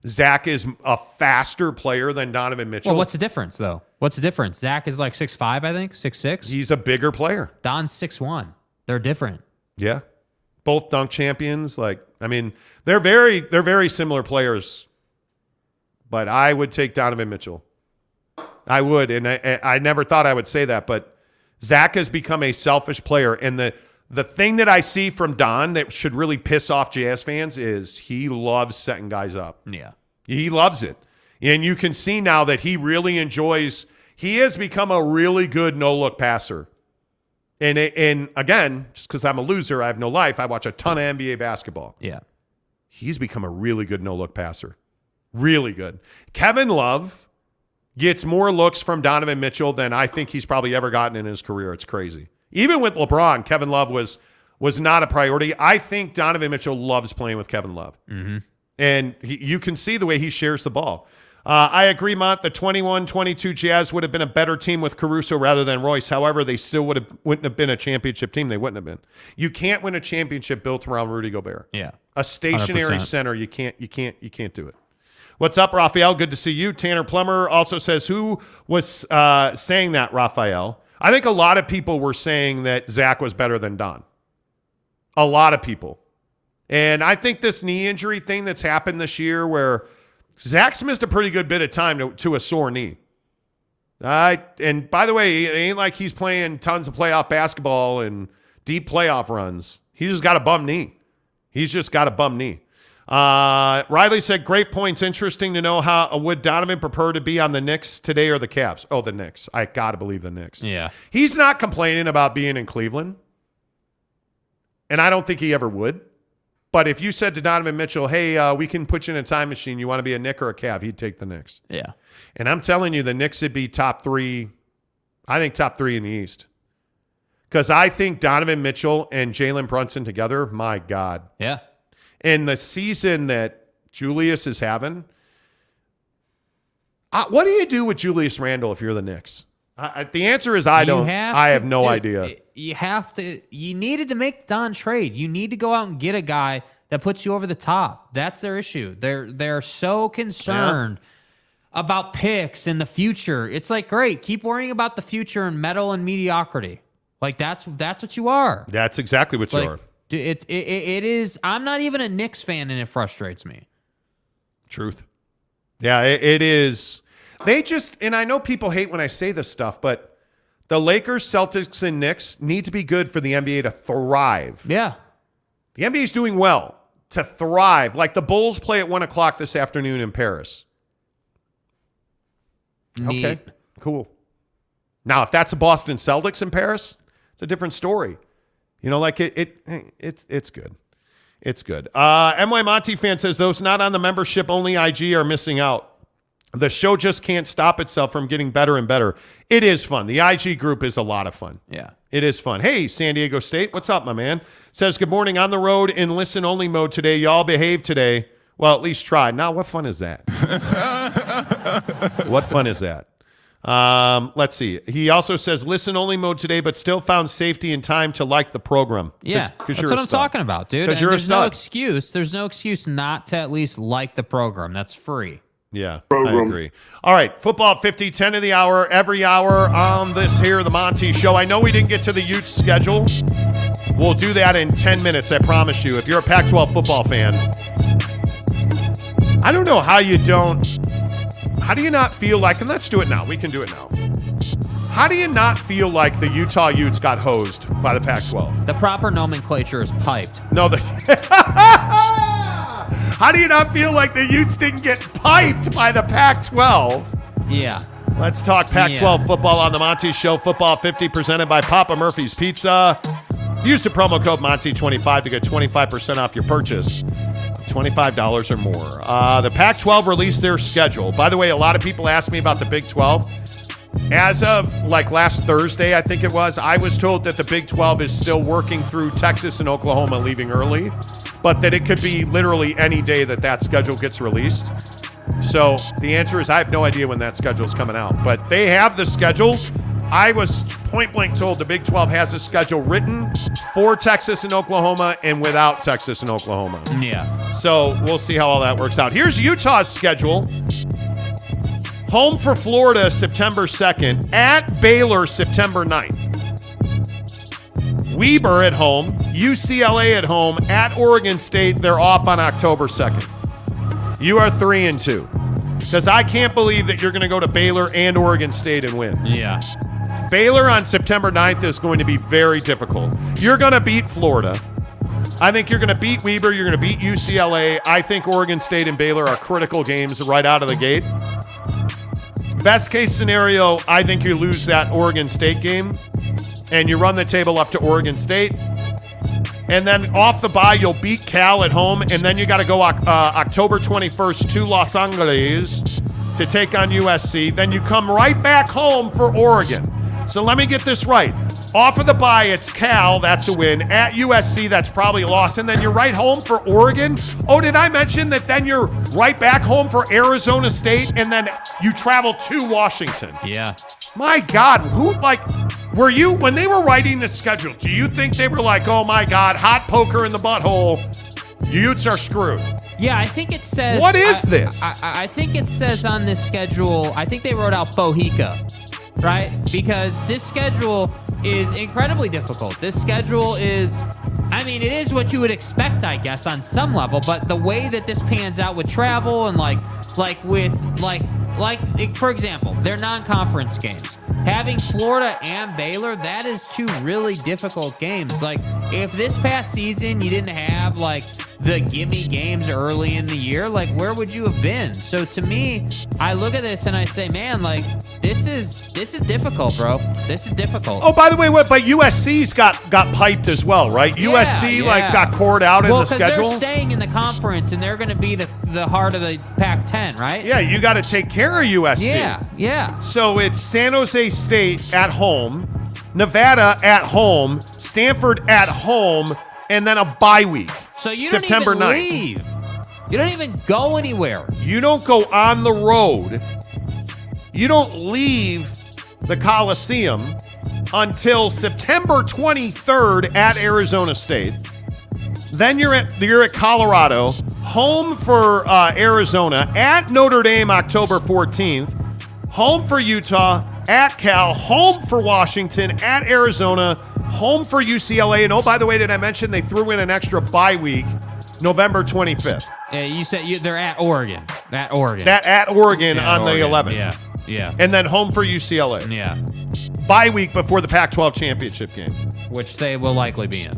Zach is a faster player than Donovan Mitchell. Well, what's the difference, though? What's the difference? Zach is like 6'5", I think, 6'6". He's a bigger player. Don's 6'1". They're different. Yeah. Both dunk champions. They're very similar players. But I would take Donovan Mitchell. I would, and I never thought I would say that, but Zach has become a selfish player, and the thing that I see from Don that should really piss off Jazz fans is he loves setting guys up. Yeah. He loves it. And you can see now that he really enjoys – he has become a really good no-look passer. And again, just because I'm a loser, I have no life, I watch a ton of NBA basketball. Yeah. He's become a really good no-look passer. Really good. Kevin Love – gets more looks from Donovan Mitchell than I think he's probably ever gotten in his career. It's crazy. Even with LeBron, Kevin Love was not a priority. I think Donovan Mitchell loves playing with Kevin Love. Mm-hmm. And you can see the way he shares the ball. I agree, Mont. The 21-22 Jazz would have been a better team with Caruso rather than Royce. However, they still wouldn't have been a championship team. They wouldn't have been. You can't win a championship built around Rudy Gobert. Yeah. A stationary 100%. center, you can't do it. What's up, Raphael? Good to see you. Tanner Plummer also says, who was saying that, Raphael? I think a lot of people were saying that Zach was better than Don. A lot of people. And I think this knee injury thing that's happened this year where Zach's missed a pretty good bit of time to a sore knee. And by the way, it ain't like he's playing tons of playoff basketball and deep playoff runs. He's just got a bum knee. Riley said, great points. Interesting to know how would Donovan prefer to be on the Knicks today or the Cavs? Oh, the Knicks. I got to believe the Knicks. Yeah. He's not complaining about being in Cleveland. And I don't think he ever would. But if you said to Donovan Mitchell, hey, we can put you in a time machine. You want to be a Knick or a Cav? He'd take the Knicks. Yeah. And I'm telling you, the Knicks would be top three. I think top three in the East. Because I think Donovan Mitchell and Jalen Brunson together, my God. Yeah. And the season that Julius is having, what do you do with Julius Randle if you're the Knicks? The answer is I have no idea. You needed to make Don trade. You need to go out and get a guy that puts you over the top. That's their issue. They're so concerned about picks and the future. It's like, great, keep worrying about the future and meddle and mediocrity. Like that's what you are. That's exactly what you are. Dude, it is. I'm not even a Knicks fan, and it frustrates me. Truth. Yeah, it is. They just, and I know people hate when I say this stuff, but the Lakers, Celtics, and Knicks need to be good for the NBA to thrive. Yeah. The NBA is doing well to thrive. Like the Bulls play at 1 o'clock this afternoon in Paris. Neat. Okay, cool. Now, if that's a Boston Celtics in Paris, it's a different story. You know, like it's good. It's good. MY Monty fan says those not on the membership only IG are missing out. The show just can't stop itself from getting better and better. It is fun. The IG group is a lot of fun. Yeah. It is fun. Hey, San Diego State. What's up, my man? Says, good morning. On the road in listen-only mode today. Y'all behave today. Well, at least try. Now, what fun is that? What fun is that? Let's see. He also says, listen-only mode today, but still found safety and time to like the program. Yeah, that's what I'm talking about, dude. Because you're a stud. There's no excuse not to at least like the program. That's free. Yeah, I agree. All right, football 50, 10 of the hour, every hour on this here, the Monty Show. I know we didn't get to the Utes schedule. We'll do that in 10 minutes, I promise you. If you're a Pac-12 football fan, I don't know how you do you not feel like, and let's do it now. We can do it now. How do you not feel like the Utah Utes got hosed by the Pac-12? The proper nomenclature is piped. No, how do you not feel like the Utes didn't get piped by the Pac-12? Yeah. Let's talk Pac-12 football on the Monty Show. Football 50 presented by Papa Murphy's Pizza. Use the promo code Monty25 to get 25% off your purchase. $25 or more. The Pac-12 released their schedule. By the way, a lot of people ask me about the Big 12. As of like last Thursday, I think it was, I was told that the Big 12 is still working through Texas and Oklahoma leaving early, but that it could be literally any day that schedule gets released. So the answer is I have no idea when that schedule is coming out, but they have the schedule. I was point blank told the Big 12 has a schedule written for Texas and Oklahoma and without Texas and Oklahoma. Yeah. So we'll see how all that works out. Here's Utah's schedule. Home for Florida, September 2nd. At Baylor, September 9th. Weber at home. UCLA at home. At Oregon State, they're off on October 2nd. You are 3-2. Because I can't believe that you're going to go to Baylor and Oregon State and win. Yeah. Baylor on September 9th is going to be very difficult. You're going to beat Florida. I think you're going to beat Weber. You're going to beat UCLA. I think Oregon State and Baylor are critical games right out of the gate. Best case scenario, I think you lose that Oregon State game and you run the table up to Oregon State. And then off the bye, you'll beat Cal at home. And then you got to go October 21st to Los Angeles to take on USC. Then you come right back home for Oregon. So let me get this right. Off of the bye, it's Cal. That's a win. At USC, that's probably a loss. And then you're right home for Oregon. Oh, did I mention that then you're right back home for Arizona State and then you travel to Washington? Yeah. My God, were you, when they were writing the schedule, do you think they were like, oh my God, hot poker in the butthole, Utes are screwed? Yeah, I think it says... What is this? I think it says on this schedule, I think they wrote out Bohica, right? Because this schedule is incredibly difficult. This schedule is, I mean, it is what you would expect, I guess, on some level, but the way that this pans out with travel and for example, their non-conference games. Having Florida and Baylor, that is two really difficult games. Like, if this past season you didn't have, the gimme games early in the year, where would you have been? So to me, I look at this and I say, man, this is difficult, bro. This is difficult. Oh, by the way, but USC's got piped as well, right? Yeah, USC, got cored out in the schedule? They're staying in the conference, and they're going to be the heart of the Pac-10, right? Yeah, you got to take care of USC. Yeah. So it's San Jose State at home, Nevada at home, Stanford at home, and then a bye week. So you September don't even 9th. leave. You don't even go anywhere. You don't go on the road. You don't leave the Coliseum until September 23rd at Arizona State. Then you're at Colorado, home for Arizona, at Notre Dame October 14th, home for Utah, at Cal, home for Washington, at Arizona, home for UCLA. And oh, by the way, did I mention they threw in an extra bye week, November 25th? Yeah, you said they're at Oregon. At Oregon. At Oregon on the 11th. Yeah. And then home for UCLA. Yeah. Bye week before the Pac-12 championship game. Which they will likely be in.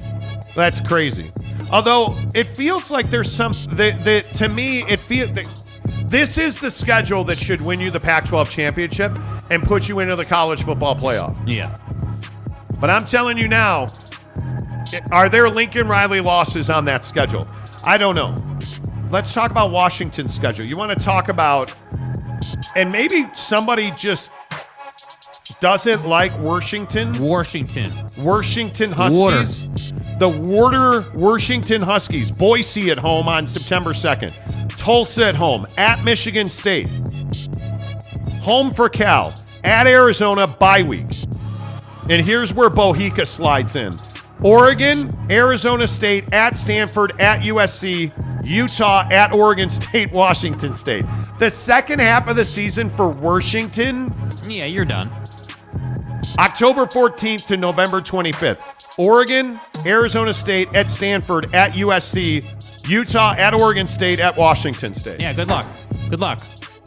That's crazy. Although it feels like there's some, to me, it feels, this is the schedule that should win you the Pac-12 championship and put you into the college football playoff. Yeah. But I'm telling you now, are there Lincoln Riley losses on that schedule? I don't know. Let's talk about Washington's schedule. You want to talk about, and maybe somebody just doesn't like Washington Huskies. The Washington Huskies. Boise at home on September 2nd. Tulsa at home. At Michigan State. Home for Cal. At Arizona, bye week. And here's where Bohica slides in. Oregon, Arizona State, at Stanford, at USC, Utah, at Oregon State, Washington State. The second half of the season for Washington. Yeah, you're done. October 14th to November 25th. Oregon, Arizona State, at Stanford, at USC, Utah, at Oregon State, at Washington State. Yeah, good luck. Good luck.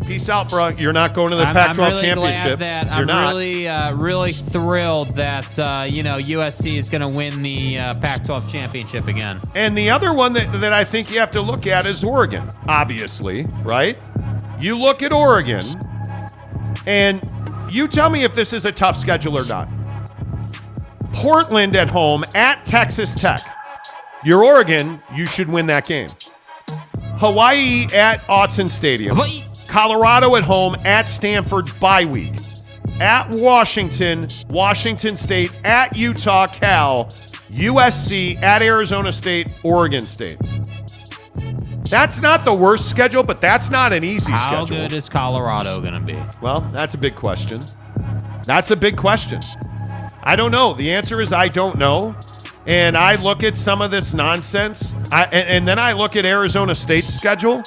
Peace out, bro. You're not going to the Pac-12 really championship. I'm really thrilled that USC is going to win the Pac-12 championship again. And the other one that I think you have to look at is Oregon, obviously, right? You look at Oregon, and you tell me if this is a tough schedule or not. Portland at home, at Texas Tech. You're Oregon, you should win that game. Hawaii at Autzen Stadium. Hawaii. Colorado at home, at Stanford, bye week. At Washington, Washington State, at Utah, Cal, USC, at Arizona State, Oregon State. That's not the worst schedule, but that's not an easy schedule. How good is Colorado going to be? Well, that's a big question. That's a big question. I don't know. The answer is I don't know. And I look at some of this nonsense, and then I look at Arizona State's schedule.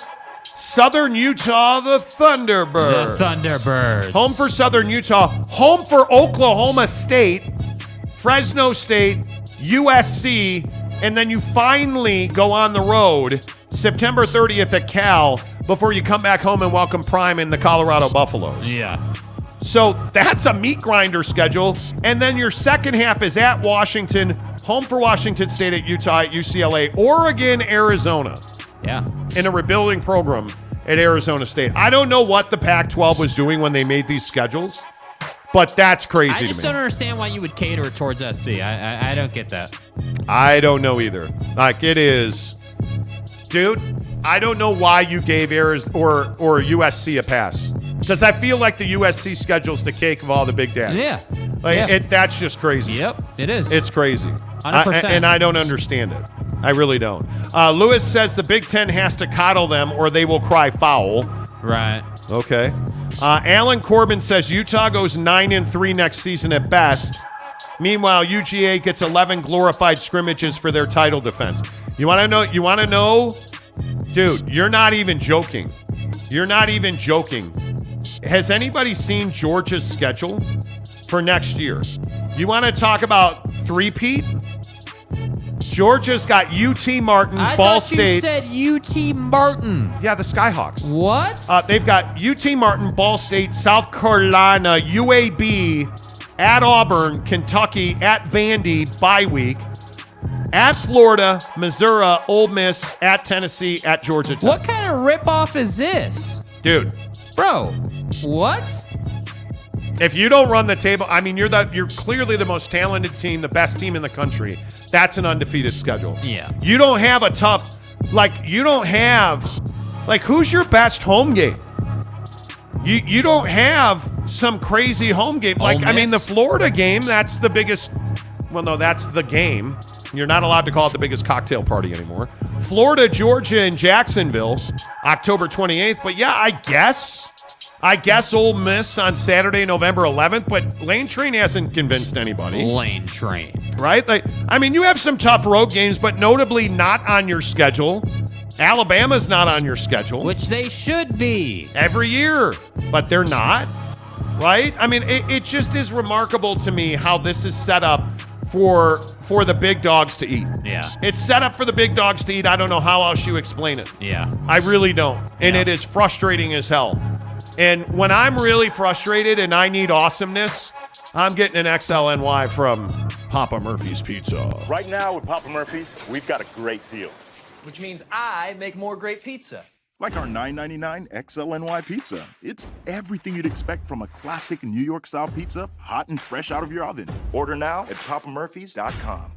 Southern Utah, the Thunderbirds. The Thunderbirds. Home for Southern Utah. Home for Oklahoma State, Fresno State, USC, and then you finally go on the road September 30th at Cal before you come back home and welcome Prime in the Colorado Buffaloes. Yeah. So that's a meat grinder schedule. And then your second half is at Washington, home for Washington State, at Utah, at UCLA, Oregon, Arizona. Yeah. In a rebuilding program at Arizona State. I don't know what the Pac-12 was doing when they made these schedules, but that's crazy to me. I just don't understand why you would cater towards SC. I don't get that. I don't know either. Like, it is, dude, I don't know why you gave Arizona or USC a pass. Because I feel like the USC schedule's the cake of all the big daddies. Yeah. That's just crazy. Yep, it is. It's crazy. 100%. And I don't understand it. I really don't. Lewis says the Big Ten has to coddle them or they will cry foul. Right. Okay. Alan Corbin says Utah goes 9-3 next season at best. Meanwhile, UGA gets 11 glorified scrimmages for their title defense. You want to know? Dude, you're not even joking. You're not even joking. Has anybody seen Georgia's schedule for next year? You want to talk about three-peat? Georgia's got UT Martin, Ball State. I thought you said UT Martin. Yeah, the Skyhawks. What? They've got UT Martin, Ball State, South Carolina, UAB, at Auburn, Kentucky, at Vandy, bye week, at Florida, Missouri, Ole Miss, at Tennessee, at Georgia Tech. What kind of ripoff is this? Dude. Bro, what? If you don't run the table, I mean, you're clearly the most talented team, the best team in the country. That's an undefeated schedule. Yeah. You don't have a tough, who's your best home game? You don't have some crazy home game. The Florida game, that's the biggest, well, no, that's the game. You're not allowed to call it the biggest cocktail party anymore. Florida, Georgia, and Jacksonville, October 28th. But yeah, I guess Ole Miss on Saturday, November 11th, but Lane Train hasn't convinced anybody. Lane Train. Right? You have some tough road games, but notably not on your schedule. Alabama's not on your schedule. Which they should be. Every year, but they're not. Right? I mean, it just is remarkable to me how this is set up for the big dogs to eat. Yeah. It's set up for the big dogs to eat. I don't know how else you explain it. Yeah. I really don't. And it is frustrating as hell. And when I'm really frustrated and I need awesomeness, I'm getting an XLNY from Papa Murphy's Pizza. Right now with Papa Murphy's, we've got a great deal. Which means I make more great pizza. Like our $9.99 XLNY pizza. It's everything you'd expect from a classic New York-style pizza, hot and fresh out of your oven. Order now at papamurphys.com.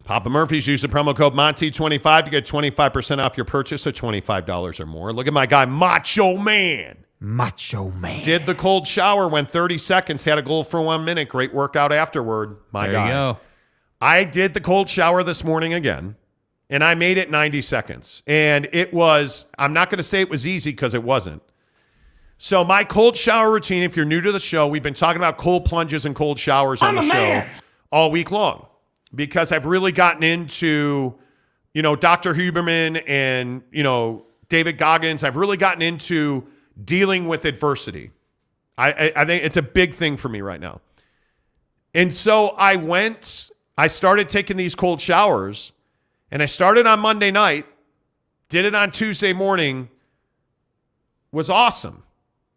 Papa Murphy's, use the promo code Monty25 to get 25% off your purchase of $25 or more. Look at my guy, Macho Man. Macho Man. Did the cold shower, went 30 seconds, had a goal for 1 minute. Great workout afterward. My there guy. You go. I did the cold shower this morning again, and I made it 90 seconds. And it was, I'm not going to say it was easy because it wasn't. So my cold shower routine, if you're new to the show, we've been talking about cold plunges and cold showers on the show all week long because I've really gotten into, Dr. Huberman and, David Goggins. I've really gotten into dealing with adversity. I think it's a big thing for me right now. And so I started taking these cold showers, and I started on Monday night, did it on Tuesday morning, was awesome,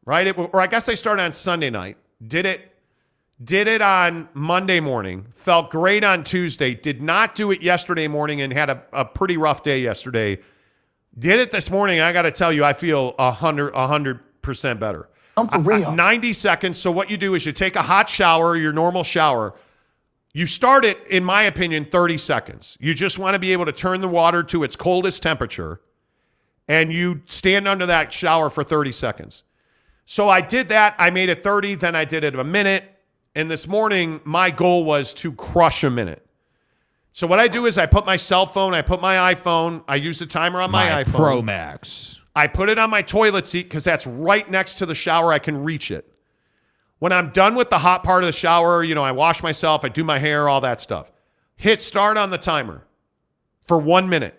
right? Or I guess I started on Sunday night, did it on Monday morning, felt great on Tuesday, did not do it yesterday morning and had a pretty rough day yesterday. Did it this morning, I got to tell you, I feel 100% better. 90 seconds. So what you do is you take a hot shower, your normal shower. You start it, in my opinion, 30 seconds. You just want to be able to turn the water to its coldest temperature, and you stand under that shower for 30 seconds. So I did that. I made it 30. Then I did it a minute. And this morning, my goal was to crush a minute. So what I do is I put my cell phone, I put my iPhone, I use the timer on my iPhone. Pro Max. I put it on my toilet seat because that's right next to the shower. I can reach it. When I'm done with the hot part of the shower, I wash myself, I do my hair, all that stuff. Hit start on the timer for 1 minute.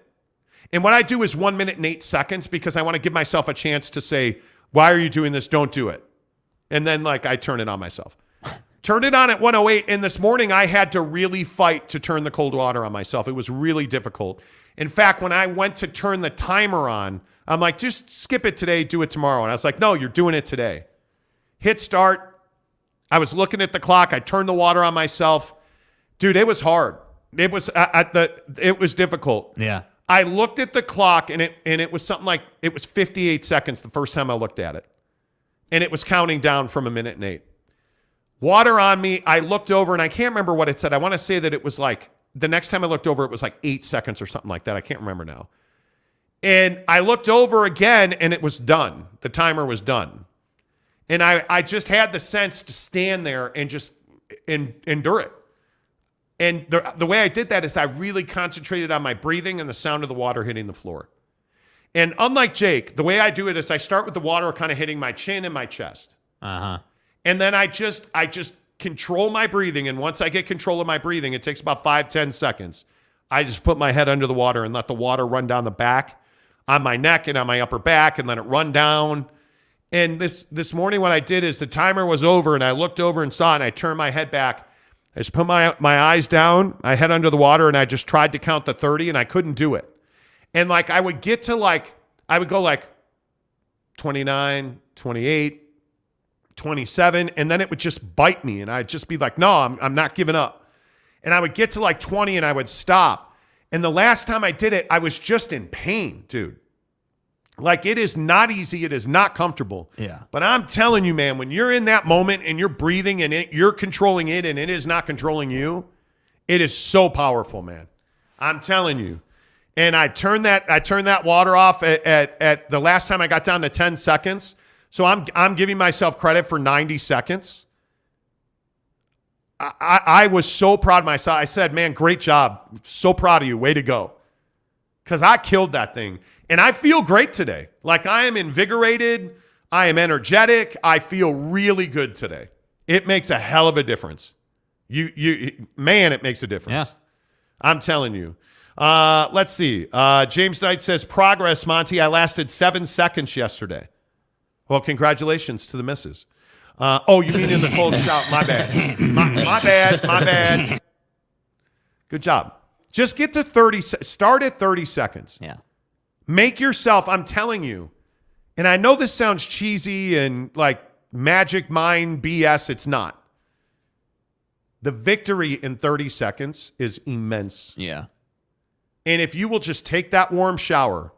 And what I do is 1 minute and 8 seconds because I want to give myself a chance to say, why are you doing this? Don't do it. And then I turn it on myself. Turned it on at 1:08, and this morning I had to really fight to turn the cold water on myself. It was really difficult. In fact, when I went to turn the timer on, I'm like, just skip it today, do it tomorrow. And I was like, no, you're doing it today. Hit start. I was looking at the clock. I turned the water on myself. Dude, it was hard. It was it was difficult. Yeah. I looked at the clock, and it was something like, it was 58 seconds the first time I looked at it. And it was counting down from 1 minute and 8. Water on me. I looked over, and I can't remember what it said. I want to say that it was the next time I looked over, it was 8 seconds or something like that. I can't remember now. And I looked over again, and it was done. The timer was done. And I just had the sense to stand there and just endure it. And the way I did that is I really concentrated on my breathing and the sound of the water hitting the floor. And unlike Jake, the way I do it is I start with the water kind of hitting my chin and my chest. Uh-huh. And then I just control my breathing. And once I get control of my breathing, it takes about 5-10 seconds. I just put my head under the water and let the water run down the back, on my neck and on my upper back, and let it run down. And this morning what I did is the timer was over, and I looked over and saw it, and I turned my head back. I just put my eyes down, my head under the water, and I just tried to count to 30, and I couldn't do it. And I would get to I would go 29, 28, 27, and then it would just bite me, and I'd just be like, no, I'm not giving up. And I would get to 20, and I would stop. And the last time I did it, I was just in pain, dude. It is not easy. It is not comfortable. Yeah. But I'm telling you, man, when you're in that moment and you're breathing and you're controlling it and it is not controlling you, it is so powerful, man. I'm telling you. And I turned that water off at the last time I got down to 10 seconds. So I'm giving myself credit for 90 seconds. I was so proud of myself. I said, man, great job. So proud of you. Way to go. Because I killed that thing. And I feel great today. I am invigorated. I am energetic. I feel really good today. It makes a hell of a difference. Man, it makes a difference. Yeah. I'm telling you. Let's see. James Knight says, progress, Monty. I lasted 7 seconds yesterday. Well, congratulations to the missus. Oh, you mean in the cold shower? My bad. My bad. Good job. Just get to 30. Start at 30 seconds. Yeah. Make yourself, I'm telling you, and I know this sounds cheesy and like magic mind BS. It's not. The victory in 30 seconds is immense. Yeah. And if you will just take that warm shower,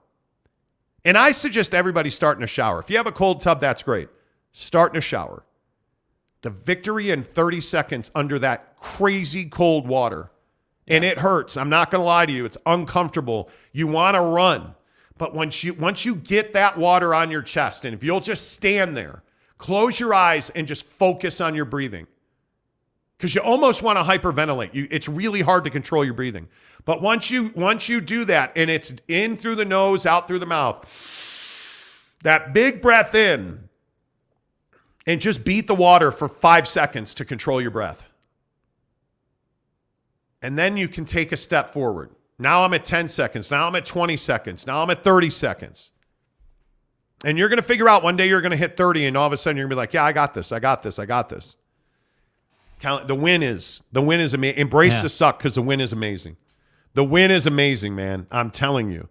and I suggest everybody start in a shower. If you have a cold tub, that's great. Start in a shower. The victory in 30 seconds under that crazy cold water. And it hurts. I'm not going to lie to you. It's uncomfortable. You want to run. But once you get that water on your chest, and if you'll just stand there, close your eyes and just focus on your breathing. Because you almost want to hyperventilate. It's really hard to control your breathing. But once you do that, and it's in through the nose, out through the mouth, that big breath in, and just beat the water for 5 seconds to control your breath. And then you can take a step forward. Now I'm at 10 seconds. Now I'm at 20 seconds. Now I'm at 30 seconds. And you're going to figure out one day you're going to hit 30, and all of a sudden you're going to be like, yeah, I got this. The win is amazing. Embrace the suck, because the win is amazing. The win is amazing, man. I'm telling you.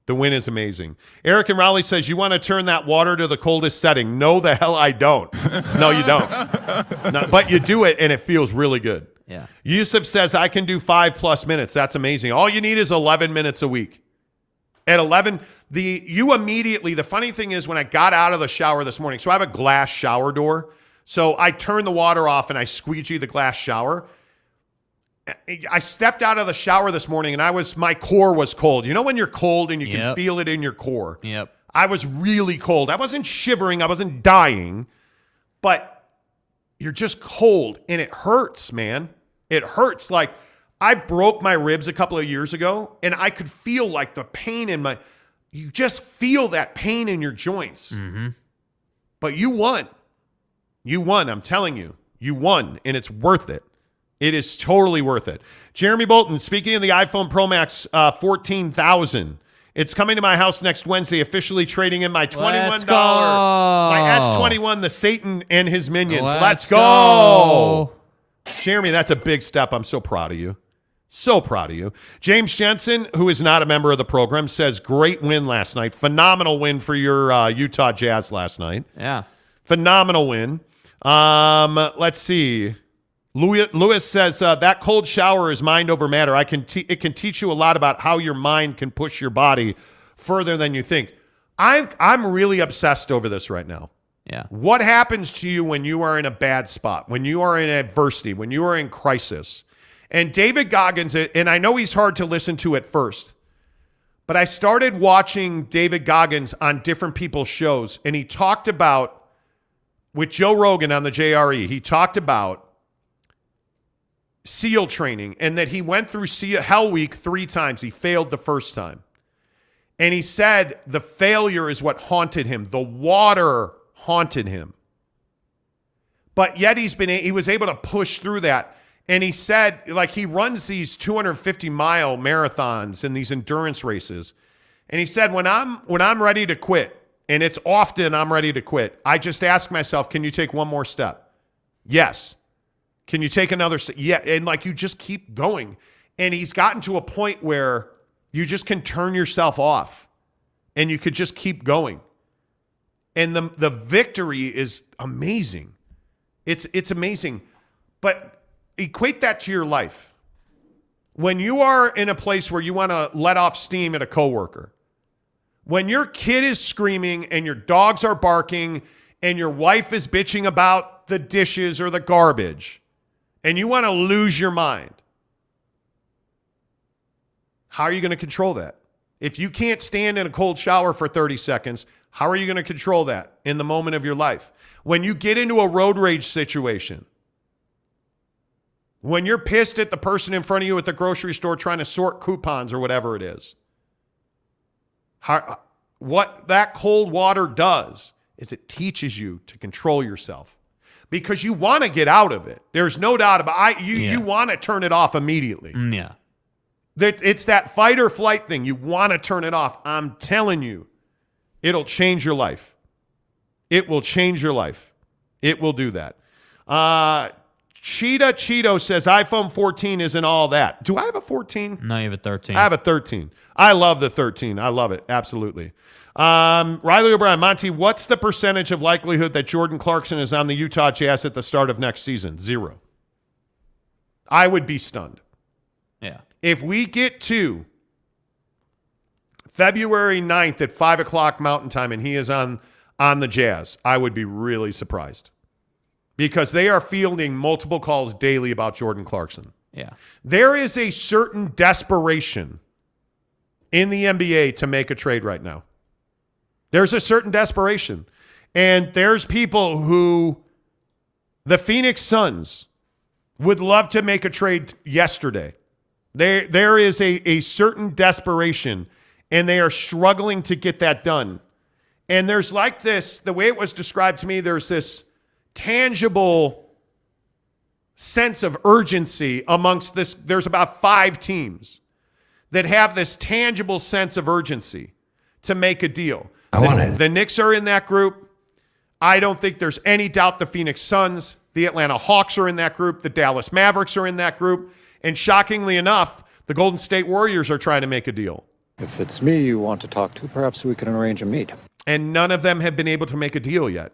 The win is amazing. Eric and Raleigh says, you want to turn that water to the coldest setting. No, the hell I don't. No, you don't. No, but you do it, and it feels really good. Yeah. Yusuf says, I can do 5+ minutes. That's amazing. All you need is 11 minutes a week. At 11, the funny thing is, when I got out of the shower this morning, so I have a glass shower door. So I turned the water off and I squeegee the glass shower. I stepped out of the shower this morning and my core was cold. You know when you're cold and you can feel it in your core? Yep. I was really cold. I wasn't shivering. I wasn't dying. But you're just cold, and it hurts, man. It hurts. Like, I broke my ribs a couple of years ago, and I could feel like the pain you just feel that pain in your joints. Mm-hmm. But you won. You won. I'm telling you. You won, and it's worth it. It is totally worth it. Jeremy Bolton, speaking of the iPhone Pro Max 14,000, it's coming to my house next Wednesday, officially trading in my $21, my S21, the Satan and his minions. Let's go. Jeremy, that's a big step. I'm so proud of you. So proud of you. James Jensen, who is not a member of the program, says, great win last night. Phenomenal win for your Utah Jazz last night. Yeah. Phenomenal win. Let's see. Lewis says, that cold shower is mind over matter. It can teach you a lot about how your mind can push your body further than you think. I'm really obsessed over this right now. Yeah. What happens to you when you are in a bad spot, when you are in adversity, when you are in crisis? And David Goggins, and I know he's hard to listen to at first, but I started watching David Goggins on different people's shows, and he talked about, with Joe Rogan on the JRE, he talked about SEAL training, and that he went through Hell Week 3 times. He failed the first time. And he said the failure is what haunted him. The water haunted him. But yet he was able to push through that. And he said, like, he runs these 250-mile marathons and these endurance races. And he said, when I'm ready to quit, and it's often I'm ready to quit, I just ask myself, can you take one more step? Yes. Can you take another step? Yeah. And like, you just keep going. And he's gotten to a point where you just can turn yourself off and you could just keep going. And the victory is amazing. It's amazing. But equate that to your life. When you are in a place where you want to let off steam at a coworker, when your kid is screaming and your dogs are barking and your wife is bitching about the dishes or the garbage, and you want to lose your mind, how are you going to control that? If you can't stand in a cold shower for 30 seconds, how are you going to control that in the moment of your life? When you get into a road rage situation, when you're pissed at the person in front of you at the grocery store trying to sort coupons or whatever it is, what that cold water does is it teaches you to control yourself. Because you want to get out of it. There's no doubt about it. You want to turn it off immediately. Yeah. It's that fight or flight thing. You want to turn it off. I'm telling you, it'll change your life. It will change your life. It will do that. Cheetah Cheeto says iPhone 14 isn't all that. Do I have a 14? No, you have a 13. I have a 13. I love the 13. I love it. Absolutely. Riley O'Brien, Monty, what's the percentage of likelihood that Jordan Clarkson is on the Utah Jazz at the start of next season? 0. I would be stunned. Yeah. If we get to February 9th at 5 o'clock Mountain Time and he is on the Jazz, I would be really surprised. Because they are fielding multiple calls daily about Jordan Clarkson. Yeah. There is a certain desperation in the NBA to make a trade right now. There's a certain desperation. And there's people who, the Phoenix Suns, would love to make a trade yesterday. There is a certain desperation, and they are struggling to get that done. And there's like this, the way it was described to me, there's this tangible sense of urgency amongst this. There's about 5 teams that have this tangible sense of urgency to make a deal. The Knicks are in that group. I don't think there's any doubt the Phoenix Suns, the Atlanta Hawks are in that group. The Dallas Mavericks are in that group. And shockingly enough, the Golden State Warriors are trying to make a deal. If it's me you want to talk to, perhaps we can arrange a meet. And none of them have been able to make a deal yet.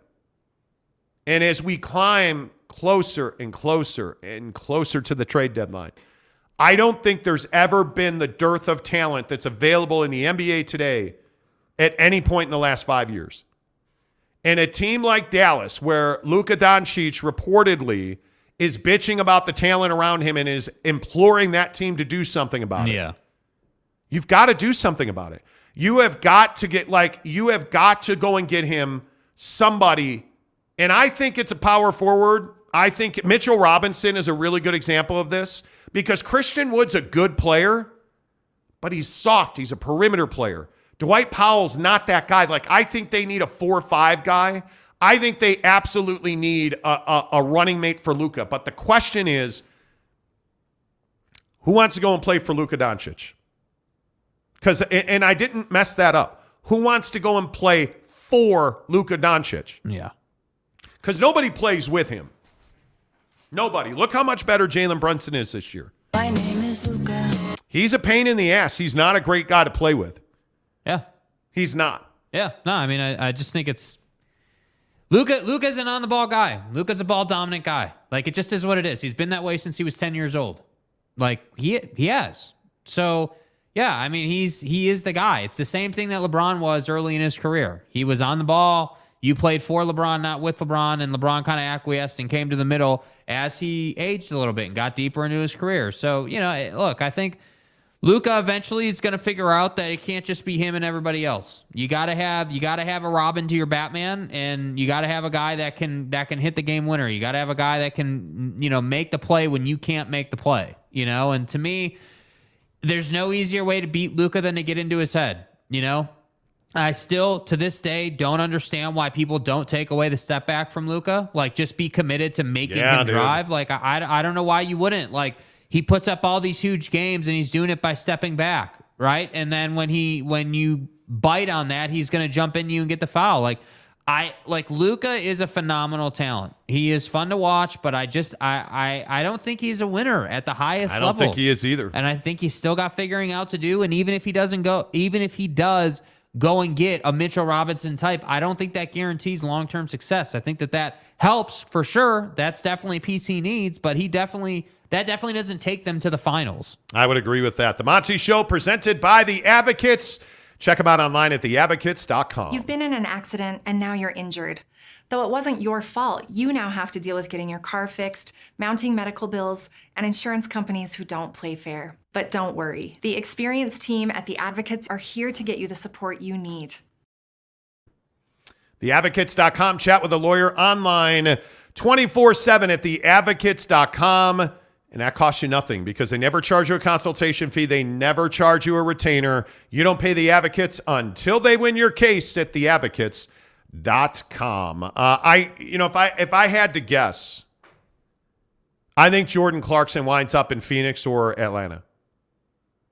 And as we climb closer and closer and closer to the trade deadline, I don't think there's ever been the dearth of talent that's available in the NBA today at any point in the last 5 years. And a team like Dallas, where Luka Doncic reportedly is bitching about the talent around him and is imploring that team to do something about it. Yeah. You've got to do something about it. You have got to go and get him somebody. And I think it's a power forward. I think Mitchell Robinson is a really good example of this because Christian Wood's a good player, but he's soft. He's a perimeter player. Dwight Powell's not that guy. I think they need a 4-5 guy. I think they absolutely need a running mate for Luka. But the question is, who wants to go and play for Luka Doncic? And I didn't mess that up. Who wants to go and play for Luka Doncic? Yeah. Because nobody plays with him. Nobody. Look how much better Jalen Brunson is this year. My name is Luka. He's a pain in the ass. He's not a great guy to play with. Yeah. He's not. Yeah. No, I mean, I just think it's Luka's an on-the-ball guy. Luka's a ball-dominant guy. It just is what it is. He's been that way since he was 10 years old. He has. So, yeah, I mean, he is the guy. It's the same thing that LeBron was early in his career. He was on the ball. You played for LeBron, not with LeBron, and LeBron kind of acquiesced and came to the middle as he aged a little bit and got deeper into his career. So, look, I think Luka eventually is going to figure out that it can't just be him and everybody else. You got to have a Robin to your Batman, and you got to have a guy that can hit the game winner. You got to have a guy that can, make the play when you can't make the play, And to me, there's no easier way to beat Luka than to get into his head, I still, to this day, don't understand why people don't take away the step back from Luka. Just be committed to making him drive. I don't know why you wouldn't. He puts up all these huge games, and he's doing it by stepping back, right? And then when you bite on that, he's going to jump in you and get the foul. Luka is a phenomenal talent. He is fun to watch, but I don't think he's a winner at the highest level. I don't think he is either. And I think he's still got figuring out to do. And even if he does go and get a Mitchell Robinson type, I don't think that guarantees long-term success. I think that helps for sure. That's definitely a piece he needs, but that definitely doesn't take them to the finals. I would agree with that. The Monty Show presented by The Advocates. Check them out online at theadvocates.com. You've been in an accident and now you're injured. Though it wasn't your fault, you now have to deal with getting your car fixed, mounting medical bills, and insurance companies who don't play fair. But don't worry. The experienced team at The Advocates are here to get you the support you need. Theadvocates.com. Chat with a lawyer online 24/7 at theadvocates.com. And that costs you nothing because they never charge you a consultation fee. They never charge you a retainer. You don't pay the advocates until they win your case at theadvocates.com. If I had to guess, I think Jordan Clarkson winds up in Phoenix or Atlanta.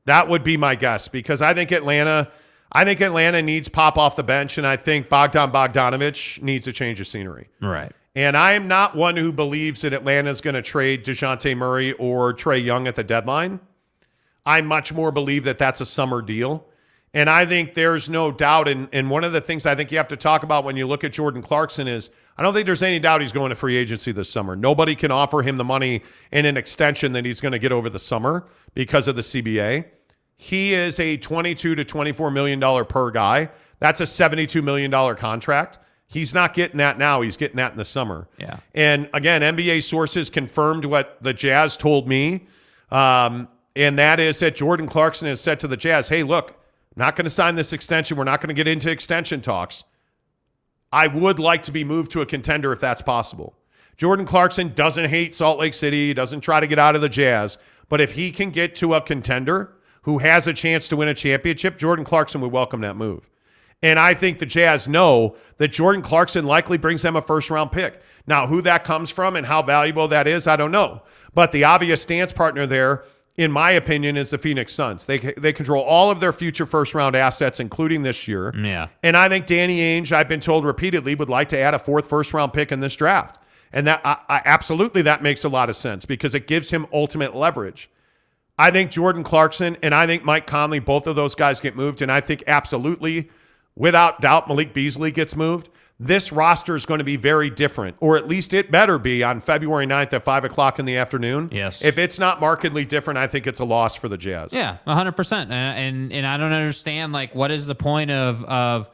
That would be my guess because I think Atlanta, I think Atlanta needs pop off the bench, and I think Bogdan Bogdanović needs a change of scenery. Right. And I am not one who believes that Atlanta is going to trade DeJounte Murray or Trae Young at the deadline. I much more believe that that's a summer deal. And I think there's no doubt, and one of the things I think you have to talk about when you look at Jordan Clarkson is I don't think there's any doubt he's going to free agency this summer. Nobody can offer him the money in an extension that he's going to get over the summer because of the CBA. He is a $22 to $24 million per guy. That's a $72 million contract. He's not getting that now. He's getting that in the summer. Yeah. And again, NBA sources confirmed what the Jazz told me, and that is that Jordan Clarkson has said to the Jazz, hey, look, I'm not going to sign this extension. We're not going to get into extension talks. I would like to be moved to a contender if that's possible. Jordan Clarkson doesn't hate Salt Lake City. He doesn't try to get out of the Jazz. But if he can get to a contender who has a chance to win a championship, Jordan Clarkson would welcome that move. And I think the Jazz know that Jordan Clarkson likely brings them a first-round pick. Now, who that comes from and how valuable that is, I don't know. But the obvious stance partner there, in my opinion, is the Phoenix Suns. They control all of their future first-round assets, including this year. Yeah. And I think Danny Ainge, I've been told repeatedly, would like to add a fourth first-round pick in this draft. And that absolutely that makes a lot of sense because it gives him ultimate leverage. I think Jordan Clarkson and I think Mike Conley, both of those guys get moved. And I think absolutely, without doubt, Malik Beasley gets moved. This roster is going to be very different, or at least it better be on February 9th at 5 o'clock in the afternoon. Yes. If it's not markedly different, I think it's a loss for the Jazz. Yeah, 100%. And I don't understand, like, what is the point of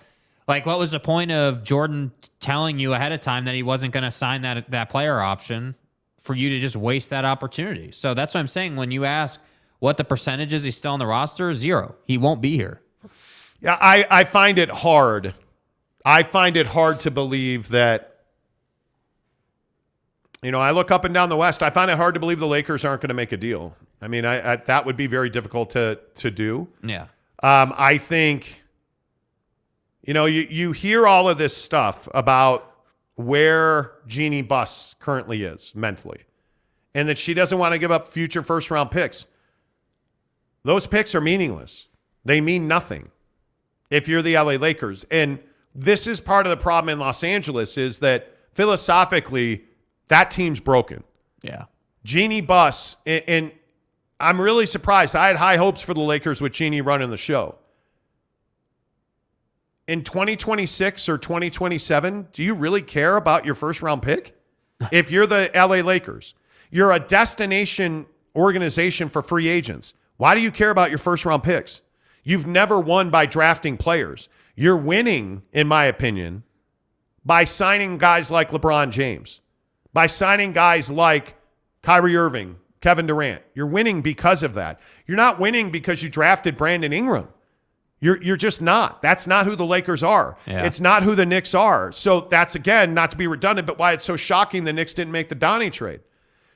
like, what was the point of Jordan telling you ahead of time that he wasn't going to sign that player option for you to just waste that opportunity? So that's what I'm saying. When you ask what the percentage is he's still on the roster, 0. He won't be here. Yeah, I find it hard. I find it hard to believe that, I look up and down the West. I find it hard to believe the Lakers aren't going to make a deal. I mean, I that would be very difficult to do. Yeah. I think, you hear all of this stuff about where Jeannie Buss currently is mentally and that she doesn't want to give up future first-round picks. Those picks are meaningless. They mean nothing if you're the LA Lakers. And this is part of the problem in Los Angeles is that philosophically, that team's broken. Yeah. Jeannie Buss, and I'm really surprised. I had high hopes for the Lakers with Jeannie running the show. In 2026 or 2027, do you really care about your first-round pick? If you're the LA Lakers, you're a destination organization for free agents. Why do you care about your first-round picks? You've never won by drafting players. You're winning, in my opinion, by signing guys like LeBron James, by signing guys like Kyrie Irving, Kevin Durant. You're winning because of that. You're not winning because you drafted Brandon Ingram. You're just not. That's not who the Lakers are. Yeah. It's not who the Knicks are. So that's, again, not to be redundant, but why it's so shocking the Knicks didn't make the Donnie trade.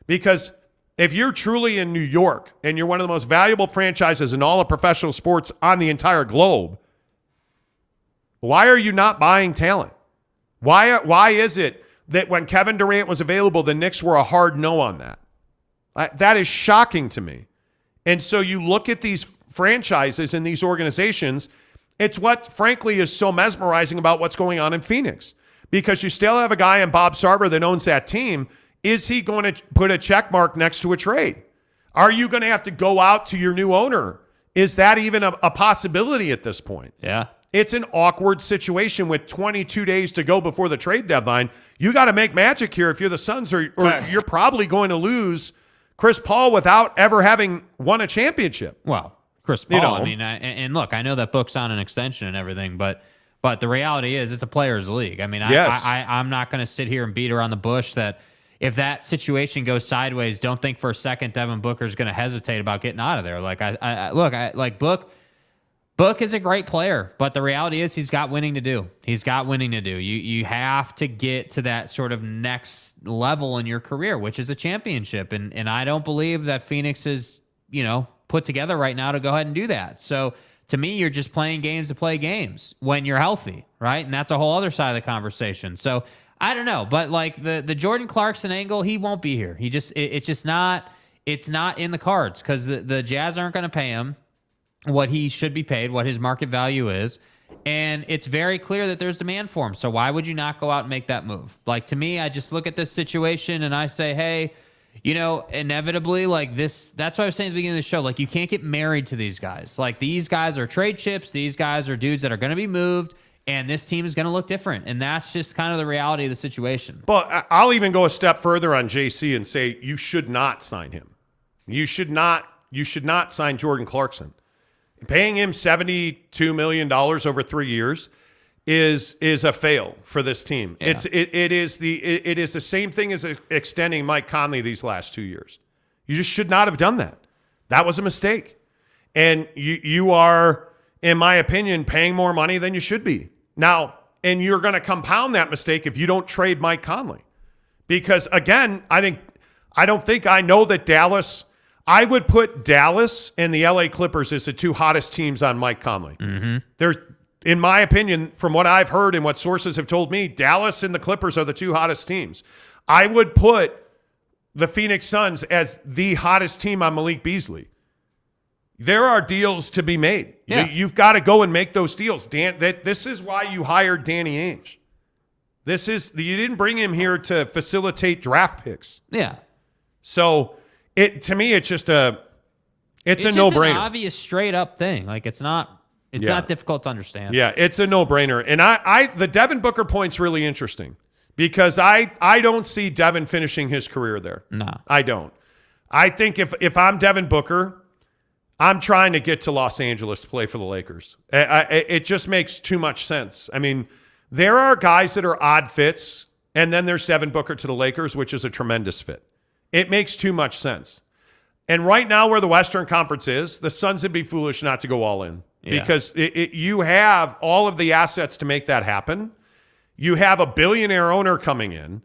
Because if you're truly in New York and you're one of the most valuable franchises in all of professional sports on the entire globe, why are you not buying talent? Why is it that when Kevin Durant was available, the Knicks were a hard no on that? That is shocking to me. And so you look at these franchises and these organizations, it's what, frankly, is so mesmerizing about what's going on in Phoenix. Because you still have a guy in Bob Sarver that owns that team. Is he going to put a check mark next to a trade? Are you going to have to go out to your new owner? Is that even a possibility at this point? Yeah. It's an awkward situation with 22 days to go before the trade deadline. You got to make magic here if you're the Suns, or you're probably going to lose Chris Paul without ever having won a championship. Well, Chris Paul, I mean, and look, I know that book's on an extension and everything, but the reality is it's a players' league. I mean, yes. I'm not going to sit here and beat around the bush that if that situation goes sideways, don't think for a second Devin Booker's going to hesitate about getting out of there. Like, Book is a great player, but the reality is he's got winning to do. You have to get to that sort of next level in your career, which is a championship. And I don't believe that Phoenix is, put together right now to go ahead and do that. So to me, you're just playing games to play games when you're healthy, right? And that's a whole other side of the conversation. So I don't know, but like the Jordan Clarkson angle, he won't be here. It's not in the cards because the Jazz aren't going to pay him. what he should be paid, what his market value is. And it's very clear that there's demand for him. So why would you not go out and make that move? Like, to me, I just look at this situation and I say, hey, you know, inevitably, like this, that's what I was saying at the beginning of the show. Like, you can't get married to these guys. Like, these guys are trade chips. These guys are dudes that are going to be moved, and this team is going to look different. And that's just kind of the reality of the situation. But I'll even go a step further on JC and say you should not sign him. You should not sign Jordan Clarkson. Paying him $72 million over 3 years is a fail for this team. Yeah. It is the same thing as extending Mike Conley these last 2 years. You just should not have done that. That was a mistake. And you are, in my opinion, paying more money than you should be. Now, and you're going to compound that mistake if you don't trade Mike Conley. Because again, I know that Dallas, I would put Dallas and the LA Clippers as the two hottest teams on Mike Conley. Mm-hmm. There's, in my opinion, from what I've heard and what sources have told me, Dallas and the Clippers are the two hottest teams. I would put the Phoenix Suns as the hottest team on Malik Beasley. There are deals to be made. Yeah. You've got to go and make those deals. This is why you hired Danny Ainge. You didn't bring him here to facilitate draft picks. Yeah. So to me, it's just a no-brainer. An obvious straight up thing. Like, it's not difficult to understand. Yeah, it's a no-brainer. And the Devin Booker point's really interesting because I don't see Devin finishing his career there. No. I don't. I think if I'm Devin Booker, I'm trying to get to Los Angeles to play for the Lakers. It just makes too much sense. I mean, there are guys that are odd fits, and then there's Devin Booker to the Lakers, which is a tremendous fit. It makes too much sense. And right now where the Western Conference is, the Suns would be foolish not to go all in because you have all of the assets to make that happen. You have a billionaire owner coming in.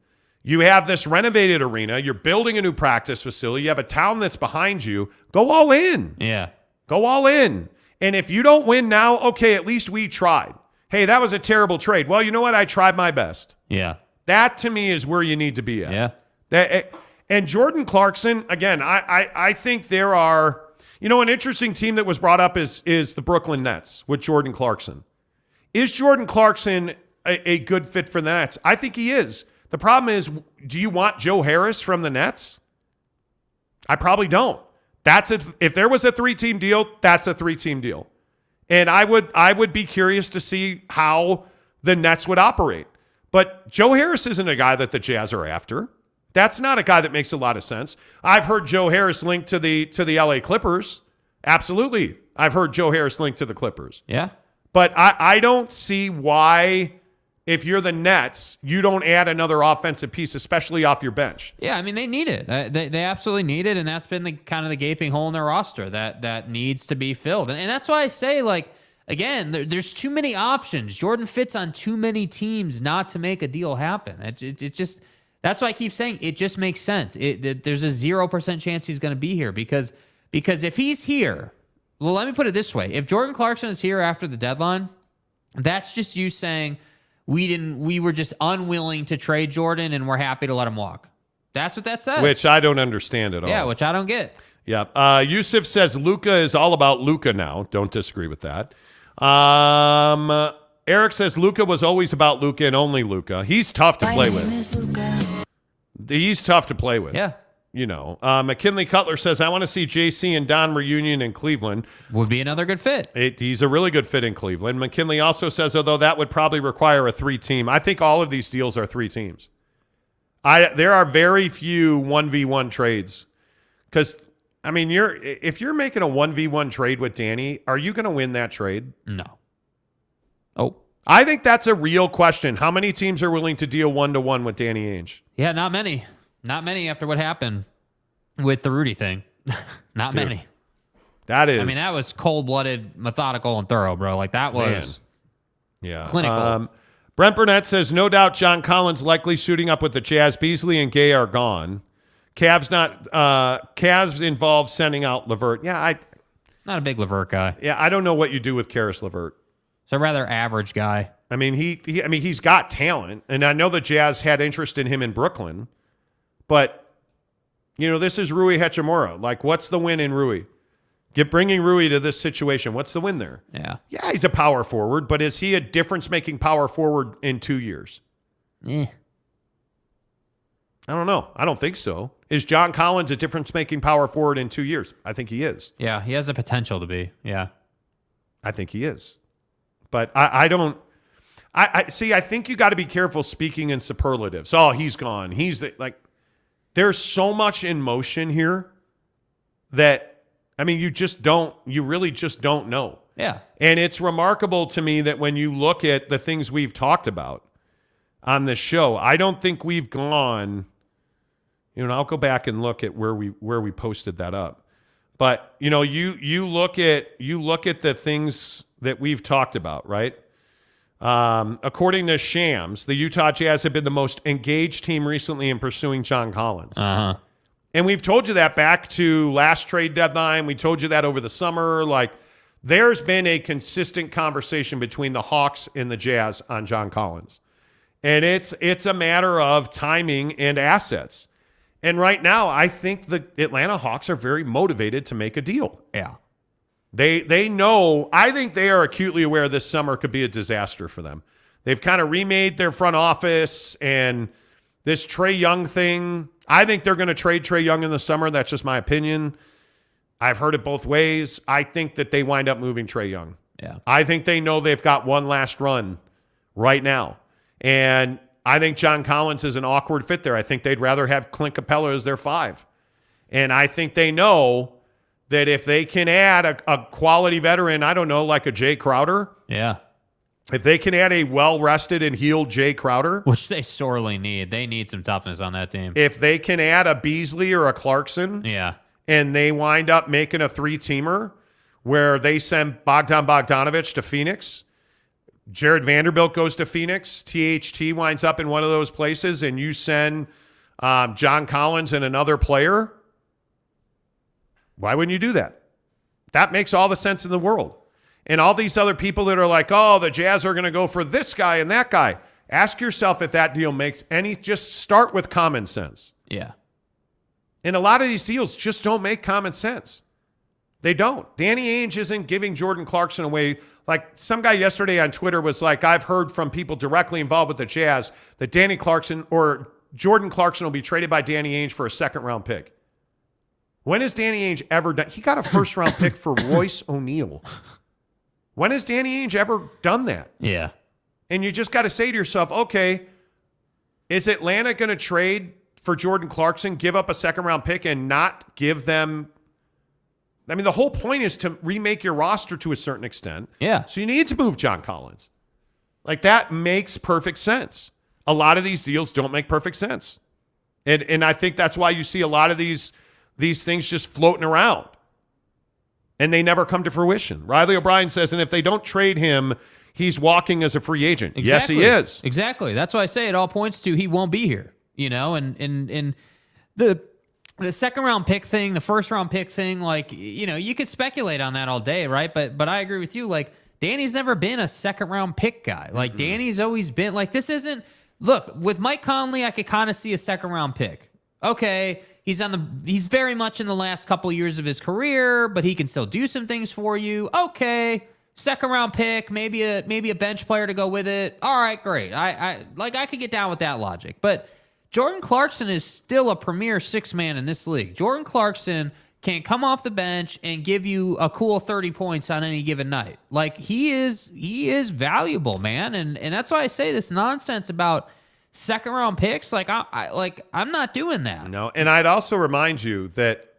You have this renovated arena. You're building a new practice facility. You have a town that's behind you. Go all in. Yeah. Go all in. And if you don't win now, okay, at least we tried. Hey, that was a terrible trade. Well, you know what? I tried my best. Yeah. That, to me, is where you need to be at. Yeah. And Jordan Clarkson, again, I think there are, an interesting team that was brought up is the Brooklyn Nets with Jordan Clarkson. Is Jordan Clarkson a good fit for the Nets? I think he is. The problem is, do you want Joe Harris from the Nets? I probably don't. If there was a 3-team deal, that's a 3-team deal. And I would be curious to see how the Nets would operate. But Joe Harris isn't a guy that the Jazz are after. That's not a guy that makes a lot of sense. I've heard Joe Harris linked to the LA Clippers. Absolutely. I've heard Joe Harris linked to the Clippers. Yeah. But I don't see why, if you're the Nets, you don't add another offensive piece, especially off your bench. Yeah, I mean, they need it. They absolutely need it, and that's been the gaping hole in their roster that needs to be filled. And that's why I say, like, again, there's too many options. Jordan fits on too many teams not to make a deal happen. It just that's why I keep saying it just makes sense. There's a 0% chance he's going to be here because if he's here, well, let me put it this way: if Jordan Clarkson is here after the deadline, that's just you saying we were just unwilling to trade Jordan and we're happy to let him walk. That's what that says. Which I don't understand at all. Yeah, which I don't get. Yeah. Yusuf says Luka is all about Luka now. Don't disagree with that. Eric says Luka was always about Luka and only Luka. He's tough to play with. He's tough to play with. Yeah. McKinley Cutler says, I want to see JC and Don reunion in Cleveland. Would be another good fit. He's a really good fit in Cleveland. McKinley also says, although that would probably require a 3-team. I think all of these deals are 3 teams. There are very few 1v1 trades. Because, I mean, if you're making a 1v1 trade with Danny, are you going to win that trade? No. Oh. I think that's a real question. How many teams are willing to deal 1-to-1 with Danny Ainge? Yeah, not many. Not many after what happened with the Rudy thing. Not many. That is. I mean, that was cold-blooded, methodical, and thorough, bro. Like, that was clinical. Brent Burnett says, no doubt John Collins likely suiting up with the Jazz. Beasley and Gay are gone. Cavs involved sending out LeVert. Yeah, not a big LeVert guy. Yeah, I don't know what you do with Karis LeVert. He's a rather average guy. I mean, he's got talent, and I know the Jazz had interest in him in Brooklyn, but this is Rui Hachimura. Like, what's the win in Rui? Bringing Rui to this situation, what's the win there? Yeah. Yeah, he's a power forward, but is he a difference-making power forward in 2 years? Eh. I don't know. I don't think so. Is John Collins a difference-making power forward in 2 years? I think he is. Yeah, he has the potential to be. Yeah. I think he is. But I don't. I see, I think you got to be careful speaking in superlatives. Oh, he's gone. There's so much in motion here that, I mean, you really just don't know. Yeah. And it's remarkable to me that when you look at the things we've talked about on this show, I don't think we've gone, I'll go back and look at where we posted that up. But, you look at the things that we've talked about, right? According to Shams, the Utah Jazz have been the most engaged team recently in pursuing John Collins. Uh-huh. And we've told you that back to last trade deadline. We told you that over the summer. There's been a consistent conversation between the Hawks and the Jazz on John Collins. And it's a matter of timing and assets. And right now, I think the Atlanta Hawks are very motivated to make a deal. Yeah. They know, I think they are acutely aware this summer could be a disaster for them. They've kind of remade their front office, and this Trae Young thing, I think they're going to trade Trae Young in the summer. That's just my opinion. I've heard it both ways. I think that they wind up moving Trae Young. Yeah. I think they know they've got one last run right now. And I think John Collins is an awkward fit there. I think they'd rather have Clint Capella as their 5. And I think they know that if they can add a quality veteran, I don't know, like a Jay Crowder. Yeah. If they can add a well-rested and healed Jay Crowder. Which they sorely need. They need some toughness on that team. If they can add a Beasley or a Clarkson. Yeah. And they wind up making a 3-teamer where they send Bogdan Bogdanovic to Phoenix. Jared Vanderbilt goes to Phoenix. THT winds up in one of those places, and you send John Collins and another player. Why wouldn't you do that? That makes all the sense in the world. And all these other people that are like, oh, the Jazz are going to go for this guy and that guy. Ask yourself if that deal makes any, just start with common sense. Yeah. And a lot of these deals just don't make common sense. They don't. Danny Ainge isn't giving Jordan Clarkson away. Like some guy yesterday on Twitter was like, I've heard from people directly involved with the Jazz that Danny Clarkson or Jordan Clarkson will be traded by Danny Ainge for a second-round pick. When has Danny Ainge ever done? He got a first-round pick for Royce O'Neal. When has Danny Ainge ever done that? Yeah. And you just got to say to yourself, okay, is Atlanta going to trade for Jordan Clarkson, give up a second-round pick, and not give them? I mean, the whole point is to remake your roster to a certain extent. Yeah. So you need to move John Collins. Like, that makes perfect sense. A lot of these deals don't make perfect sense. And I think that's why you see a lot of these things just floating around. And they never come to fruition. Riley O'Brien says, and if they don't trade him, he's walking as a free agent. Exactly. Yes, he is. Exactly. That's why I say it all points to he won't be here. And the second round pick thing, the first round pick thing, you could speculate on that all day, right? But I agree with you. Like, Danny's never been a second round pick guy. Like, Danny's always been like, this isn't, look, with Mike Conley, I could kind of see a second round pick. Okay. He's very much in the last couple years of his career, but he can still do some things for you. Okay. Second round pick, maybe a bench player to go with it. All right, great. I could get down with that logic. But Jordan Clarkson is still a premier 6-man in this league. Jordan Clarkson can come off the bench and give you a cool 30 points on any given night. Like, he is valuable, man. And that's why I say this nonsense about second round picks. Like, I'm not doing that. No, and I'd also remind you that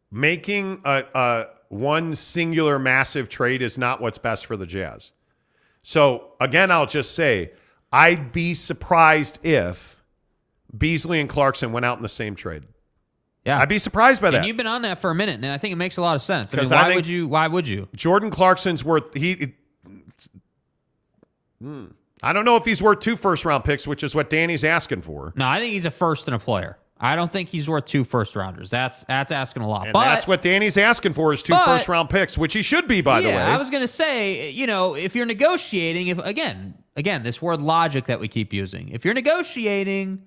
making a one singular massive trade is not what's best for the Jazz. So again, I'll just say I'd be surprised if Beasley and Clarkson went out in the same trade. Yeah, I'd be surprised by that. And you've been on that for a minute, and I think it makes a lot of sense. I mean, Because why would you? Jordan Clarkson's worth I don't know if he's worth 2 first-round picks, which is what Danny's asking for. No, I think he's a first and a player. I don't think he's worth 2 first-rounders. That's asking a lot. And but that's what Danny's asking for is 2 first-round picks, which he should be, by the way. I was going to say, if you're negotiating, again, this word logic that we keep using, if you're negotiating,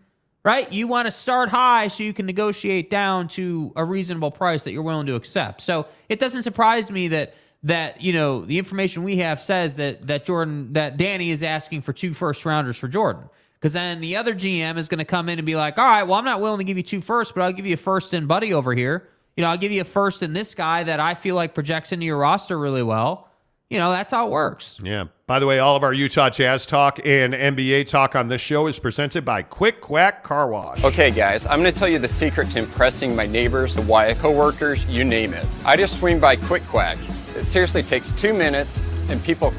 right? You want to start high so you can negotiate down to a reasonable price that you're willing to accept. So it doesn't surprise me that the information we have says that Danny is asking for 2 first-rounders for Jordan. Because then the other GM is going to come in and be like, all right, well, I'm not willing to give you 2 firsts, but I'll give you a first in Buddy over here. I'll give you a first in this guy that I feel like projects into your roster really well. That's how it works. Yeah. By the way, all of our Utah Jazz talk and NBA talk on this show is presented by Quick Quack Car Wash. Okay, guys, I'm going to tell you the secret to impressing my neighbors, the Wyatt coworkers, you name it. I just swing by Quick Quack. It seriously takes 2 minutes, and people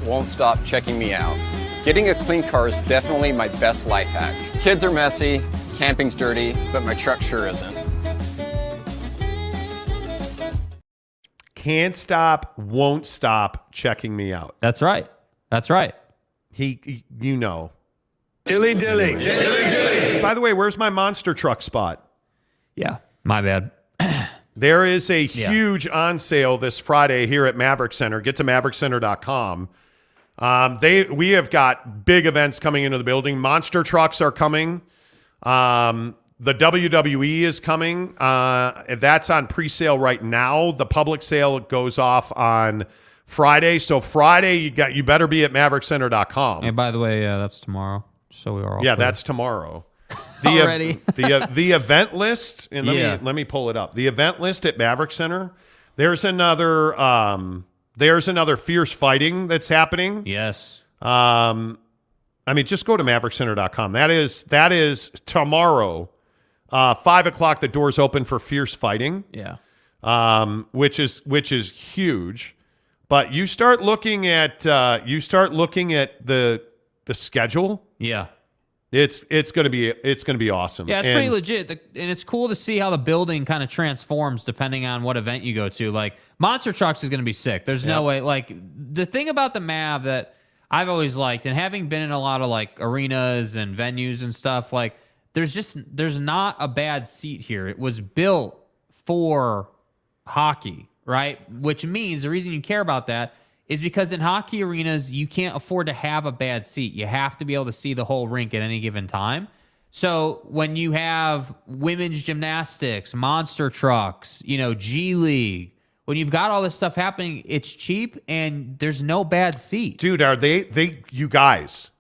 won't stop checking me out. Getting a clean car is definitely my best life hack. Kids are messy, camping's dirty, but my truck sure isn't. Can't stop, won't stop checking me out. That's right. That's right. Dilly. Dilly. By the way, where's my monster truck spot? Yeah, my bad. There is a huge on sale this Friday here at Maverick Center. Get to maverickcenter.com. We have got big events coming into the building. Monster trucks are coming. The WWE is coming. That's on pre-sale right now. The public sale goes off on Friday. So Friday, you better be at maverickcenter.com. Hey, by the way, that's tomorrow. So we are all clear. That's tomorrow. Already. the event list, and let me pull it up. The event list at Maverick Center. There's another fierce fighting that's happening. Yes. Just go to maverickcenter.com. That is tomorrow. 5 o'clock, the doors open for fierce fighting. Yeah. Which is huge. But you start looking at the schedule. Yeah. It's gonna be awesome. Yeah, it's pretty legit, and it's cool to see how the building kind of transforms depending on what event you go to. Like Monster Trucks is gonna be sick. There's no way. Like the thing about the Mav that I've always liked, and having been in a lot of like arenas and venues and stuff, like there's not a bad seat here. It was built for hockey, right? Which means the reason you care about that is because in hockey arenas, you can't afford to have a bad seat. You have to be able to see the whole rink at any given time. So when you have women's gymnastics, monster trucks, G League, when you've got all this stuff happening, it's cheap and there's no bad seat. Dude, are you guys,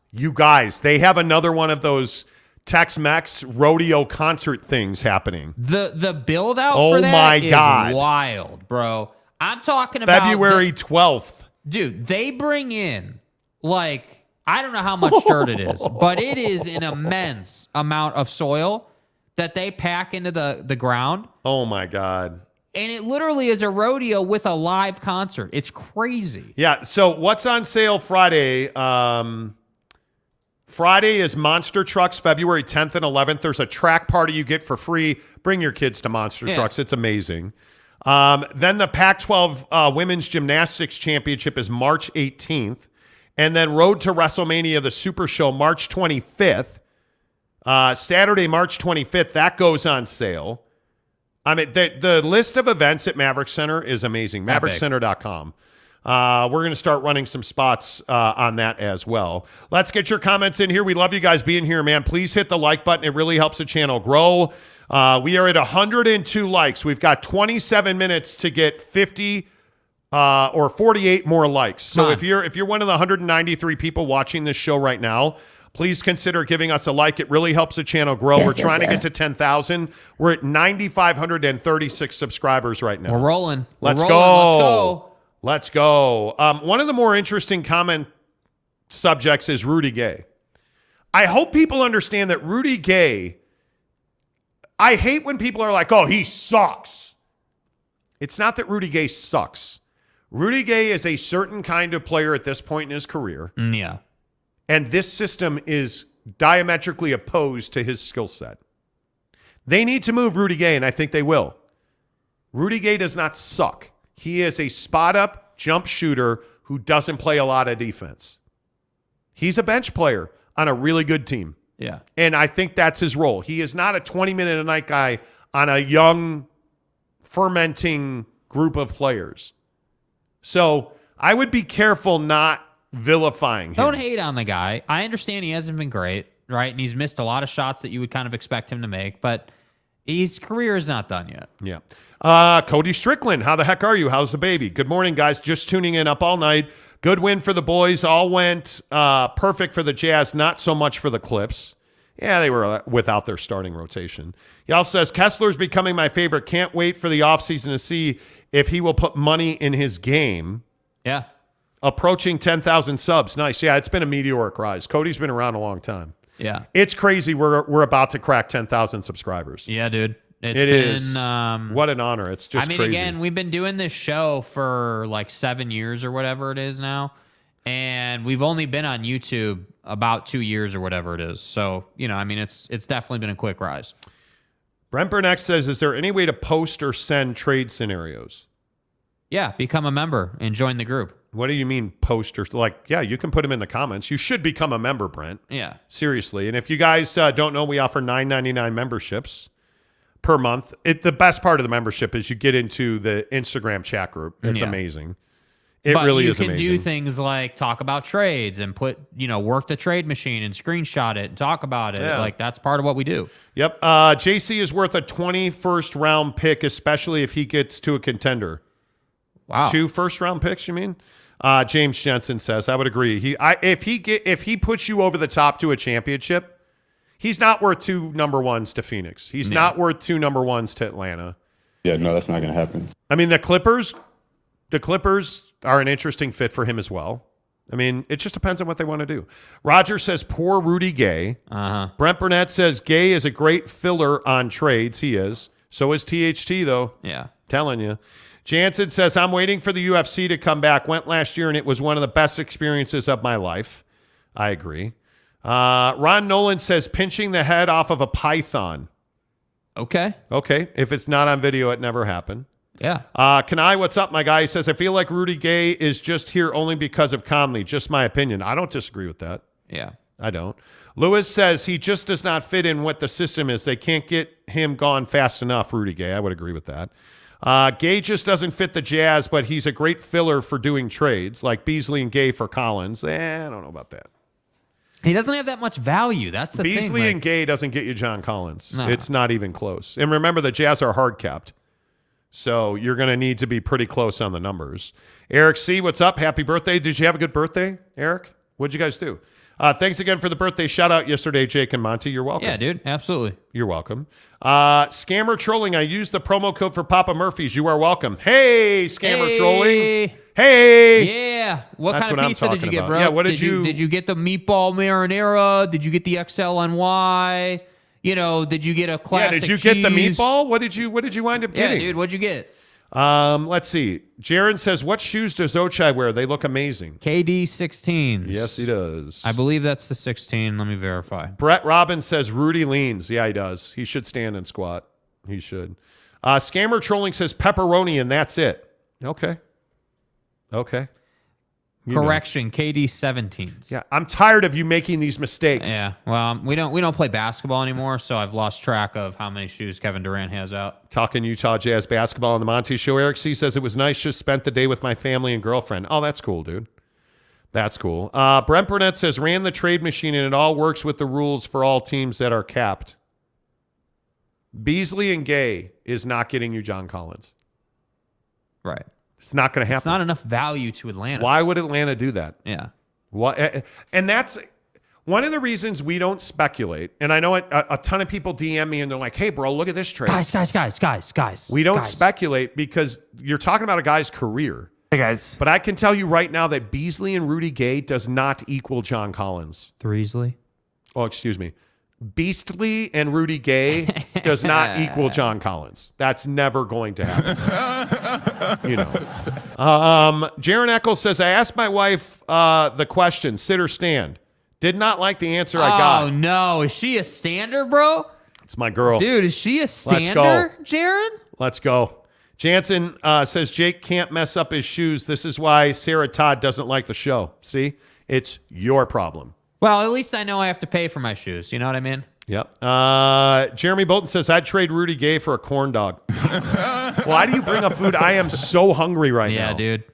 they have another one of those Tex-Mex rodeo concert things happening. The build out for that is wild, bro. I'm talking about February 12th. Dude, they bring in, I don't know how much dirt it is, but it is an immense amount of soil that they pack into the ground. Oh, my God. And it literally is a rodeo with a live concert. It's crazy. Yeah, so what's on sale Friday? Friday is Monster Trucks, February 10th and 11th. There's a track party you get for free. Bring your kids to Monster Trucks. It's amazing. Then the Pac-12 Women's Gymnastics Championship is March 18th. And then Road to WrestleMania, the Super Show, March 25th. Saturday, March 25th, that goes on sale. The list of events at Maverick Center is amazing. MaverickCenter.com. We're going to start running some spots on that as well. Let's get your comments in here. We love you guys being here, man. Please hit the like button. It really helps the channel grow. We are at 102 likes. We've got 27 minutes to get 50 or 48 more likes. So if you're one of the 193 people watching this show right now, please consider giving us a like. It really helps the channel grow. We're trying to get to 10,000. We're at 9,536 subscribers right now. We're rolling. Let's go. Let's go. One of the more interesting comment subjects is Rudy Gay. I hope people understand that Rudy Gay, I hate when people are like, oh, he sucks. It's not that Rudy Gay sucks. Rudy Gay is a certain kind of player at this point in his career. Yeah. And this system is diametrically opposed to his skill set. They need to move Rudy Gay, and I think they will. Rudy Gay does not suck. He is a spot-up jump shooter who doesn't play a lot of defense. He's a bench player on a really good team. Yeah. And I think that's his role. He is not a 20-minute-a-night guy on a young, fermenting group of players. So I would be careful not vilifying him. Don't hate on the guy. I understand he hasn't been great. right? And he's missed a lot of shots that you would kind of expect him to make, but his career is not done yet. Yeah. Cody Strickland, how the heck are you? How's the baby? Good morning, guys. Just tuning in, up all night. Good win for the boys. All went perfect for the Jazz, not so much for the Clips. Yeah, they were without their starting rotation. He also says, Kessler's becoming my favorite. Can't wait for the offseason to see if he will put money in his game. Yeah. Approaching 10,000 subs. Nice. Yeah, it's been a meteoric rise. Cody's been around a long time. Yeah. It's crazy. We're about to crack 10,000 subscribers. Yeah, dude. It is. What an honor. It's just crazy. Again, we've been doing this show for like 7 years or whatever it is now. And we've only been on YouTube about 2 years or whatever it is. So, it's definitely been a quick rise. Brent Burnett says, is there any way to post or send trade scenarios? Yeah, become a member and join the group. What do you mean post or yeah, you can put them in the comments. You should become a member, Brent. Yeah. Seriously. And if you guys don't know, we offer $9.99 memberships per month. The best part of the membership is you get into the Instagram chat group. It's amazing. It really is amazing. You can do things like talk about trades and work the trade machine and screenshot it and talk about it. Yeah. Like that's part of what we do. Yep. JC is worth a 21st round pick, especially if he gets to a contender. Wow. 2 first-round picks, you mean? James Jensen says, I would agree. If he puts you over the top to a championship, he's not worth 2 number ones to Phoenix. He's not worth 2 number ones to Atlanta. Yeah, no, that's not going to happen. I mean, the Clippers are an interesting fit for him as well. I mean, it just depends on what they want to do. Roger says, poor Rudy Gay. Brent Burnett says, Gay is a great filler on trades. He is. So is THT, though. Yeah. Telling you. Jansen says, I'm waiting for the UFC to come back. Went last year, and it was one of the best experiences of my life. I agree. Ron Nolan says, pinching the head off of a python. Okay. If it's not on video, it never happened. Yeah. Kanai, what's up, my guy? He says, I feel like Rudy Gay is just here only because of Conley. Just my opinion. I don't disagree with that. Yeah. I don't. Lewis says he just does not fit in what the system is. They can't get him gone fast enough, Rudy Gay. I would agree with that. Gay just doesn't fit the Jazz, but he's a great filler for doing trades, like Beasley and Gay for Collins. I don't know about that. He doesn't have that much value. That's the thing. Beasley and Gay doesn't get you John Collins. No. It's not even close. And remember, the Jazz are hard capped, so you're going to need to be pretty close on the numbers. Eric C., what's up? Happy birthday. Did you have a good birthday, Eric? What'd you guys do? Thanks again for the birthday shout-out yesterday, Jake and Monty. You're welcome. Yeah, dude. Absolutely. You're welcome. Scammer trolling. I used the promo code for Papa Murphy's. You are welcome. Hey, scammer trolling. Hey. Yeah. What That's kind what of I'm pizza did you talking get, about. bro? Yeah, what did you... Did you get the meatball marinara? Did you get the XLNY? Did you get a classic did you cheese? get the meatball? What did you wind up getting? Yeah, dude. What'd you get? Let's see. Jaron says, what shoes does Ochai wear? They look amazing. KD 16s. Yes, he does. I believe that's the 16. Let me verify. Brett Robbins says Rudy leans. Yeah, he does. He should stand and squat. He should. Scammer trolling says pepperoni, and that's it. Okay. Correction, KD 17s. Yeah, I'm tired of you making these mistakes. Yeah, well, we don't play basketball anymore, so I've lost track of how many shoes Kevin Durant has out. Talking Utah Jazz basketball on the Monty Show. Eric C. says, it was nice, just spent the day with my family and girlfriend. Oh, that's cool, dude. That's cool. Brent Burnett says, ran the trade machine, and it all works with the rules for all teams that are capped. Beasley and Gay is not getting you John Collins. Right. It's not going to happen. It's not enough value to Atlanta. Why would Atlanta do that? Yeah. What? And that's one of the reasons we don't speculate. And I know a ton of people DM me and they're like, hey, bro, look at this trade. Guys. We don't speculate because you're talking about a guy's career. Hey, guys. But I can tell you right now that Beasley and Rudy Gay does not equal John Collins. Threesley? Oh, excuse me. Beastly and Rudy Gay does not equal John Collins. That's never going to happen. Jaron Eccles says, I asked my wife the question, sit or stand. Did not like the answer I got. Oh, no. Is she a stander, bro? It's my girl. Dude, is she a stander, Jaron? Let's go. Jansen says, Jake can't mess up his shoes. This is why Sarah Todd doesn't like the show. See? It's your problem. Well, at least I know I have to pay for my shoes. You know what I mean? Yep. Jeremy Bolton says, I'd trade Rudy Gay for a corn dog. Why do you bring up food? I am so hungry right now. Yeah, dude.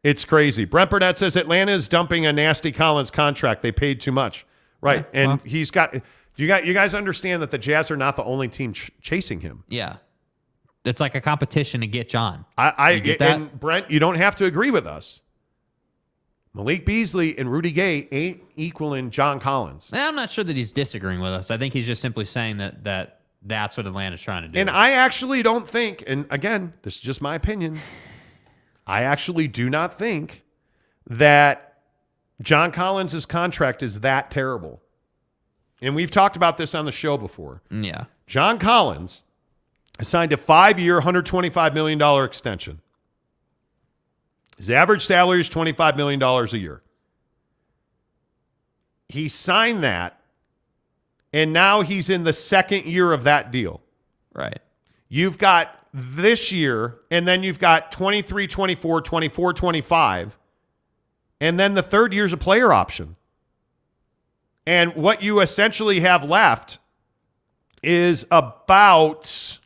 It's crazy. Brent Burnett says, Atlanta is dumping a nasty Collins contract. They paid too much. Right. And he's got you guys understand that the Jazz are not the only team chasing him. Yeah. It's like a competition to get John. I get that? And Brent, you don't have to agree with us. Malik Beasley and Rudy Gay ain't equaling John Collins. I'm not sure that he's disagreeing with us. I think he's just simply saying that's what Atlanta's trying to do. And I actually don't think, and again, this is just my opinion, I actually do not think that John Collins' contract is that terrible. And we've talked about this on the show before. Yeah. John Collins signed a 5-year, $125 million extension. His average salary is $25 million a year. He signed that, and now he's in the second year of that deal. Right. You've got this year, and then you've got 23, 24, 24, 25, and then the third year's a player option. And what you essentially have left is about,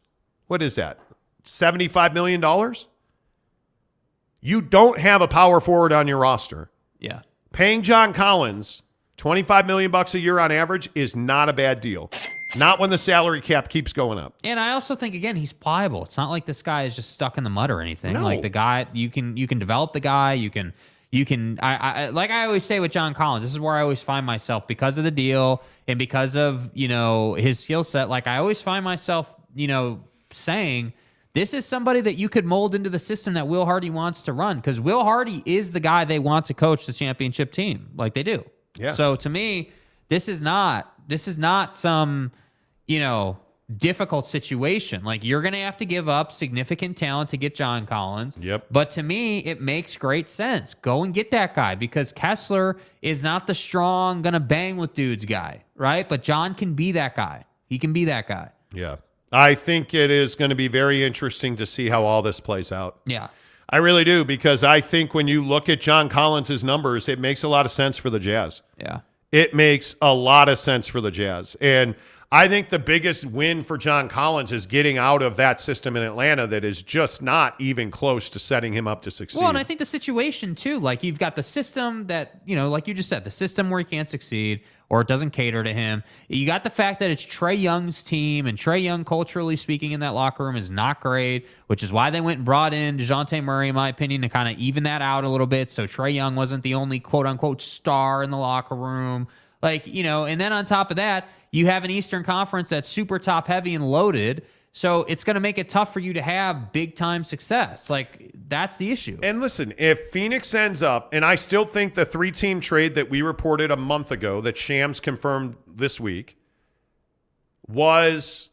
what is that, $75 million? You don't have a power forward on your roster. Yeah. Paying John Collins $25 million a year on average is not a bad deal. Not when the salary cap keeps going up. And I also think, again, he's pliable. It's not like this guy is just stuck in the mud or anything. No. Like the guy, you can develop the guy. You can. I like I always say with John Collins, this is where I always find myself because of the deal and because of his skill set. Like I always find myself saying, this is somebody that you could mold into the system that Will Hardy wants to run, because Will Hardy is the guy they want to coach the championship team like they do. Yeah. So to me, this is not some, difficult situation. Like you're going to have to give up significant talent to get John Collins. Yep. But to me, it makes great sense. Go and get that guy, because Kessler is not the strong, going to bang with dudes guy, right? But John can be that guy. He can be that guy. Yeah. I think it is going to be very interesting to see how all this plays out. Yeah. I really do, because I think when you look at John Collins' numbers, it makes a lot of sense for the Jazz. Yeah. It makes a lot of sense for the Jazz. And I think the biggest win for John Collins is getting out of that system in Atlanta that is just not even close to setting him up to succeed. Well, and I think the situation, too, like you've got the system that, like you just said, the system where he can't succeed or it doesn't cater to him. You got the fact that it's Trae Young's team, and Trae Young, culturally speaking, in that locker room is not great, which is why they went and brought in DeJounte Murray, in my opinion, to kind of even that out a little bit. So Trae Young wasn't the only quote-unquote star in the locker room. And then on top of that, you have an Eastern Conference that's super top-heavy and loaded, so it's going to make it tough for you to have big-time success. Like, that's the issue. And listen, if Phoenix ends up, and I still think the 3-team trade that we reported a month ago that Shams confirmed this week was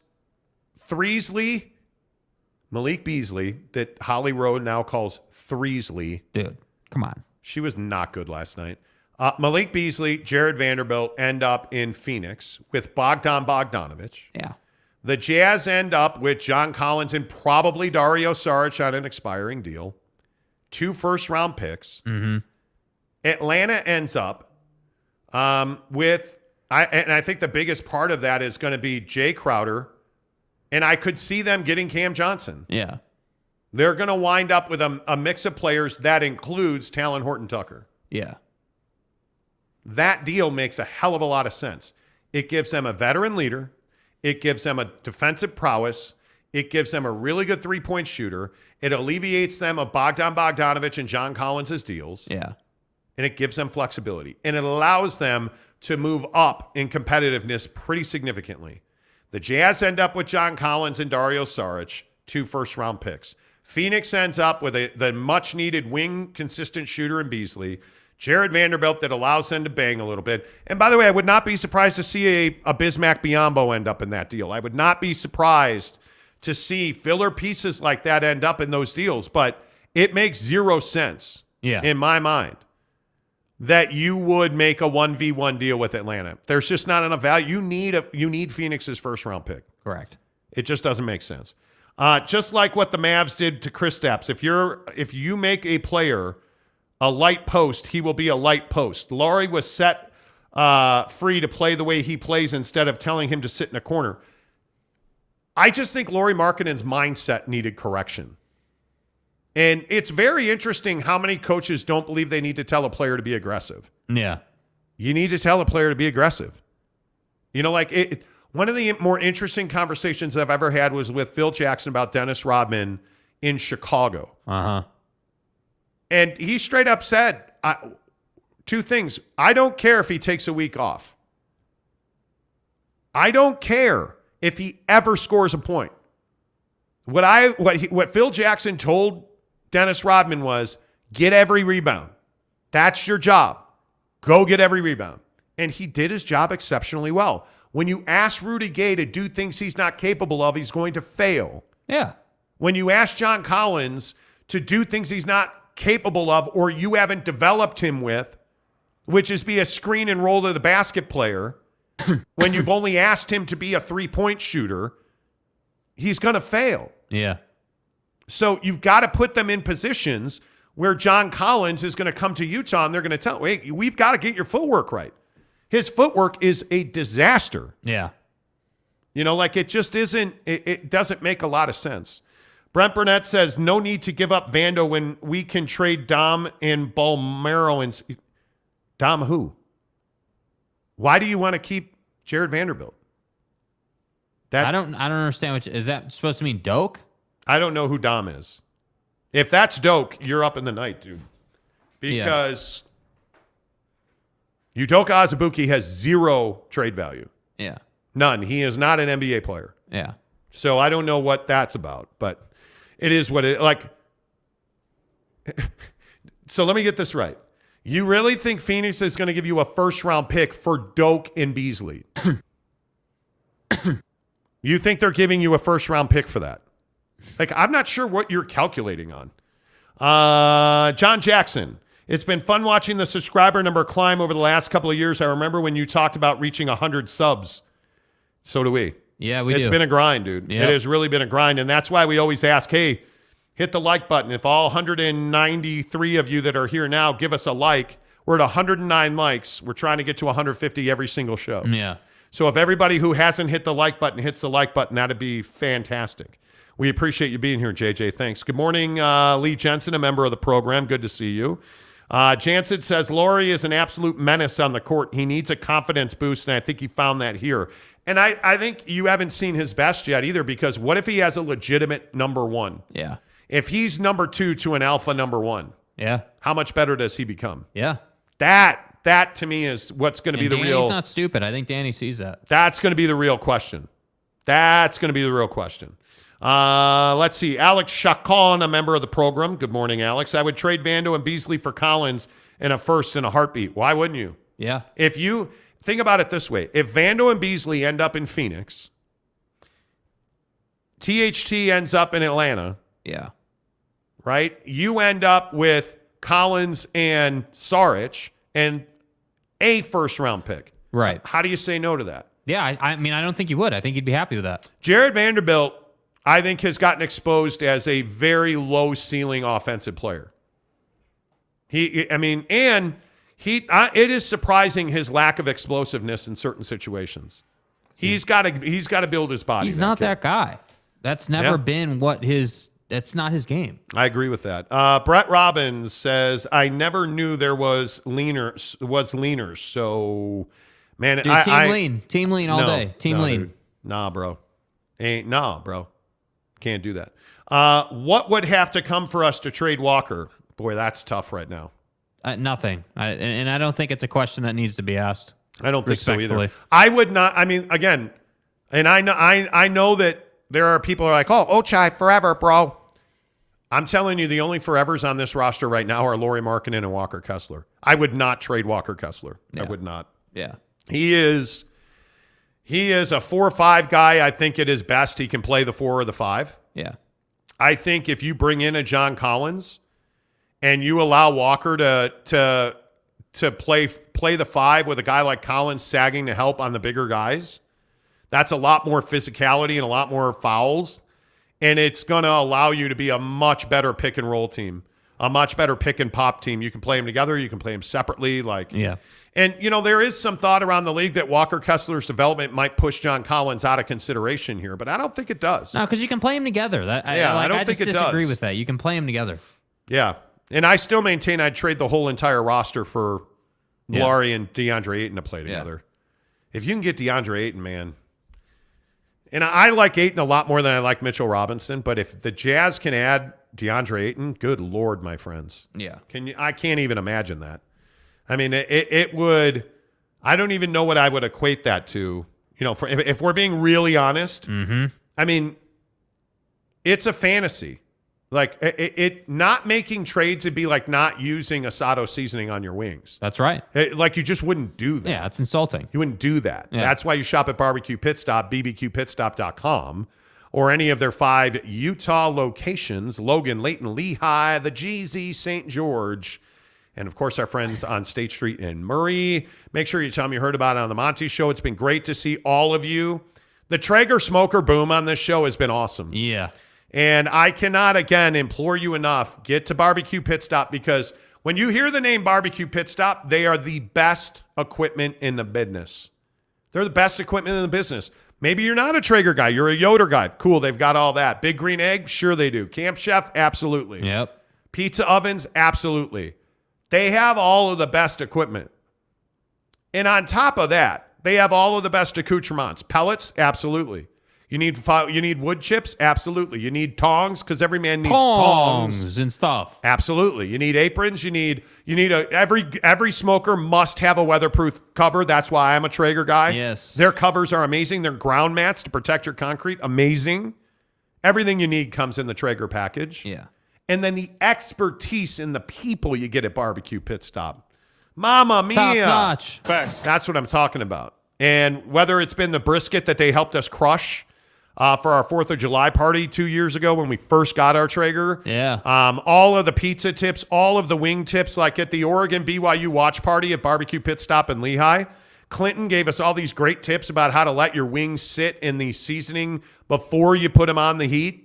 Threesley, Malik Beasley, that Holly Rowe now calls Threesley. Dude, come on. She was not good last night. Malik Beasley, Jared Vanderbilt end up in Phoenix with Bogdan Bogdanovic. Yeah. The Jazz end up with John Collins and probably Dario Saric on an expiring deal. 2 first-round picks. Mm-hmm. Atlanta ends up with, and I think the biggest part of that is going to be Jay Crowder, and I could see them getting Cam Johnson. Yeah. They're going to wind up with a mix of players that includes Talon Horton-Tucker. Yeah. That deal makes a hell of a lot of sense. It gives them a veteran leader. It gives them a defensive prowess. It gives them a really good three-point shooter. It alleviates them of Bogdan Bogdanovic and John Collins' deals. Yeah. And it gives them flexibility. And it allows them to move up in competitiveness pretty significantly. The Jazz end up with John Collins and Dario Saric, 2 first-round picks. Phoenix ends up with the much-needed wing consistent shooter in Beasley. Jared Vanderbilt that allows them to bang a little bit. And by the way, I would not be surprised to see a Bismack Biyombo end up in that deal. I would not be surprised to see filler pieces like that end up in those deals. But it makes 0 sense in my mind that you would make a 1v1 deal with Atlanta. There's just not enough value. You need Phoenix's first-round pick. Correct. It just doesn't make sense. Just like what the Mavs did to Kristaps. If you make a player a light post, he will be a light post. Lauri was set free to play the way he plays instead of telling him to sit in a corner. I just think Lauri Markkanen's mindset needed correction. And it's very interesting how many coaches don't believe they need to tell a player to be aggressive. Yeah. You need to tell a player to be aggressive. You know, like one of the more interesting conversations I've ever had was with Phil Jackson about Dennis Rodman in Chicago. Uh-huh. And he straight up said two things. I don't care if he takes a week off. I don't care if he ever scores a point. What Phil Jackson told Dennis Rodman was, get every rebound. That's your job. Go get every rebound. And he did his job exceptionally well. When you ask Rudy Gay to do things he's not capable of, he's going to fail. Yeah. When you ask John Collins to do things he's not capable of or you haven't developed him with, which is be a screen and roll to the basket player, when you've only asked him to be a three-point shooter, he's going to fail. Yeah. So you've got to put them in positions where John Collins is going to come to Utah and they're going to tell, hey, we've got to get your footwork right. His footwork is a disaster. Yeah. You know, like it just isn't, it doesn't make a lot of sense. Brent Burnett says, no need to give up Vando when we can trade Dom and Balmero. And Dom who? Why do you want to keep Jared Vanderbilt? I don't understand. Is that supposed to mean Doak? I don't know who Dom is. If that's Doak, you're up in the night, dude. Because Udoka Azubuike has zero trade value. Yeah. None. He is not an NBA player. Yeah. So I don't know what that's about, but it is what it like. So let me get this right. You really think Phoenix is going to give you a first-round pick for Doak and Beasley? You think they're giving you a first-round pick for that? Like, I'm not sure what you're calculating on. John Jackson. It's been fun watching the subscriber number climb over the last couple of years. I remember when you talked about reaching 100 subs. So do we. Yeah, we do. It's been a grind, dude. Yep. It has really been a grind, and that's why we always ask, hey, hit the like button. If all 193 of you that are here now give us a like, we're at 109 likes. We're trying to get to 150 every single show. Yeah. So if everybody who hasn't hit the like button hits the like button, that'd be fantastic. We appreciate you being here, JJ. Thanks. Good morning, Lee Jensen, a member of the program. Good to see you. Jansen says, Lauri is an absolute menace on the court. He needs a confidence boost, and I think he found that here. And I think you haven't seen his best yet either, because what if he has a legitimate number one? Yeah. If he's number two to an alpha number one, yeah, how much better does he become? Yeah. That to me is what's going to be the real. Danny's not stupid. I think Danny sees that. That's going to be the real question. Let's see. Alex Chacon, a member of the program. Good morning, Alex. I would trade Vando and Beasley for Collins in a first in a heartbeat. Why wouldn't you? Yeah. If you think about it this way, if Vando and Beasley end up in Phoenix, THT ends up in Atlanta. Yeah. Right? You end up with Collins and Saric and a first-round pick. Right. How do you say no to that? Yeah, I mean, I don't think you would. I think you'd be happy with that. Jared Vanderbilt, I think, has gotten exposed as a very low-ceiling offensive player. It is surprising his lack of explosiveness in certain situations. He's got to build his body. He's not that guy. That's never been that's not his game. I agree with that. Brett Robbins says, I never knew there was leaners. So, man, dude, team lean all day. Team lean. Dude. Nah, bro. Bro. Can't do that. What would have to come for us to trade Walker? Boy, that's tough right now. Nothing. And I don't think it's a question that needs to be asked. I don't think so either. I would not. I mean, again, and I know that there are people who are like, oh, Ochai forever, bro. I'm telling you, the only forevers on this roster right now are Lauri Markkanen and Walker Kessler. I would not trade Walker Kessler. Yeah. I would not. Yeah. He is a 4 or 5 guy. I think at his best, he can play the 4 or the 5. Yeah. I think if you bring in a John Collins and you allow Walker to play the 5 with a guy like Collins sagging to help on the bigger guys, that's a lot more physicality and a lot more fouls. And it's going to allow you to be a much better pick and roll team, a much better pick and pop team. You can play them together. You can play them separately. And, there is some thought around the league that Walker Kessler's development might push John Collins out of consideration here, but I don't think it does. No, because you can play them together. I don't think it does. I disagree with that. You can play them together. Yeah. And I still maintain I'd trade the whole entire roster for Lauri and DeAndre Ayton to play together. If you can get DeAndre Ayton, man. And I like Ayton a lot more than I like Mitchell Robinson, but if the Jazz can add DeAndre Ayton, good Lord, my friends. Yeah. I can't even imagine that. I mean, it would, I don't even know what I would equate that to. You know, if we're being really honest, I mean, it's a fantasy. Like, it not making trades would be like not using Asado seasoning on your wings. That's right. Like, you just wouldn't do that. Yeah, it's insulting. You wouldn't do that. Yeah. That's why you shop at Barbecue Pit Stop, bbqpitstop.com, or any of their 5 Utah locations, Logan, Layton, Lehigh, the GZ, St. George, and, of course, our friends on State Street in Murray. Make sure you tell them you heard about it on the Monty Show. It's been great to see all of you. The Traeger smoker boom on this show has been awesome. Yeah. And I cannot, again, implore you enough, get to Barbecue Pit Stop, because when you hear the name Barbecue Pit Stop, they are the best equipment in the business. They're the best equipment in the business. Maybe you're not a Traeger guy. You're a Yoder guy. Cool, they've got all that. Big Green Egg? Sure they do. Camp Chef? Absolutely. Yep. Pizza ovens? Absolutely. They have all of the best equipment. And on top of that, they have all of the best accoutrements. Pellets? Absolutely. You need wood chips? Absolutely. You need tongs, because every man needs tongs and stuff. Absolutely. You need aprons. You need every smoker must have a weatherproof cover. That's why I'm a Traeger guy. Yes. Their covers are amazing. Their ground mats to protect your concrete, amazing. Everything you need comes in the Traeger package. Yeah. And then the expertise in the people you get at Barbecue Pit Stop. Mama mia. Top notch. Facts. That's what I'm talking about. And whether it's been the brisket that they helped us crush for our 4th of July party 2 years ago when we first got our Traeger. Yeah. All of the pizza tips, all of the wing tips, like at the Oregon BYU watch party at Barbecue Pit Stop in Lehigh. Clinton gave us all these great tips about how to let your wings sit in the seasoning before you put them on the heat.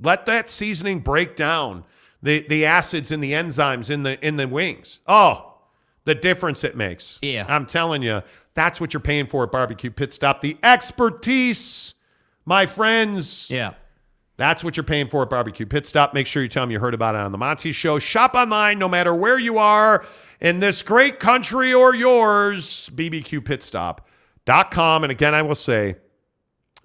Let that seasoning break down the acids and the enzymes in the wings. Oh, the difference it makes. Yeah. I'm telling you, that's what you're paying for at Barbecue Pit Stop. The expertise, my friends. Yeah. That's what you're paying for at Barbecue Pit Stop. Make sure you tell them you heard about it on the Monty Show. Shop online no matter where you are in this great country or yours. bbqpitstop.com. And again, I will say,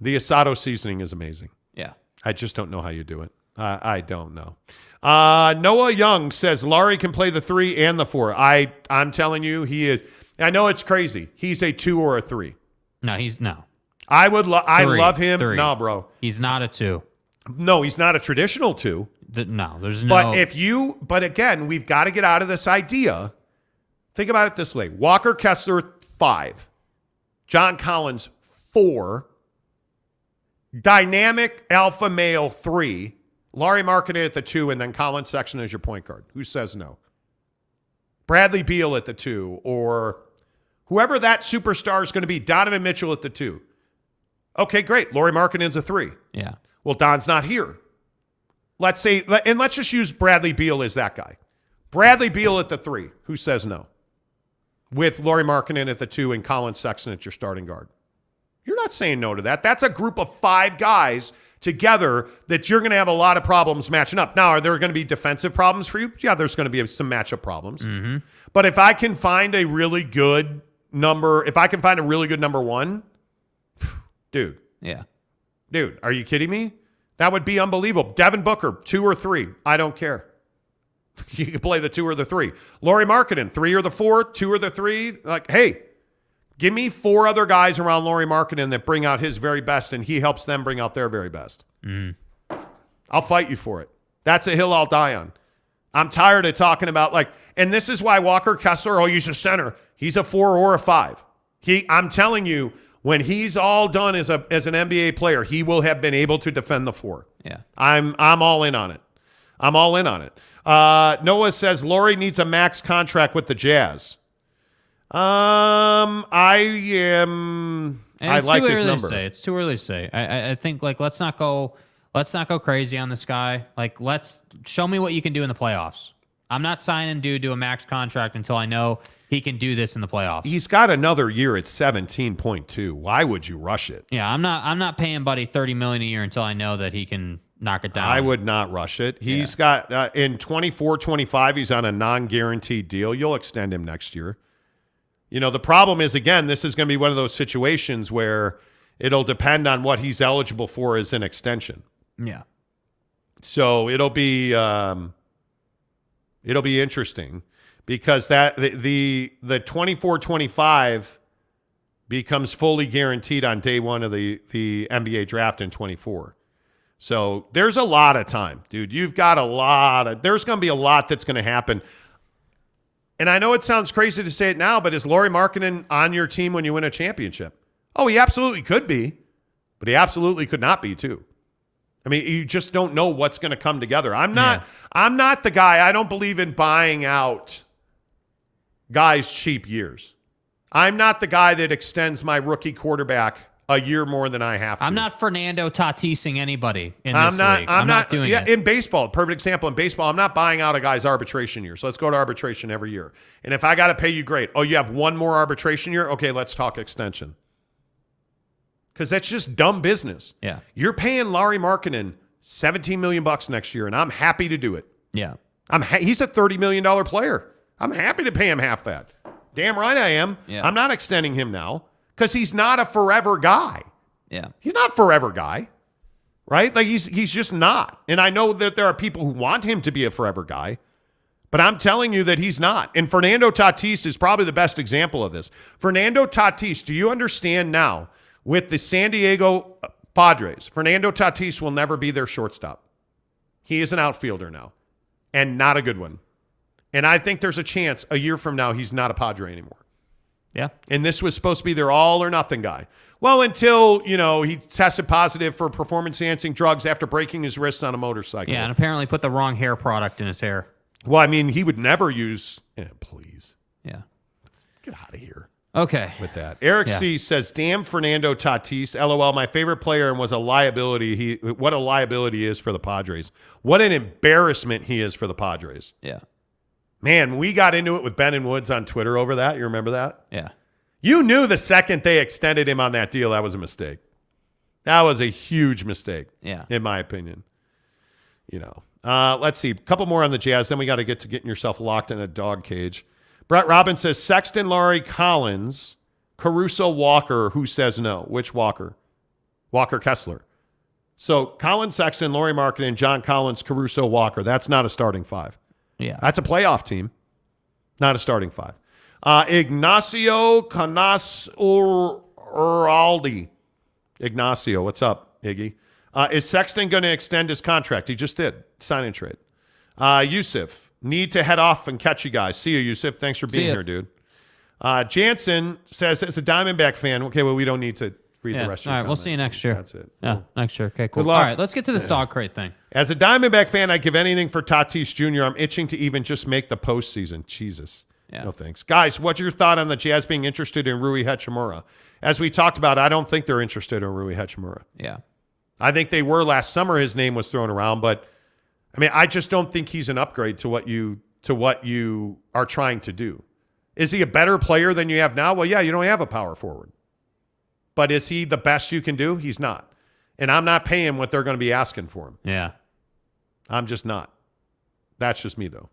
the Asado seasoning is amazing. Yeah. I just don't know how you do it. I don't know. Noah Young says Lauri can play the 3 and the 4. I'm telling you, he is. I know it's crazy. He's a 2 or a 3. No, he's no. I love him. 3. No, bro. He's not a 2. No, he's not a traditional 2. No, there's no. But again, we've got to get out of this idea. Think about it this way. Walker Kessler, 5. John Collins, 4. Dynamic alpha male, 3. Lauri Markkanen at the 2, and then Colin Sexton as your point guard. Who says no? Bradley Beal at the 2, or whoever that superstar is going to be, Donovan Mitchell at the 2. Okay, great. Lauri Markkanen's a 3. Yeah. Well, Don's not here. Let's just use Bradley Beal as that guy. Bradley Beal at the 3. Who says no? With Lauri Markkanen at the 2 and Colin Sexton at your starting guard. You're not saying no to that. That's a group of 5 guys together that you're going to have a lot of problems matching up. Now, are there going to be defensive problems for you? Yeah, there's going to be some matchup problems. Mm-hmm. But if I can find a really good number 1, dude. Yeah. Dude, are you kidding me? That would be unbelievable. Devin Booker, 2 or 3. I don't care. You can play the 2 or the 3. Lauri Markkanen, 3 or the 4, 2 or the 3. Like, hey, give me 4 other guys around Lauri Markkanen that bring out his very best, and he helps them bring out their very best. I'll fight you for it. That's a hill I'll die on. I'm tired of talking about, and this is why Walker Kessler, he's a center. He's a 4 or a 5. I'm telling you, when he's all done as an NBA player, he will have been able to defend the 4. Yeah. I'm all in on it. I'm all in on it. Noah says Lauri needs a max contract with the Jazz. I like his number. It's too early to say. I think let's not go crazy on this guy. Let's show me what you can do in the playoffs. I'm not signing dude to a max contract until I know he can do this in the playoffs. He's got another year at 17.2. Why would you rush it? Yeah, I'm not paying Buddy $30 million a year until I know that he can knock it down. I would not rush it. He's got in 24-25, he's on a non-guaranteed deal. You'll extend him next year. The problem is, again, this is going to be one of those situations where it'll depend on what he's eligible for as an extension. Yeah. So it'll be interesting because that the 24-25 becomes fully guaranteed on day one of the NBA draft in 24. So there's a lot of time, dude. There's going to be a lot that's going to happen. And I know it sounds crazy to say it now, but is Lauri Markkanen on your team when you win a championship? Oh, he absolutely could be, but he absolutely could not be too. I mean, you just don't know what's going to come together. I'm not the guy. I don't believe in buying out guys' cheap years. I'm not the guy that extends my rookie quarterback a year more than I have to. I'm not Fernando Tatising anybody in this league. I'm not doing it. In baseball, perfect example. In baseball, I'm not buying out a guy's arbitration year. So let's go to arbitration every year. And if I got to pay you, great. Oh, you have one more arbitration year? Okay, let's talk extension. Because that's just dumb business. Yeah. You're paying Lauri Markkanen $17 million next year, and I'm happy to do it. Yeah. He's a $30 million player. I'm happy to pay him half that. Damn right I am. Yeah. I'm not extending him now. Because he's not a forever guy. Yeah. He's not a forever guy, right? Like he's just not. And I know that there are people who want him to be a forever guy, but I'm telling you that he's not. And Fernando Tatis is probably the best example of this. Fernando Tatis, do you understand now, with the San Diego Padres, Fernando Tatis will never be their shortstop. He is an outfielder now, and not a good one. And I think there's a chance a year from now he's not a Padre anymore. Yeah. And this was supposed to be their all or nothing guy. Well, until, he tested positive for performance-enhancing drugs after breaking his wrists on a motorcycle. Yeah, and apparently put the wrong hair product in his hair. Well, I mean, he would never use... please. Yeah. Get out of here. Okay. With that. Eric C. says, damn Fernando Tatis. LOL, my favorite player and was a liability. What a liability he is for the Padres. What an embarrassment he is for the Padres. Yeah. Man, we got into it with Ben and Woods on Twitter over that. You remember that? Yeah. You knew the second they extended him on that deal, that was a mistake. That was a huge mistake, in my opinion. Let's see. A couple more on the Jazz, then we got to get to getting yourself locked in a dog cage. Brett Robbins says, Sexton, Laurie, Collins, Caruso, Walker. Who says no? Which Walker? Walker Kessler. So Collins, Sexton, Lauri Markkanen, John Collins, Caruso, Walker. That's not a starting five. Yeah. That's a playoff team, not a starting five. Ignacio Canas Uraldi. Ignacio, what's up, Iggy? Is Sexton going to extend his contract? He just did. Sign and trade. Yusuf, need to head off and catch you guys. See you, Yusuf. Thanks for being here, dude. Jansen says, as a Diamondback fan, okay, well, we don't need to read the rest of your comment. We'll see you next year. That's it. Yeah, next year. Okay, cool. Good luck. All right, let's get to this dog crate thing. As a Diamondback fan, I'd give anything for Tatis Jr. I'm itching to even just make the postseason. Jesus. Yeah. No thanks. Guys, what's your thought on the Jazz being interested in Rui Hachimura? As we talked about, I don't think they're interested in Rui Hachimura. Yeah. I think they were last summer. His name was thrown around, but I mean, I just don't think he's an upgrade to what you are trying to do. Is he a better player than you have now? Well, yeah, you don't have a power forward. But is he the best you can do? He's not. And I'm not paying what they're going to be asking for him. Yeah. I'm just not. That's just me, though.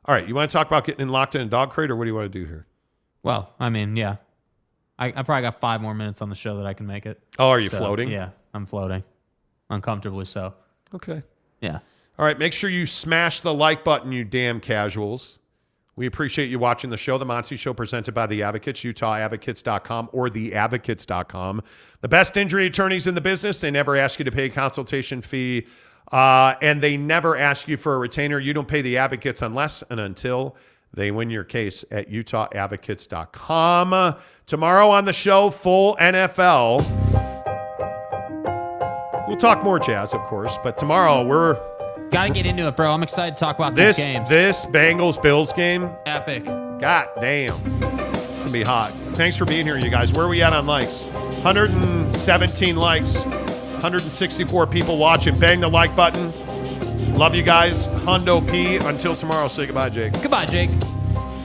All right, you want to talk about getting locked in a dog crate, or what do you want to do here? Well, I mean, yeah. I probably got 5 more minutes on the show that I can make it. Oh, are you floating? Yeah, I'm floating. Uncomfortably so. Okay. Yeah. All right, make sure you smash the like button, you damn casuals. We appreciate you watching the show. The Monty Show presented by The Advocates, UtahAdvocates.com or TheAdvocates.com. The best injury attorneys in the business. They never ask you to pay a consultation fee, and they never ask you for a retainer. You don't pay The Advocates unless and until they win your case at UtahAdvocates.com. Tomorrow on the show, full NFL. We'll talk more Jazz, of course, but tomorrow we're... Got to get into it, bro. I'm excited to talk about these games. This Bengals-Bills game. Epic. God damn. It's going to be hot. Thanks for being here, you guys. Where are we at on likes? 117 likes. 164 people watching. Bang the like button. Love you guys. Hundo P. Until tomorrow, say goodbye, Jake. Goodbye, Jake.